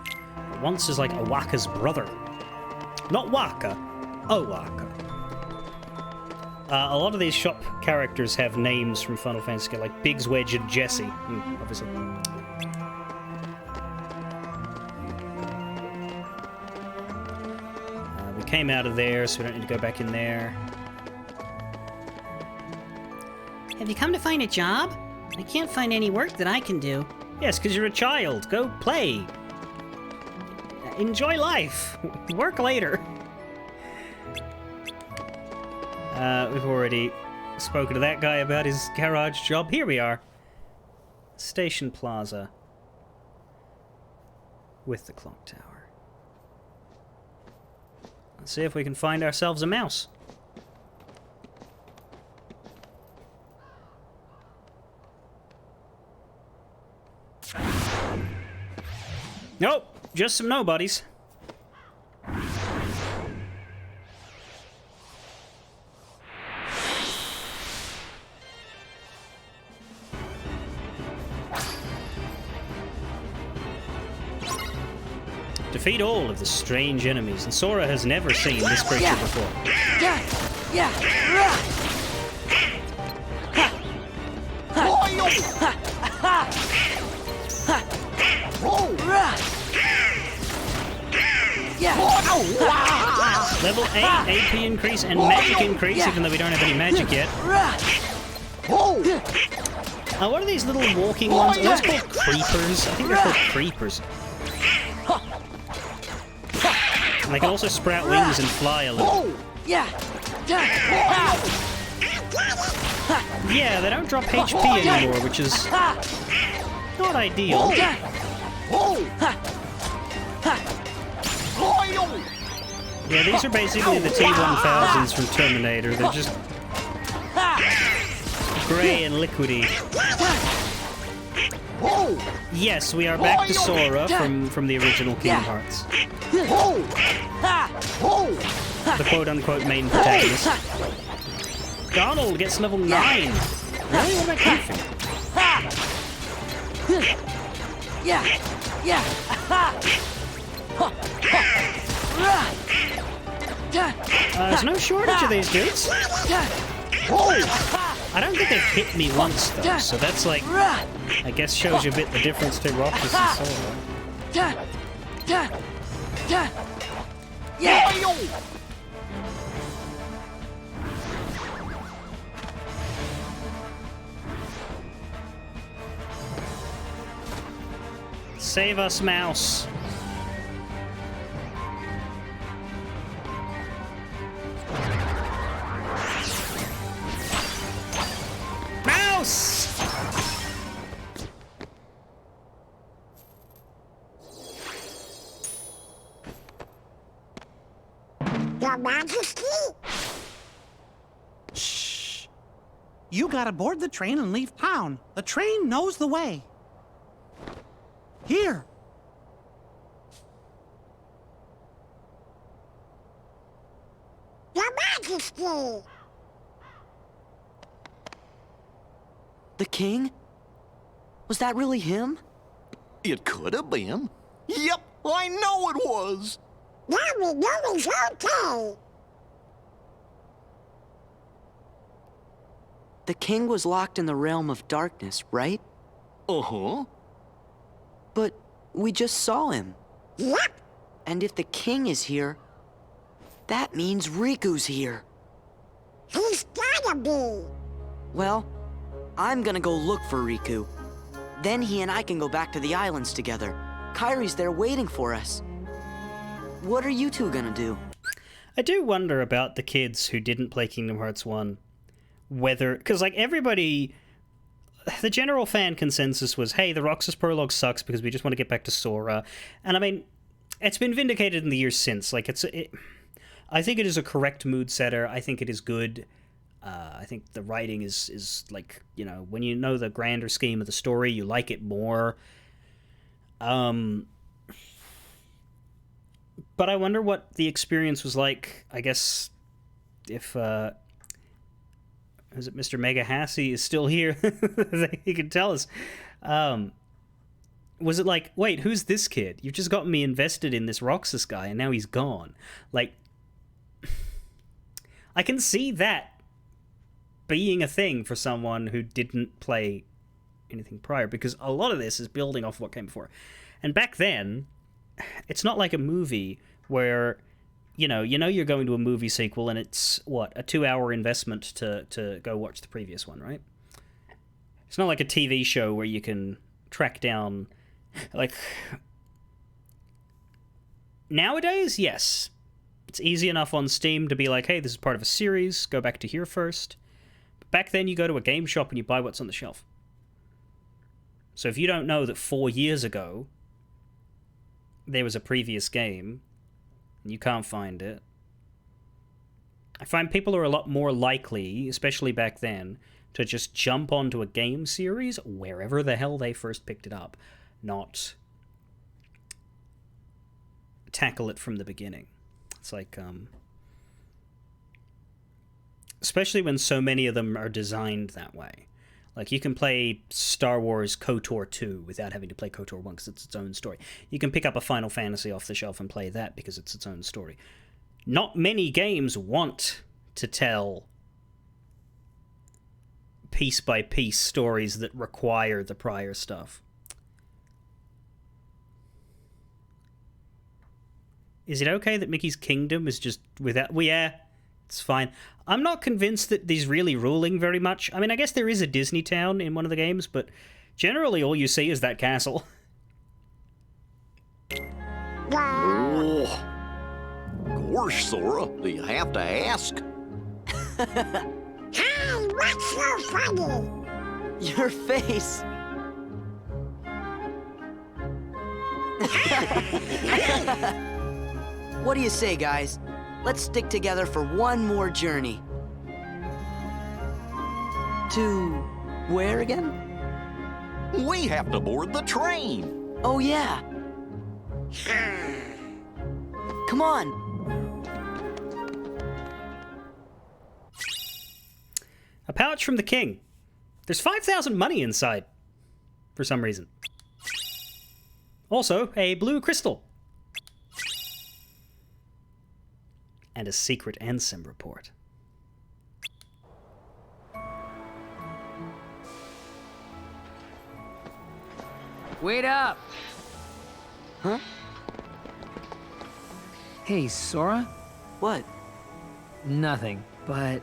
[SPEAKER 1] Once is like Owaka's brother. Not Waka, Owaka. A lot of these shop characters have names from Final Fantasy, like Biggs, Wedge, and Jesse, obviously. We came out of there, so we don't need to go back in there.
[SPEAKER 2] Have you come to find a job? I can't find any work that I can do.
[SPEAKER 1] Yes, because you're a child. Go play. Enjoy life. Work later. We've already spoken to that guy about his garage job. Here we are. Station Plaza. With the clock tower. Let's see if we can find ourselves a mouse. Nope, just some nobodies. Defeat all of the strange enemies, and Sora has never seen this creature before. Level 8 AP increase and magic increase, even though we don't have any magic yet. What are these little walking ones? Are those called creepers? I think they're called creepers. And they can also sprout wings and fly a little. Yeah, they don't drop HP anymore, which is not ideal. Yeah, these are basically the T-1000s from Terminator. They're just grey and liquidy. Yes, we are back to Sora from the original Kingdom Hearts. The quote-unquote main protagonist. Donald gets level 9. Really? What about Goofy? There's no shortage of these dudes. I don't think they've hit me once though, so that's like, I guess shows you a bit the difference between Roxas and Sora. Save us, Mouse. Mouse!
[SPEAKER 21] Your Majesty?
[SPEAKER 16] Shh. You gotta board the train and leave town. The train knows the way. Here.
[SPEAKER 21] Your Majesty!
[SPEAKER 20] The king? Was that really him?
[SPEAKER 8] It could have been. Yep, I know it was.
[SPEAKER 21] Now we know he's okay.
[SPEAKER 20] The king was locked in the realm of darkness, right?
[SPEAKER 8] Uh-huh.
[SPEAKER 20] But we just saw him.
[SPEAKER 21] Yep.
[SPEAKER 20] And if the king is here, that means Riku's here.
[SPEAKER 21] He's gotta be.
[SPEAKER 20] Well, I'm gonna go look for Riku. Then he and I can go back to the islands together. Kairi's there waiting for us. What are you two gonna do?
[SPEAKER 1] I do wonder about the kids who didn't play Kingdom Hearts 1. Whether... Because, like, everybody... The general fan consensus was, hey, the Roxas prologue sucks because we just want to get back to Sora. And, I mean, it's been vindicated in the years since. Like, I think it is a correct mood setter. I think it is good. I think the writing is like, you know, when you know the grander scheme of the story, you like it more. But I wonder what the experience was like, I guess, if, is it Mr. Mega Hassy is still here? He can tell us. Was it like, wait, who's this kid? You've just gotten me invested in this Roxas guy, and now he's gone. Like, I can see that being a thing for someone who didn't play anything prior, because a lot of this is building off what came before. And back then, it's not like a movie where, you know you're going to a movie sequel and it's, what, a 2-hour investment to go watch the previous one, right? It's not like a TV show where you can track down, like... Nowadays, yes. It's easy enough on Steam to be like, hey, this is part of a series, go back to here first. But back then, you go to a game shop and you buy what's on the shelf. So if you don't know that 4 years ago there was a previous game, and you can't find it, I find people are a lot more likely, especially back then, to just jump onto a game series wherever the hell they first picked it up, not tackle it from the beginning. It's like, especially when so many of them are designed that way. Like, you can play Star Wars KOTOR 2 without having to play KOTOR 1 because it's its own story. You can pick up a Final Fantasy off the shelf and play that because it's its own story. Not many games want to tell piece-by-piece stories that require the prior stuff. Is it okay that Mickey's Kingdom is just without... Well, yeah, it's fine. I'm not convinced that he's really ruling very much. I mean, I guess there is a Disney town in one of the games, but generally all you see is that castle.
[SPEAKER 8] Oh. Gosh, Sora, do you have to ask?
[SPEAKER 21] Hey, what's so funny?
[SPEAKER 20] Your face. What do you say, guys? Let's stick together for one more journey. To where again?
[SPEAKER 8] We have to board the train.
[SPEAKER 20] Oh, yeah. Come on.
[SPEAKER 1] A pouch from the king. There's 5,000 money inside, for some reason. Also, a blue crystal. And a secret Ansem report.
[SPEAKER 6] Wait up!
[SPEAKER 20] Huh?
[SPEAKER 6] Hey, Sora?
[SPEAKER 20] What?
[SPEAKER 6] Nothing, but...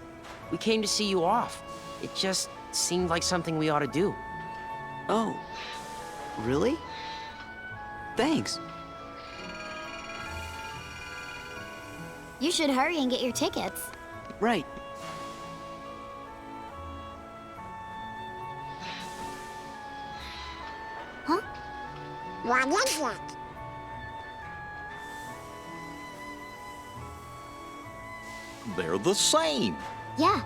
[SPEAKER 4] We came to see you off. It just seemed like something we ought to do.
[SPEAKER 20] Oh. Really? Thanks.
[SPEAKER 9] You should hurry and get your tickets.
[SPEAKER 20] Right.
[SPEAKER 21] Huh? What is it?
[SPEAKER 8] They're the same.
[SPEAKER 9] Yeah.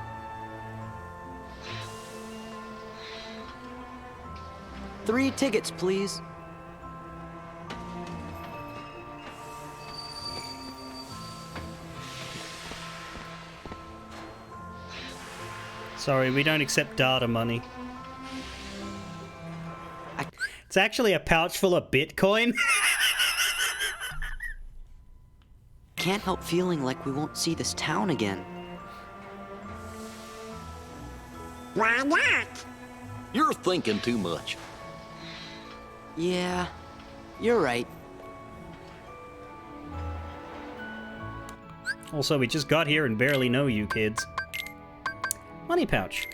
[SPEAKER 20] Three tickets, please.
[SPEAKER 1] Sorry, we don't accept data money. It's actually a pouch full of Bitcoin.
[SPEAKER 20] Can't help feeling like we won't see this town again.
[SPEAKER 21] Why not?
[SPEAKER 8] You're thinking too much.
[SPEAKER 20] Yeah, you're right.
[SPEAKER 1] Also, we just got here and barely know you kids. Money pouch.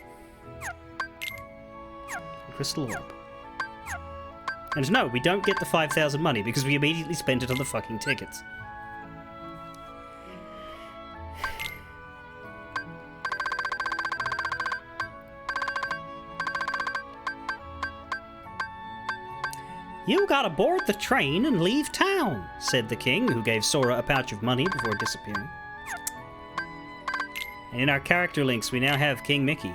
[SPEAKER 1] A crystal orb. And no, we don't get the 5,000 money because we immediately spent it on the fucking tickets. You gotta board the train and leave town, said the king, who gave Sora a pouch of money before disappearing. And in our character links, we now have King Mickey,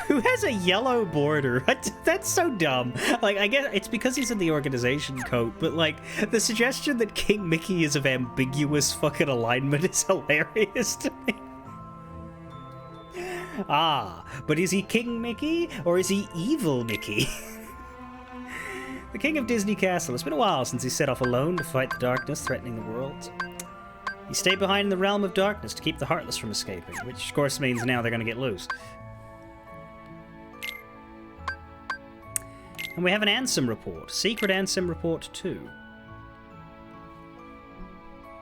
[SPEAKER 1] who has a yellow border. That's so dumb. Like, I guess it's because he's in the organization coat, but like, the suggestion that King Mickey is of ambiguous fucking alignment is hilarious to me. Ah, but is he King Mickey or is he evil Mickey? The King of Disney Castle. It's been a while since he set off alone to fight the darkness threatening the world. He stayed behind in the realm of darkness to keep the Heartless from escaping, which of course means now they're going to get loose. And we have an Ansem report. Secret Ansem report 2.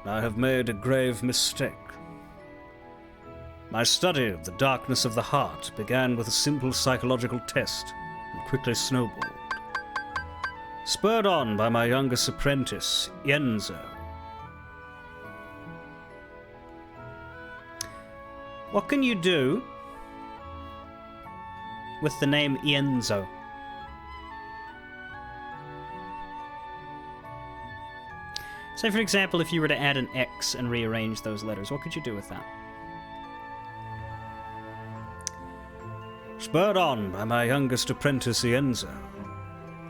[SPEAKER 1] I have made a grave mistake. My study of the darkness of the heart began with a simple psychological test and quickly snowballed. Spurred on by my youngest apprentice, Ienzo. What can you do with the name Ienzo? Say, for example, if you were to add an X and rearrange those letters, what could you do with that? Spurred on by my youngest apprentice, Ienzo,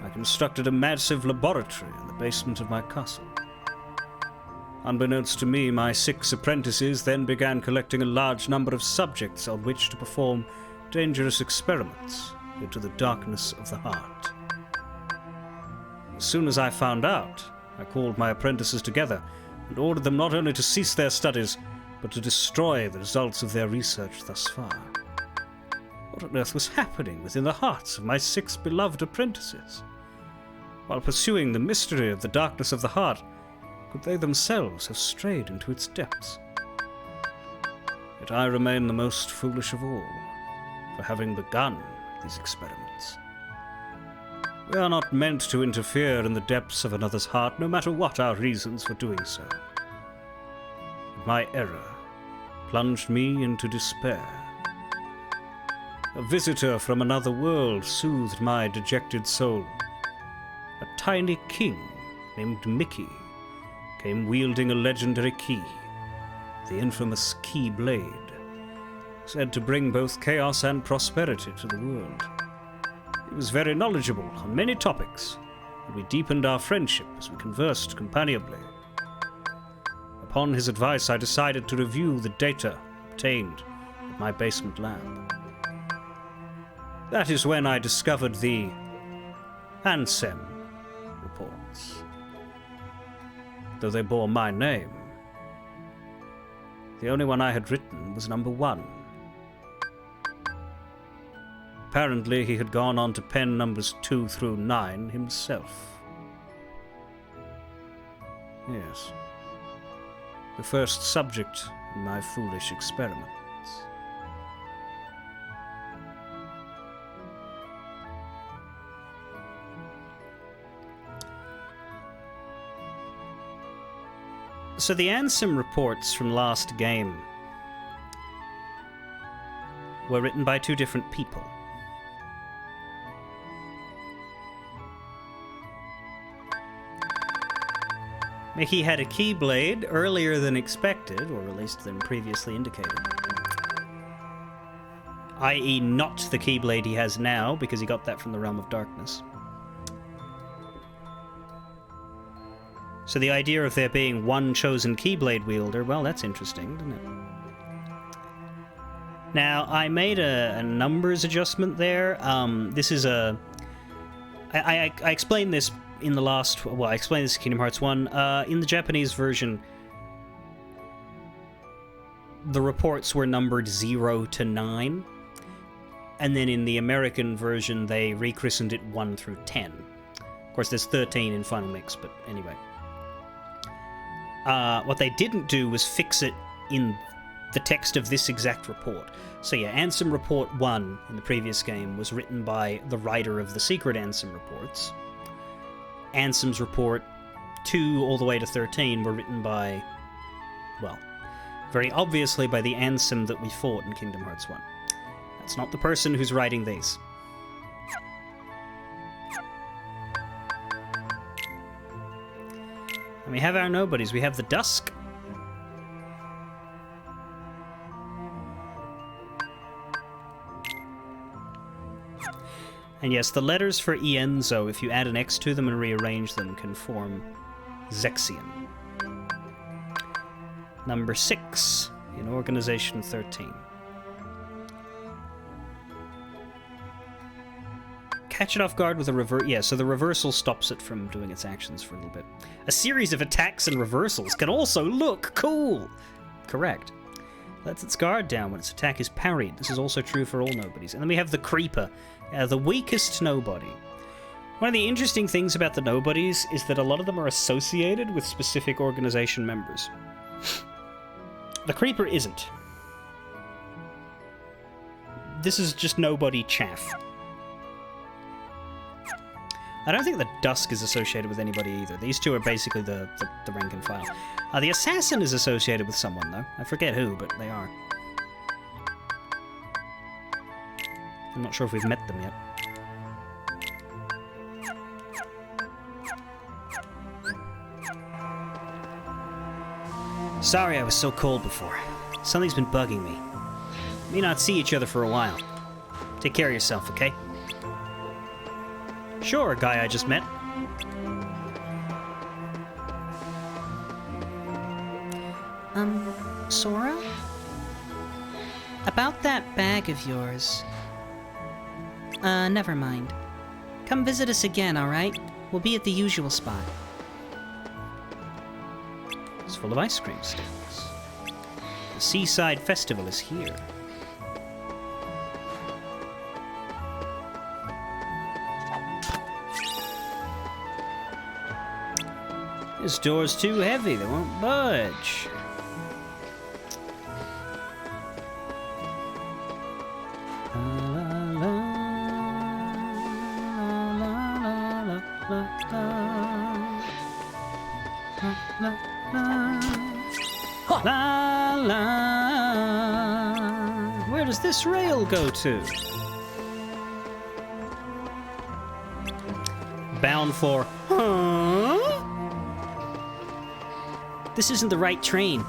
[SPEAKER 1] I constructed a massive laboratory in the basement of my castle. Unbeknownst to me, my 6 apprentices then began collecting a large number of subjects on which to perform dangerous experiments into the darkness of the heart. As soon as I found out, I called my apprentices together and ordered them not only to cease their studies, but to destroy the results of their research thus far. What on earth was happening within the hearts of my 6 beloved apprentices? While pursuing the mystery of the darkness of the heart, could they themselves have strayed into its depths? Yet I remain the most foolish of all, for having begun these experiments. We are not meant to interfere in the depths of another's heart, no matter what our reasons for doing so. My error plunged me into despair. A visitor from another world soothed my dejected soul. A tiny king named Mickey came wielding a legendary key, the infamous Keyblade, said to bring both chaos and prosperity to the world. He was very knowledgeable on many topics, and we deepened our friendship as we conversed companionably. Upon his advice, I decided to review the data obtained at my basement lab. That is when I discovered the Ansem reports. Though they bore my name, the only one I had written was number 1. Apparently, he had gone on to pen numbers 2 through 9 himself. Yes. The first subject in my foolish experiments. So the Ansem reports from last game were written by 2 different people. Mickey had a Keyblade earlier than expected, or at least than previously indicated. I.e. not the Keyblade he has now, because he got that from the Realm of Darkness. So the idea of there being one chosen Keyblade wielder, well, that's interesting, isn't it? Now, I made a numbers adjustment there. This is a... I explained this in the last... Well, I explained this in Kingdom Hearts 1. In the Japanese version, the reports were numbered 0 to 9. And then in the American version, they rechristened it 1 through 10. Of course, there's 13 in Final Mix, but anyway. What they didn't do was fix it in the text of this exact report. So yeah, Ansem Report 1 in the previous game was written by the writer of the secret Ansem reports. Ansem's Report 2 all the way to 13 were written by, well, very obviously by the Ansem that we fought in Kingdom Hearts 1. That's not the person who's writing these. And we have our nobodies. We have the Dusk. And yes, the letters for Ienzo, if you add an X to them and rearrange them, can form Zexion. Number 6 in Organization 13. Catch it off guard with a reverse... Yeah, so the reversal stops it from doing its actions for a little bit. A series of attacks and reversals can also look cool! Correct. Lets its guard down when its attack is parried. This is also true for all nobodies. And then we have the Creeper, the weakest nobody. One of the interesting things about the nobodies is that a lot of them are associated with specific organization members. The Creeper isn't. This is just nobody chaff. I don't think the Dusk is associated with anybody either. These two are basically the rank and file. The Assassin is associated with someone, though. I forget who, but they are. I'm not sure if we've met them yet. Sorry I was so cold before. Something's been bugging me. May not see each other for a while. Take care of yourself, okay? Sure, guy I just met.
[SPEAKER 2] Sora? About that bag of yours. Never mind. Come visit us again, alright? We'll be at the usual spot.
[SPEAKER 1] It's full of ice cream sticks. The Seaside Festival is here. This door's too heavy, they won't budge. La la. Where does this rail go to? Bound for... Huh?
[SPEAKER 2] This isn't the right train.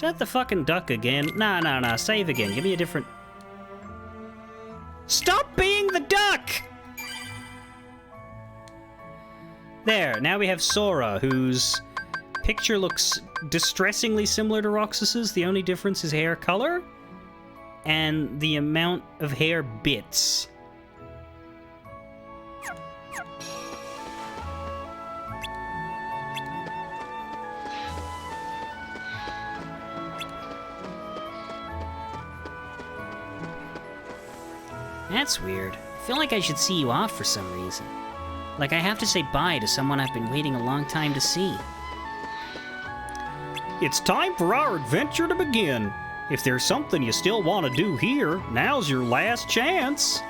[SPEAKER 1] Is that the fucking duck again? Nah, save again. Give me a different... Stop being the duck! There, now we have Sora, whose picture looks distressingly similar to Roxas's. The only difference is hair color and the amount of hair bits.
[SPEAKER 2] That's weird. I feel like I should see you off for some reason. Like I have to say bye to someone I've been waiting a long time to see.
[SPEAKER 1] It's time for our adventure to begin. If there's something you still want to do here, now's your last chance.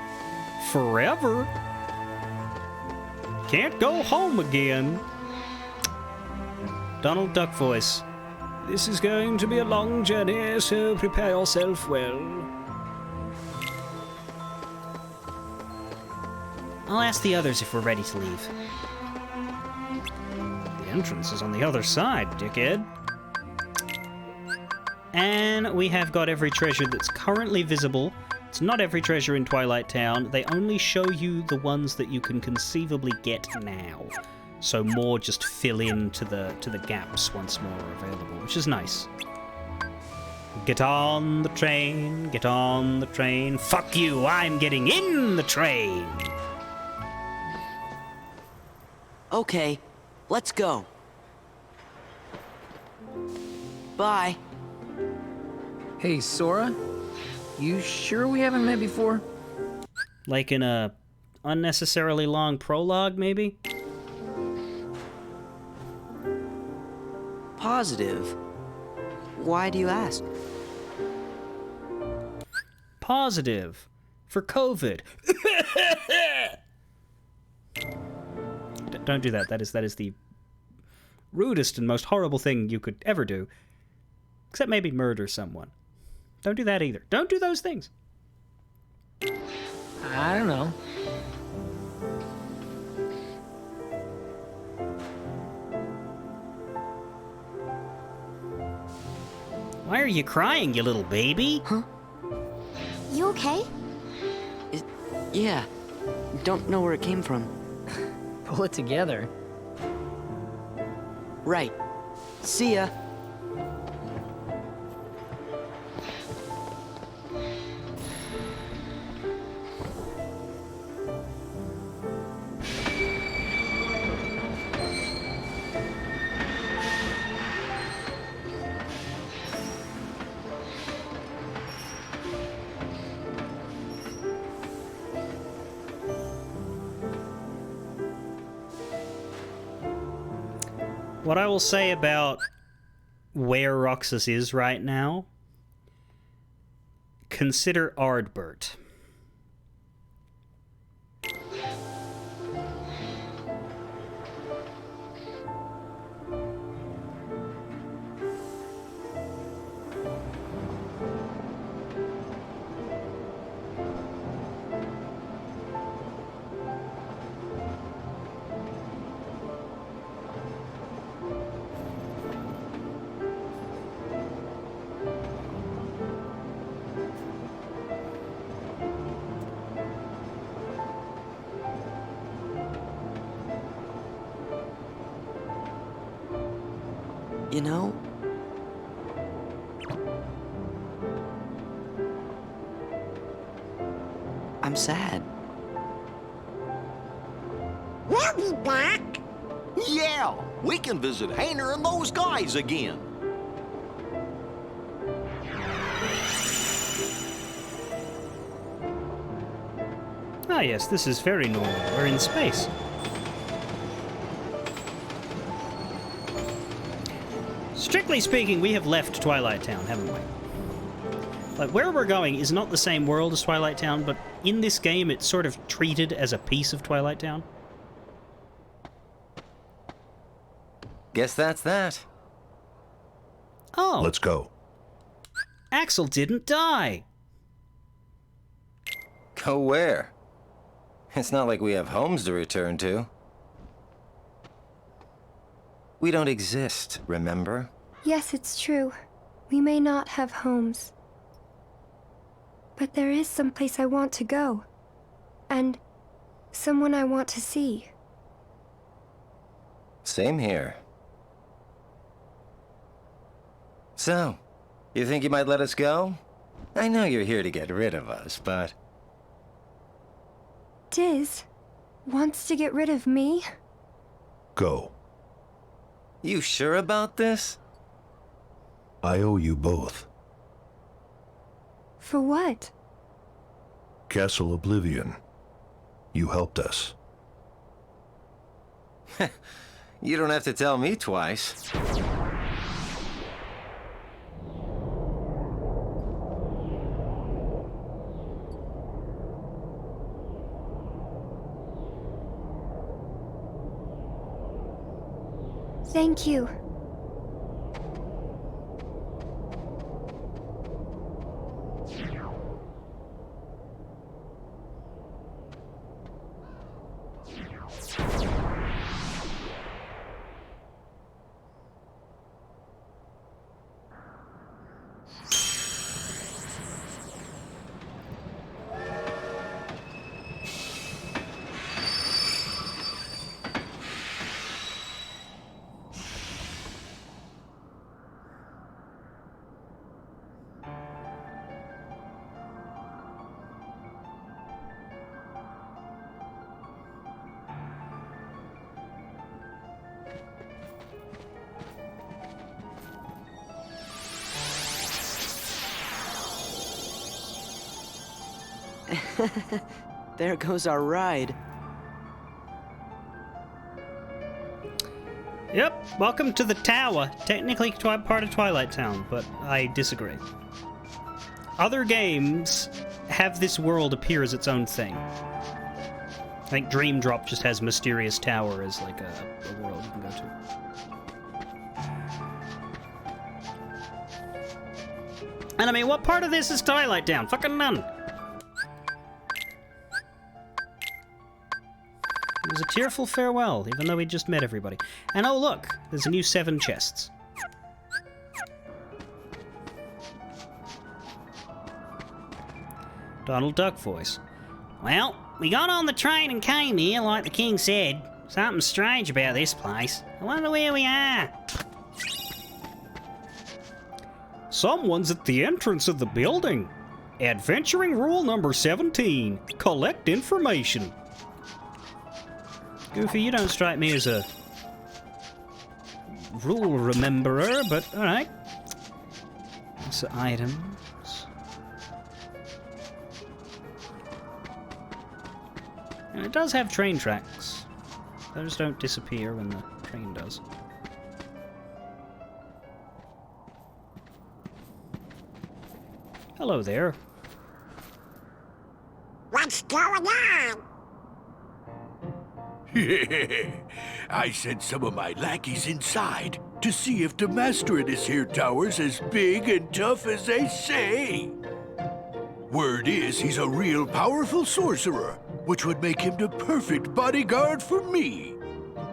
[SPEAKER 1] Forever. Can't go home again. Donald Duck voice. This is going to be a long journey, so prepare yourself well.
[SPEAKER 2] I'll ask the others if we're ready to leave.
[SPEAKER 1] The entrance is on the other side, dickhead. And we have got every treasure that's currently visible. It's not every treasure in Twilight Town. They only show you the ones that you can conceivably get now. So more just fill in to the gaps once more are available, which is nice. Get on the train, get on the train. Fuck you, I'm getting in the train.
[SPEAKER 20] Okay, let's go. Bye.
[SPEAKER 6] Hey, Sora? You sure we haven't met before?
[SPEAKER 1] Like in a unnecessarily long prologue, maybe?
[SPEAKER 20] Positive. Why do you ask?
[SPEAKER 1] Positive. For COVID. Don't do that. That is the rudest and most horrible thing you could ever do. Except maybe murder someone. Don't do that either. Don't do those things.
[SPEAKER 6] I don't know.
[SPEAKER 1] Why are you crying, you little baby?
[SPEAKER 9] Huh? You okay?
[SPEAKER 20] Yeah. Don't know where it came from.
[SPEAKER 6] Pull it together.
[SPEAKER 20] Right. See ya.
[SPEAKER 1] What I will say about where Roxas is right now, consider Ardbert.
[SPEAKER 20] You know, I'm sad.
[SPEAKER 21] We'll be back.
[SPEAKER 8] Yeah, we can visit Hayner and those guys again.
[SPEAKER 1] Ah yes, this is very normal. We're in space. Strictly speaking, we have left Twilight Town, haven't we? Like, where we're going is not the same world as Twilight Town, but in this game it's sort of treated as a piece of Twilight Town.
[SPEAKER 18] Guess that's that.
[SPEAKER 1] Oh.
[SPEAKER 12] Let's go.
[SPEAKER 1] Axel didn't die.
[SPEAKER 18] Go where? It's not like we have homes to return to. We don't exist, remember?
[SPEAKER 5] Yes, it's true.
[SPEAKER 13] We may not have homes, but there is some place I want to go, and someone I want to see.
[SPEAKER 18] Same here. So, you think you might let us go? I know you're here to get rid of us, but...
[SPEAKER 13] Diz wants to get rid of me?
[SPEAKER 12] Go.
[SPEAKER 18] You sure about this?
[SPEAKER 12] I owe you both.
[SPEAKER 13] For what?
[SPEAKER 12] Castle Oblivion. You helped us.
[SPEAKER 18] You don't have to tell me twice.
[SPEAKER 13] Thank you.
[SPEAKER 20] There goes our ride.
[SPEAKER 1] Yep, welcome to the tower. Technically part of Twilight Town, but I disagree. Other games have this world appear as its own thing. I think Dream Drop just has Mysterious Tower as like a world you can go to. And I mean, what part of this is Twilight Town? Fucking none. It was a tearful farewell, even though we just met everybody. And oh look, there's a new 7 chests. Donald Duck voice. Well, we got on the train and came here, like the king said. Something strange about this place. I wonder where we are. Someone's at the entrance of the building. Adventuring rule number 17. Collect information. Goofy, you don't strike me as a rule rememberer, but alright. So items. And it does have train tracks. Those don't disappear when the train does. Hello there.
[SPEAKER 21] What's going on?
[SPEAKER 22] I sent some of my lackeys inside to see if the master in this here tower's as big and tough as they say. Word is he's a real powerful sorcerer, which would make him the perfect bodyguard for me.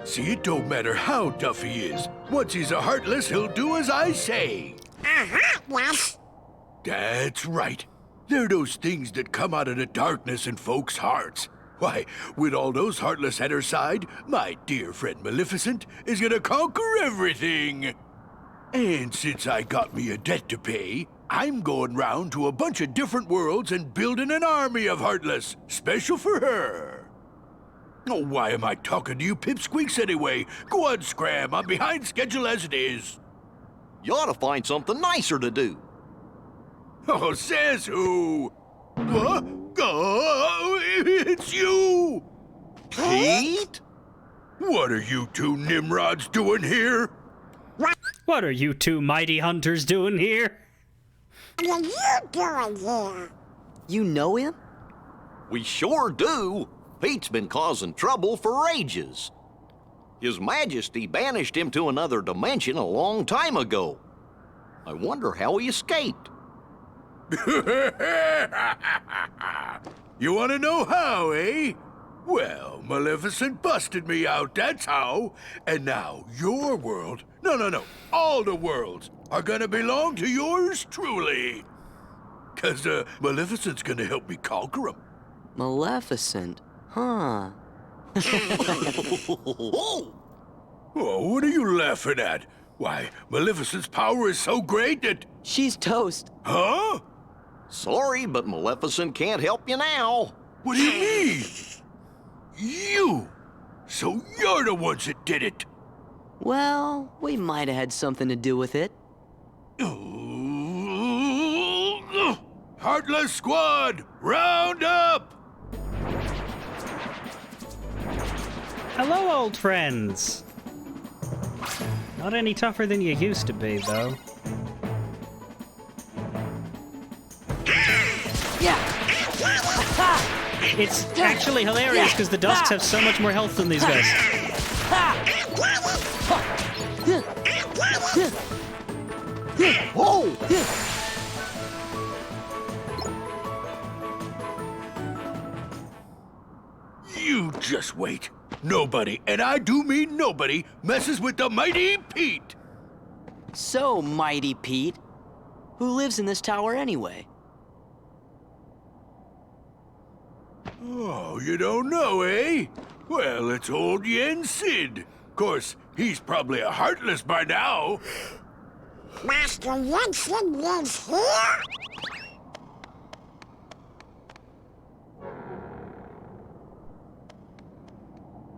[SPEAKER 22] See, it don't matter how tough he is. Once he's a Heartless, he'll do as I say.
[SPEAKER 21] A Heartless?
[SPEAKER 22] That's right. They're those things that come out of the darkness in folks' hearts. Why, with all those Heartless at her side, my dear friend Maleficent is gonna conquer everything. And since I got me a debt to pay, I'm going round to a bunch of different worlds and building an army of Heartless, special for her. Oh, why am I talking to you pipsqueaks anyway? Go on, Scram, I'm behind schedule as it is.
[SPEAKER 8] You ought to find something nicer to do.
[SPEAKER 22] Oh, says who? What? Oh, it's you!
[SPEAKER 8] Pete?
[SPEAKER 22] What are you two Nimrods doing here?
[SPEAKER 1] What are you two mighty hunters doing here?
[SPEAKER 21] What are you doing here?
[SPEAKER 20] You know him?
[SPEAKER 8] We sure do. Pete's been causing trouble for ages. His Majesty banished him to another dimension a long time ago. I wonder how he escaped.
[SPEAKER 22] You want to know how, eh? Well, Maleficent busted me out, that's how. And now your world, no, all the worlds are gonna belong to yours truly. 'Cause Maleficent's gonna help me conquer them.
[SPEAKER 20] Maleficent? Huh.
[SPEAKER 22] Oh, what are you laughing at? Why, Maleficent's power is so great that...
[SPEAKER 20] She's toast.
[SPEAKER 22] Huh?
[SPEAKER 8] Sorry, but Maleficent can't help you now.
[SPEAKER 22] What do you mean? You! So you're the ones that did it!
[SPEAKER 20] Well, we might have had something to do with it.
[SPEAKER 22] Heartless Squad, round up!
[SPEAKER 1] Hello, old friends. Not any tougher than you used to be, though. It's actually hilarious because the Dusks have so much more health than these guys.
[SPEAKER 22] Whoa! You just wait. Nobody, and I do mean nobody, messes with the Mighty Pete!
[SPEAKER 20] So, Mighty Pete, who lives in this tower anyway?
[SPEAKER 22] Oh, you don't know, eh? Well, it's old Yen Sid. Of course, he's probably a Heartless by now.
[SPEAKER 21] Master Yen Sid lives here?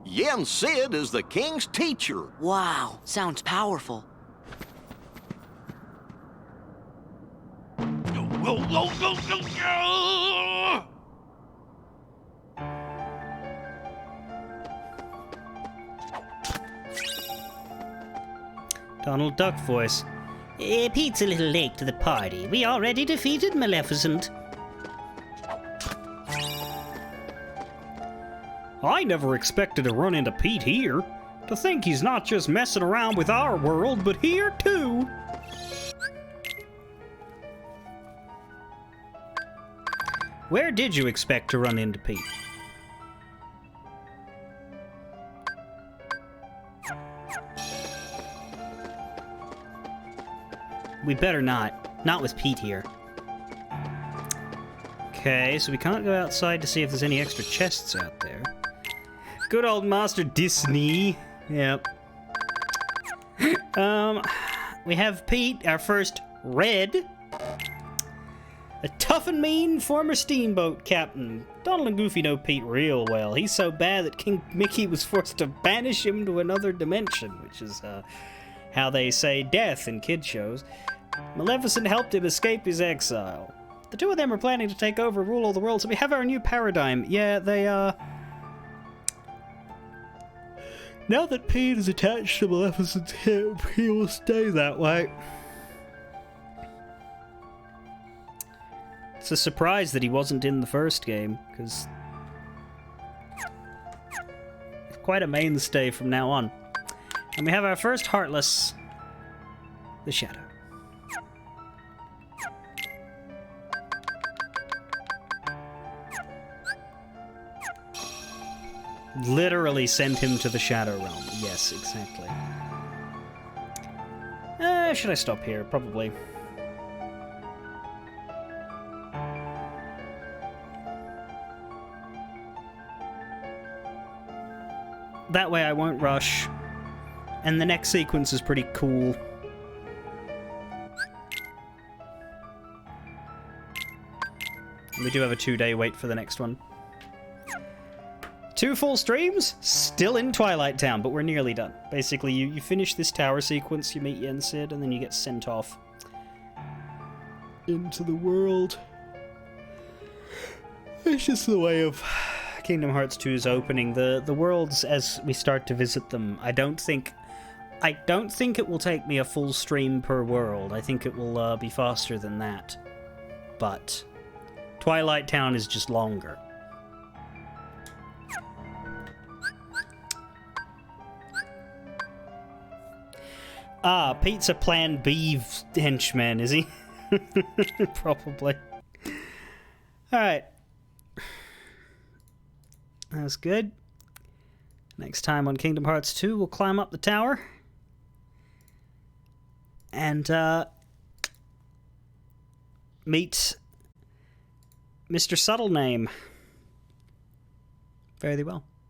[SPEAKER 8] Yen Sid is the king's teacher.
[SPEAKER 20] Wow, sounds powerful.
[SPEAKER 1] Donald Duck voice.
[SPEAKER 2] Pete's a little late to the party. We already defeated Maleficent.
[SPEAKER 1] I never expected to run into Pete here. To think he's not just messing around with our world, but here too. Where did you expect to run into Pete? We better not. Not with Pete here. Okay, so we can't go outside to see if there's any extra chests out there. Good old Master Disney. Yep. We have Pete, our first red. A tough and mean former steamboat captain. Donald and Goofy know Pete real well. He's so bad that King Mickey was forced to banish him to another dimension, which is how they say death in kid shows. Maleficent helped him escape his exile. The two of them are planning to take over and rule all the world, so we have our new paradigm. Yeah, they, now that Pete is attached to Maleficent's hip, he will stay that way. It's a surprise that he wasn't in the first game, because it's quite a mainstay from now on. And we have our first Heartless, the Shadow. Literally sent him to the Shadow Realm. Yes, exactly. Should I stop here? Probably. That way I won't rush. And the next sequence is pretty cool. We do have a 2-day wait for the next one. 2 full streams, still in Twilight Town, but we're nearly done. Basically, you finish this tower sequence, you meet Yen Sid, and then you get sent off into the world. It's just the way of Kingdom Hearts 2's opening. The worlds, as we start to visit them, I don't think it will take me a full stream per world. I think it will be faster than that. But Twilight Town is just longer. Ah, Pete's a Plan B henchman, is he? Probably. Alright. That's good. Next time on Kingdom Hearts 2, we'll climb up the tower. And, meet Mr. Subtle Name. Very well.